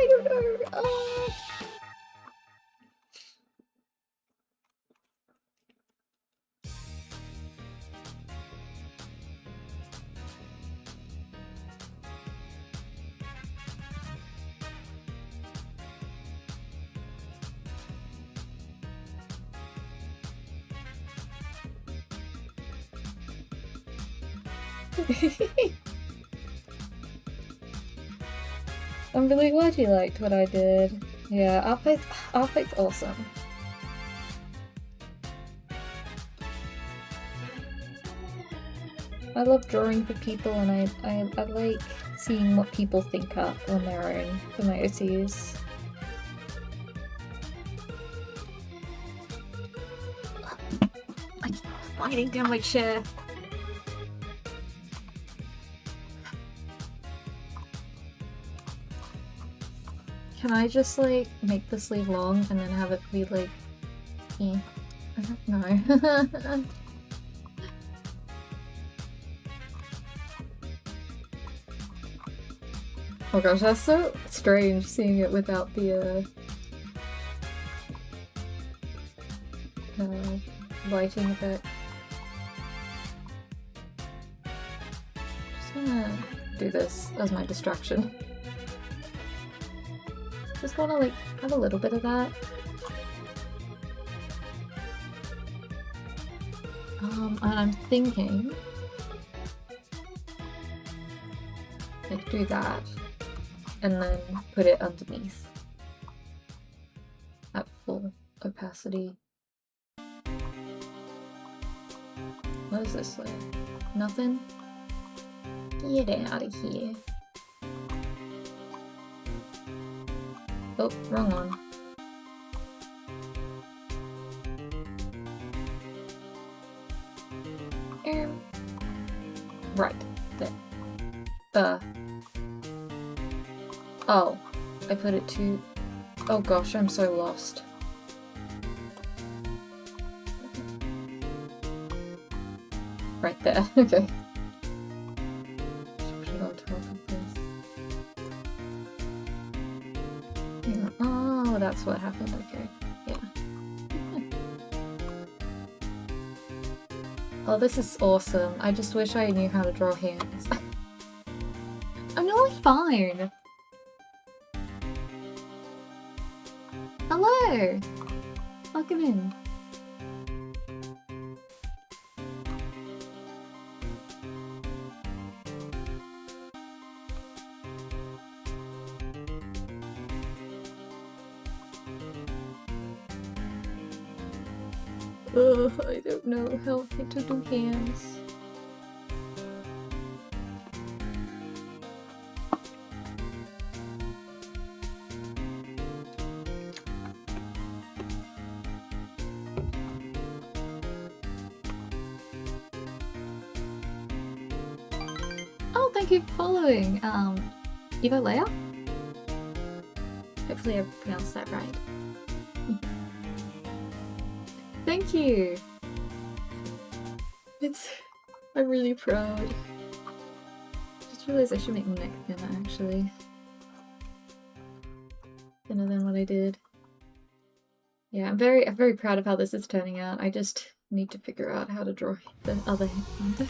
I don't know. Oh. I'm really glad you liked what I did. Yeah, Artbyte's awesome. I love drawing for people, and I like seeing what people think up on their own for my OCs. I keep sliding down my chair. Can I just like make the sleeve long and then have it be like, I don't know. Oh gosh, that's so strange seeing it without the lighting effect. Just gonna do this as my distraction. Just wanna like have a little bit of that. And I'm thinking like do that and then put it underneath at full opacity. What is this like? Nothing? Get out of here. Oh, wrong one. Right, there. Oh, I put it too Oh gosh, I'm so lost. Right there, okay. Should put it on top of this. Yeah. Oh, that's what happened, okay. Yeah. Oh, this is awesome. I just wish I knew how to draw hands. I'm nearly fine. Hello! Welcome in. Ugh, I don't know how to do hands. Oh, thank you for following. Evo Leia? Hopefully I pronounced that right. Thank you! I'm really proud. Just realized I should make my neck thinner, actually. Thinner than what I did. Yeah, I'm very proud of how this is turning out. I just need to figure out how to draw the other hand.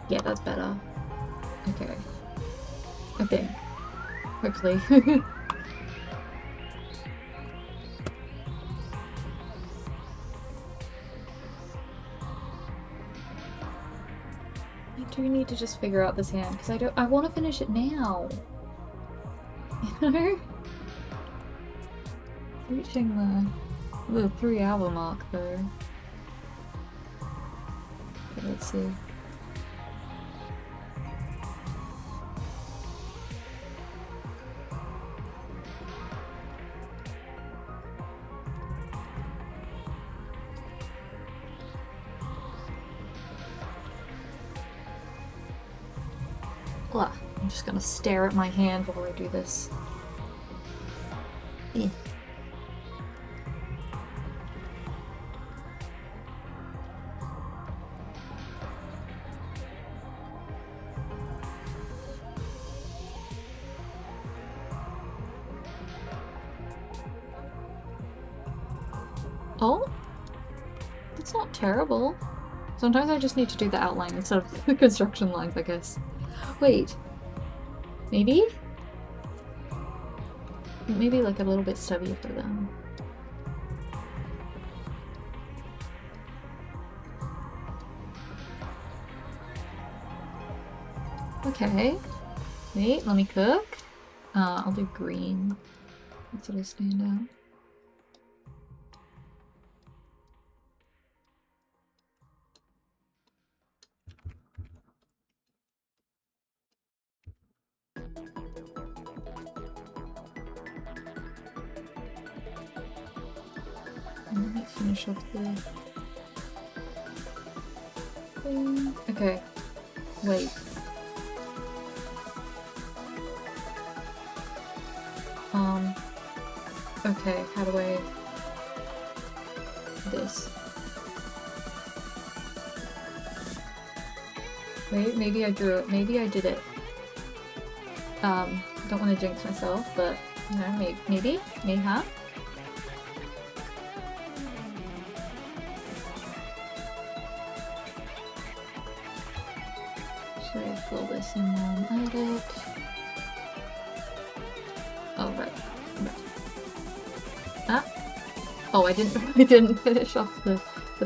Yeah, that's better. Okay. I think. Hopefully. I do need to just figure out this hand, because I want to finish it now. You know? Reaching the 3-hour mark, though. Okay, let's see. Ugh, I'm just gonna stare at my hand while I do this. Eh. Oh? That's not terrible. Sometimes I just need to do the outline instead of the construction lines, I guess. Wait. Maybe? Maybe like a little bit stubby for them. Okay. Wait, let me cook. I'll do green. That's what I stand out. Let me finish off the thing. Okay. Wait. Okay, how do I... this? Wait, maybe I drew it. Maybe I did it. Don't want to jinx myself, but, you know, maybe? Mayhap? Should I fill this in one edit? Oh, right. Ah? Oh, I didn't finish off the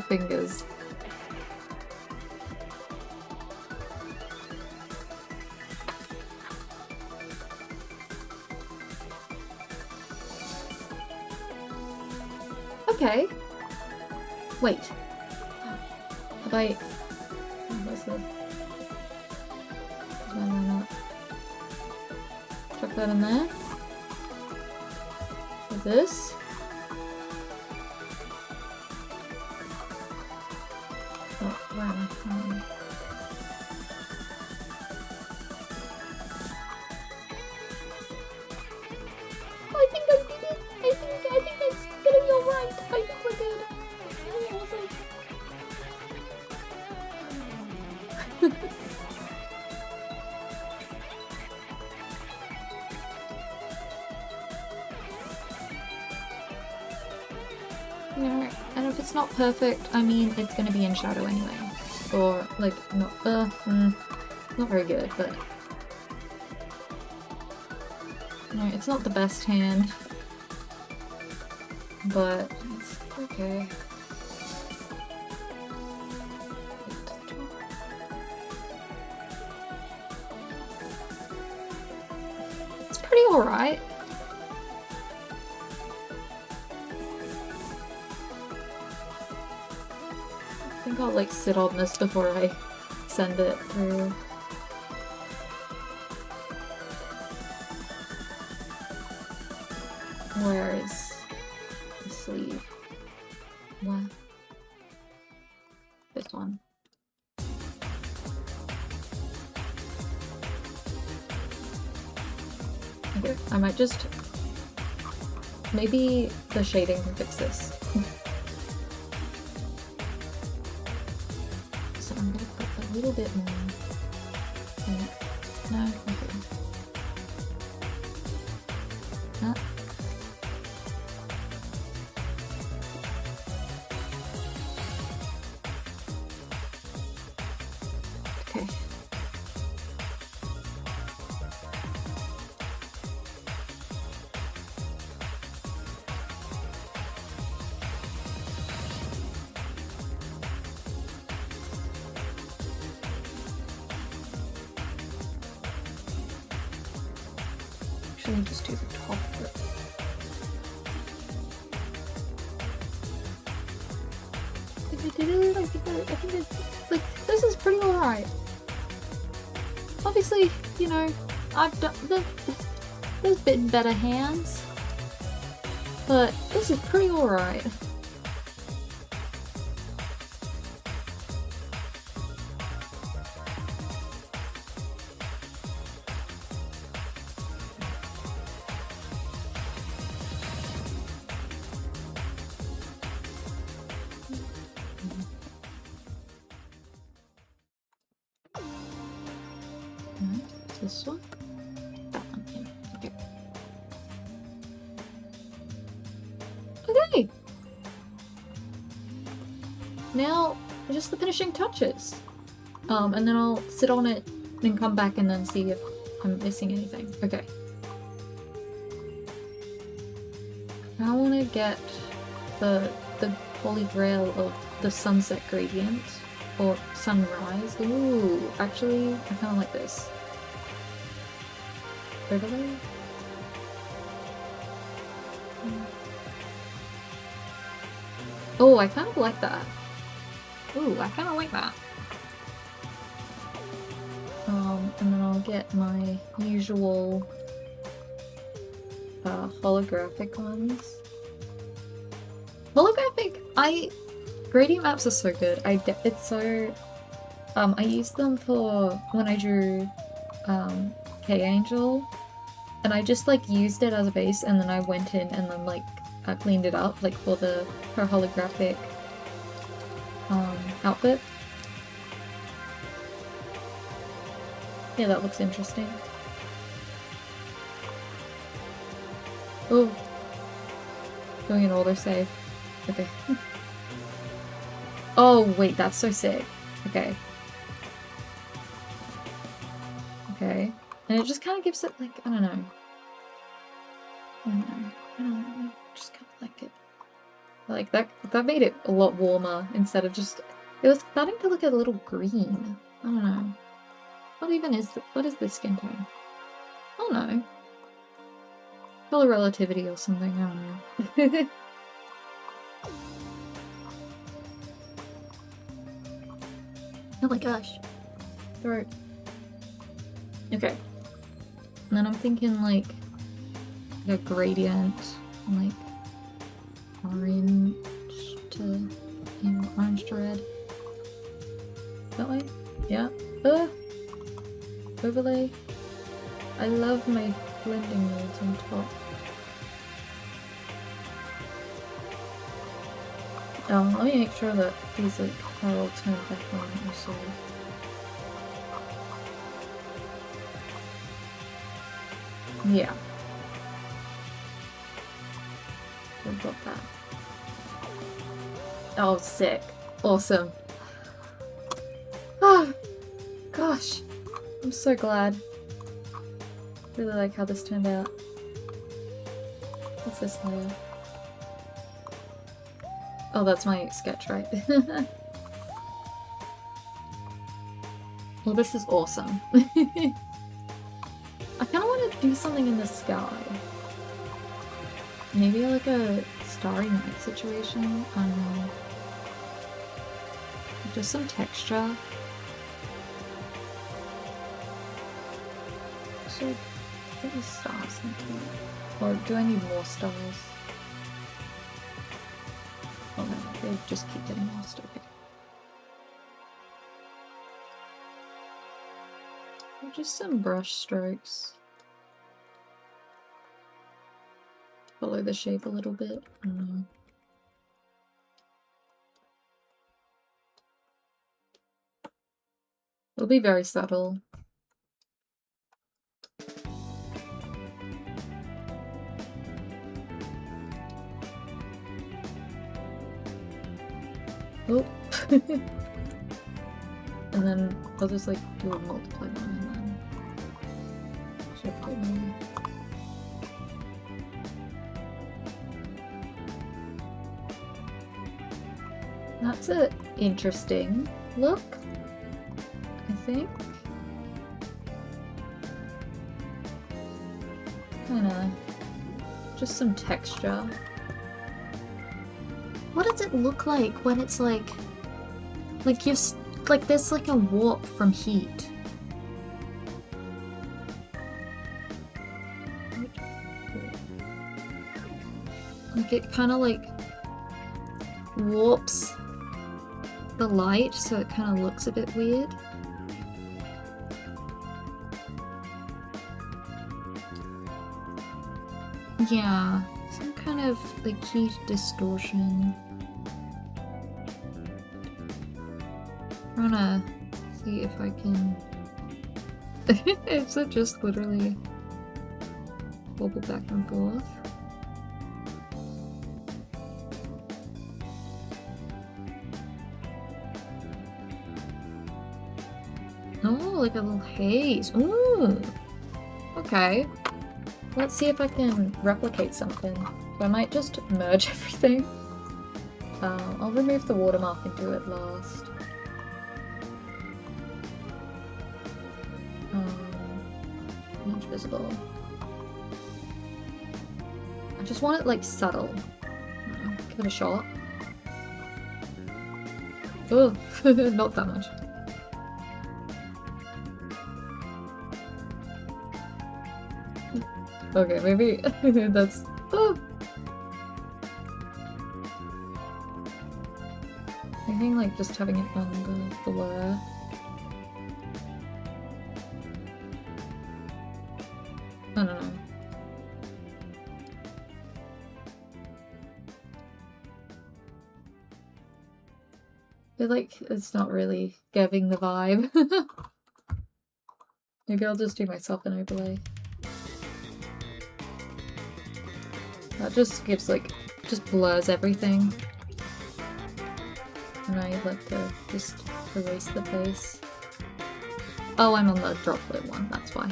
fingers. Okay. Wait. Have I... Oh, where's the... No. Chuck that in there. With this. Oh, where am I? I think I did it! I think it's gonna be alright! I think we're good! No, and if it's not perfect, I mean, it's gonna be in shadow anyway. Or, like, not very good, but... No, it's not the best hand. But, it's okay. It's pretty alright. I think I'll like sit on this before I send it through. Where is the sleeve? What? This one. Okay, I might just... Maybe the shading can fix this. So I'm gonna put a little bit more. No, okay. Ah. Okay. Actually, just do the top of it. I think I did it. I think it's like this is pretty alright. Obviously, you know, I've done there's been better hands, but this is pretty alright. This one? That one, yeah. Okay. Okay! Now, just the finishing touches. And then I'll sit on it and come back and then see if I'm missing anything. Okay. I want to get the holy grail of the sunset gradient. Or sunrise. Ooh, actually, I kind of like this. Overlay? Oh, I kind of like that. Ooh, I kind of like that. And then I'll get my usual holographic ones. Holographic, gradient maps are so good. It's so... I used them for when I drew K-Angel, and I just like used it as a base, and then I went in and then like cleaned it up like for her holographic outfit. Yeah, that looks interesting. Oh, doing an autosave. Okay. Oh wait, that's so sick. Okay. Okay. And it just kind of gives it like, I don't know. I just kind of like it. Like that made it a lot warmer instead of just, it was starting to look a little green. I don't know. What is this skin tone? I don't know. Color relativity or something, I don't know. Oh my gosh. Throat. Okay. And then I'm thinking like a gradient, like orange to orange to red. That way? Yeah. Overlay. I love my blending modes on top. Let me make sure that these are all turned back on also. Yeah. We've got that. Oh, sick. Awesome. Oh, gosh. I'm so glad. Really like how this turned out. What's this layer? Oh, that's my sketch, right? Well, this is awesome. I kind of want to do something in the sky. Maybe like a starry night situation? I don't know. Just some texture. So, get these stars into it. Or do I need more stars? Oh no, they just keep getting lost, okay. Just some brush strokes. Follow the shape a little bit. I don't know. It'll be very subtle. Oh. And then I'll just like do a multiply one and then shift it maybe. That's an interesting look, I think. Kinda just some texture. What does it look like when it's like you're like there's like a warp from heat? Like it kind of like warps the light so it kind of looks a bit weird. Yeah, some kind of like heat distortion. I'm gonna see if I can. Is it just literally wobble back and forth? Oh, like a little haze. Ooh. Okay. Let's see if I can replicate something. So I might just merge everything. I'll remove the watermark and do it last. Not visible. I just want it like subtle. Give it a shot. Oh, not that much. Okay, maybe that's. Oh. I think like just having it under blur. I don't know. I feel like it's not really giving the vibe. Maybe I'll just do myself an overlay. That just gives like, just blurs everything. And I like to just erase the face. Oh, I'm on the droplet one, that's why.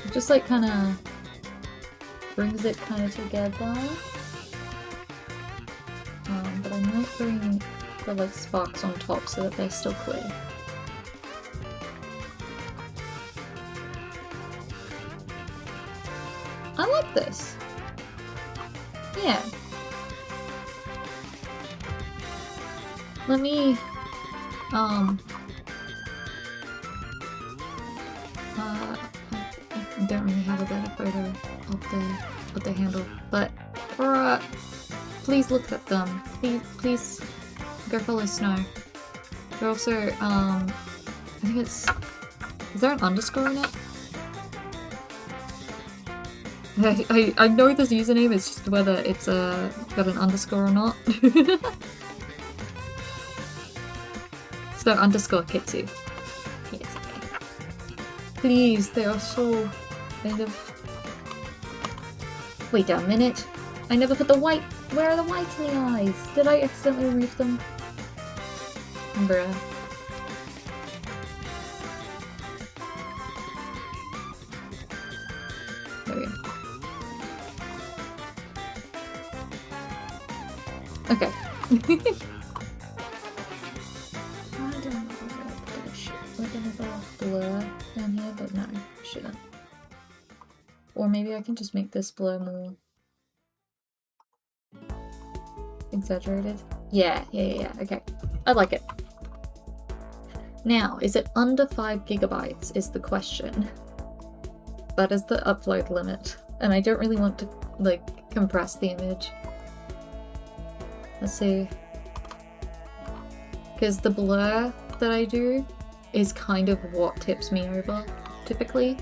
It just like kind of brings it kind of together. But I might bring the like sparks on top so that they're still clear. I like this. Yeah. Let me, I don't really have a better photo of the handle, but please look at them. Please go follow Snow. They're also, I think it's, is there an underscore in it? I know this username, it's just whether it's got an underscore or not. So underscore Kitsu. Yes, okay. Please, they are so kind of... Wait a minute. I never put the white... Where are the whites in the eyes? Did I accidentally remove them? Bruh. There we go. Okay. I don't know if I'm gonna put a shit like another blur down here, but no, I shouldn't. Or maybe I can just make this blur more exaggerated. Yeah, okay. I like it. Now, is it under 5 gigabytes is the question. That is the upload limit. And I don't really want to, like, compress the image. Let's see. Because the blur that I do is kind of what tips me over, typically.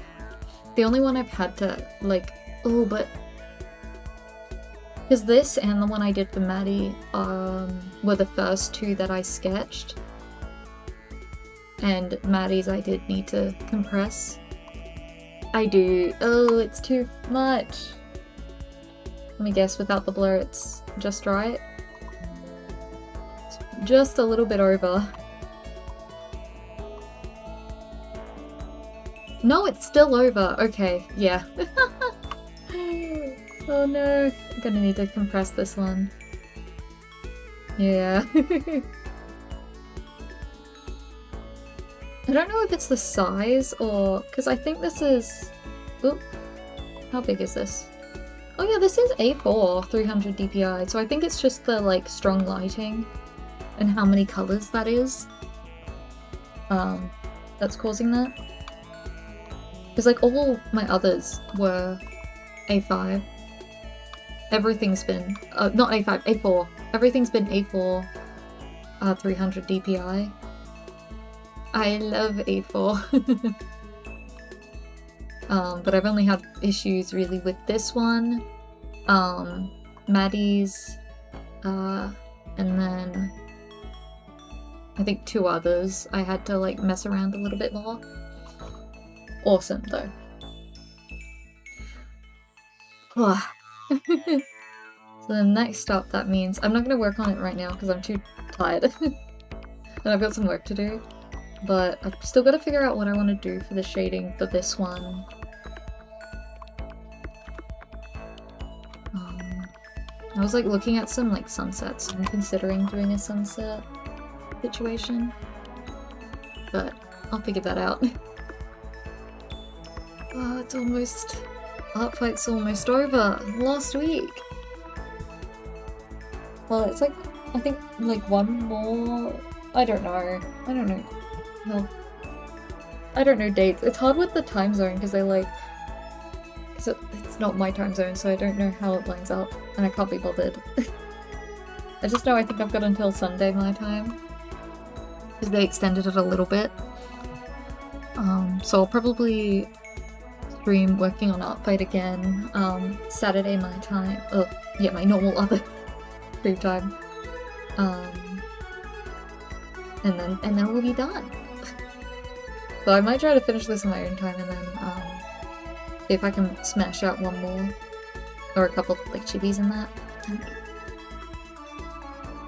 The only one I've had to, like, oh, but... Because this and the one I did for Maddie were the first two that I sketched. And Maddie's I did need to compress. I do. Oh, it's too much. Let me guess, without the blur it's just right? It's just a little bit over. No, it's still over. Okay, yeah. Oh no, I'm gonna need to compress this one. Yeah. I don't know if it's the size or... because I think this is... Oop. How big is this? Oh yeah, this is A4, 300 dpi, so I think it's just the, like, strong lighting and how many colours that is. That's causing that. Because, like, all my others were A5. Everything's been... not A5, A4. Everything's been A4, 300 dpi. I love A4. But I've only had issues really with this one, Maddie's, and then I think 2 others I had to like mess around a little bit more. Awesome though. So then next up that means I'm not going to work on it right now because I'm too tired and I've got some work to do. But I've still got to figure out what I want to do for the shading for this one. I was like looking at some like sunsets. I'm considering doing a sunset situation. But I'll figure that out. Oh, it's almost... Art fight's almost over. Last week. Well, it's like, I think like one more... I don't know. Well, I don't know dates. It's hard with the time zone because they like... Because it's not my time zone, so I don't know how it lines up. And I can't be bothered. I just know I think I've got until Sunday my time. Because they extended it a little bit. So I'll probably stream working on Art Fight again. Saturday my time. Oh, yeah, my normal other stream time. And then we'll be done. So I might try to finish this in my own time and then see if I can smash out one more. Or a couple like chibis in that.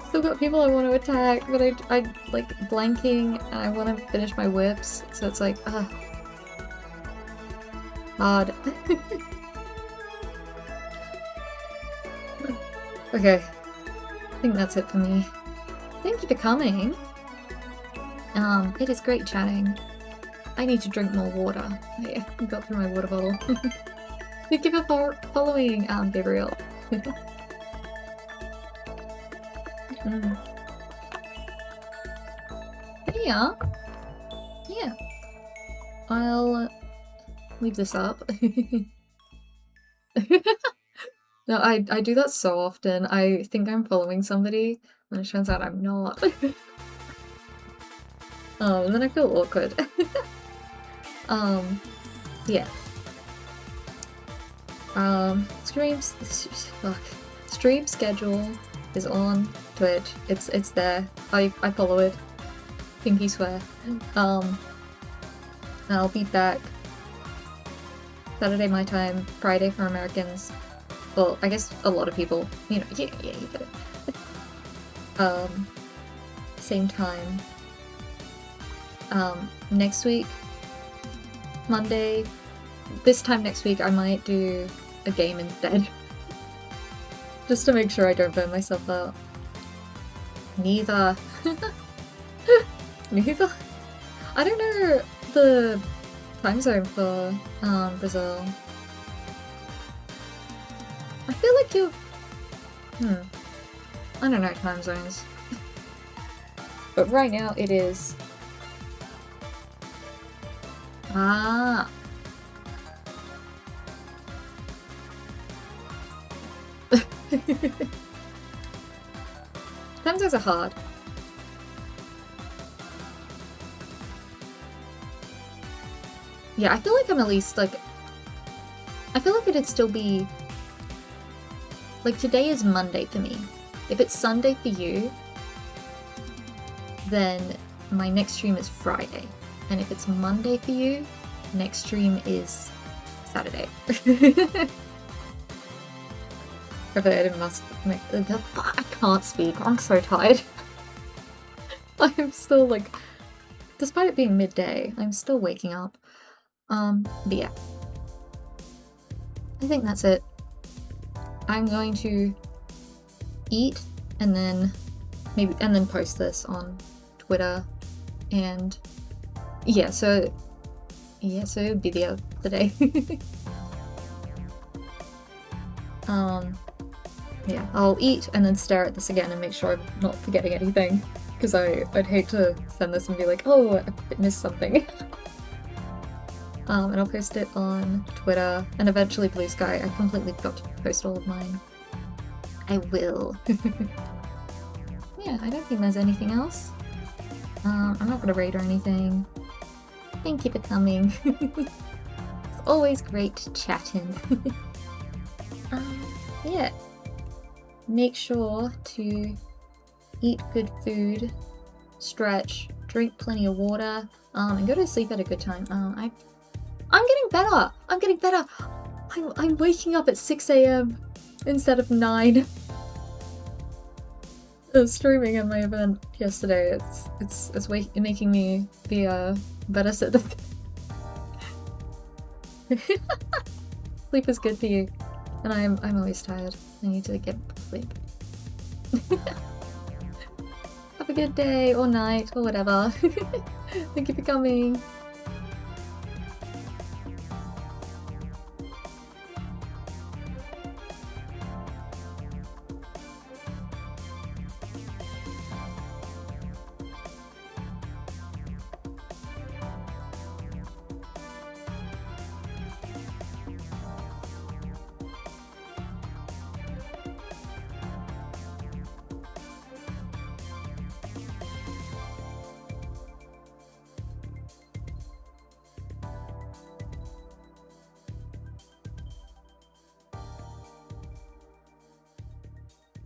Still got people I want to attack, but I like blanking and I want to finish my whips, so it's like, hard. Okay. I think that's it for me. Thank you for coming. It is great chatting. I need to drink more water. Yeah, I got through my water bottle. Thank you for following, Gabriel. Mm. Yeah. I'll leave this up. No, I do that so often. I think I'm following somebody, and it turns out I'm not. And then I feel awkward. Yeah. Stream schedule is on Twitch. It's there. I follow it. Pinky swear. I'll be back Saturday my time, Friday for Americans. Well, I guess a lot of people, you know, yeah, you get it. Same time. Next week, Monday, this time next week I might do a game instead. Just to make sure I don't burn myself out. Neither. Neither? I don't know the time zone for Brazil. I feel like you're... I don't know time zones. But right now it is... Ah. Time zones are hard. Yeah, I feel like I'm at least, like... I feel like it'd still be... Like, today is Monday for me. If it's Sunday for you, then my next stream is Friday. And if it's Monday for you, next stream is Saturday. Hopefully I didn't make I can't speak. I'm so tired. I'm still, like... Despite it being midday, I'm still waking up. But yeah. I think that's it. I'm going to eat and then post this on Twitter, and yeah, so it would be the other day. Yeah, I'll eat and then stare at this again and make sure I'm not forgetting anything, because I'd hate to send this and be like, oh, I missed something. And I'll post it on Twitter, and eventually Blue Sky. I completely forgot to post all of mine. I will. Yeah, I don't think there's anything else. I'm not gonna raid or anything. Thank you for coming. It's always great chatting. Yeah. Make sure to eat good food, stretch, drink plenty of water, and go to sleep at a good time. I'm getting better! I'm getting better! I'm waking up at 6 AM instead of 9. Streaming at my event yesterday, it's making me be a better citizen. Sleep is good for you, and I'm always tired. I need to get sleep. Have a good day or night or whatever. Thank you for coming.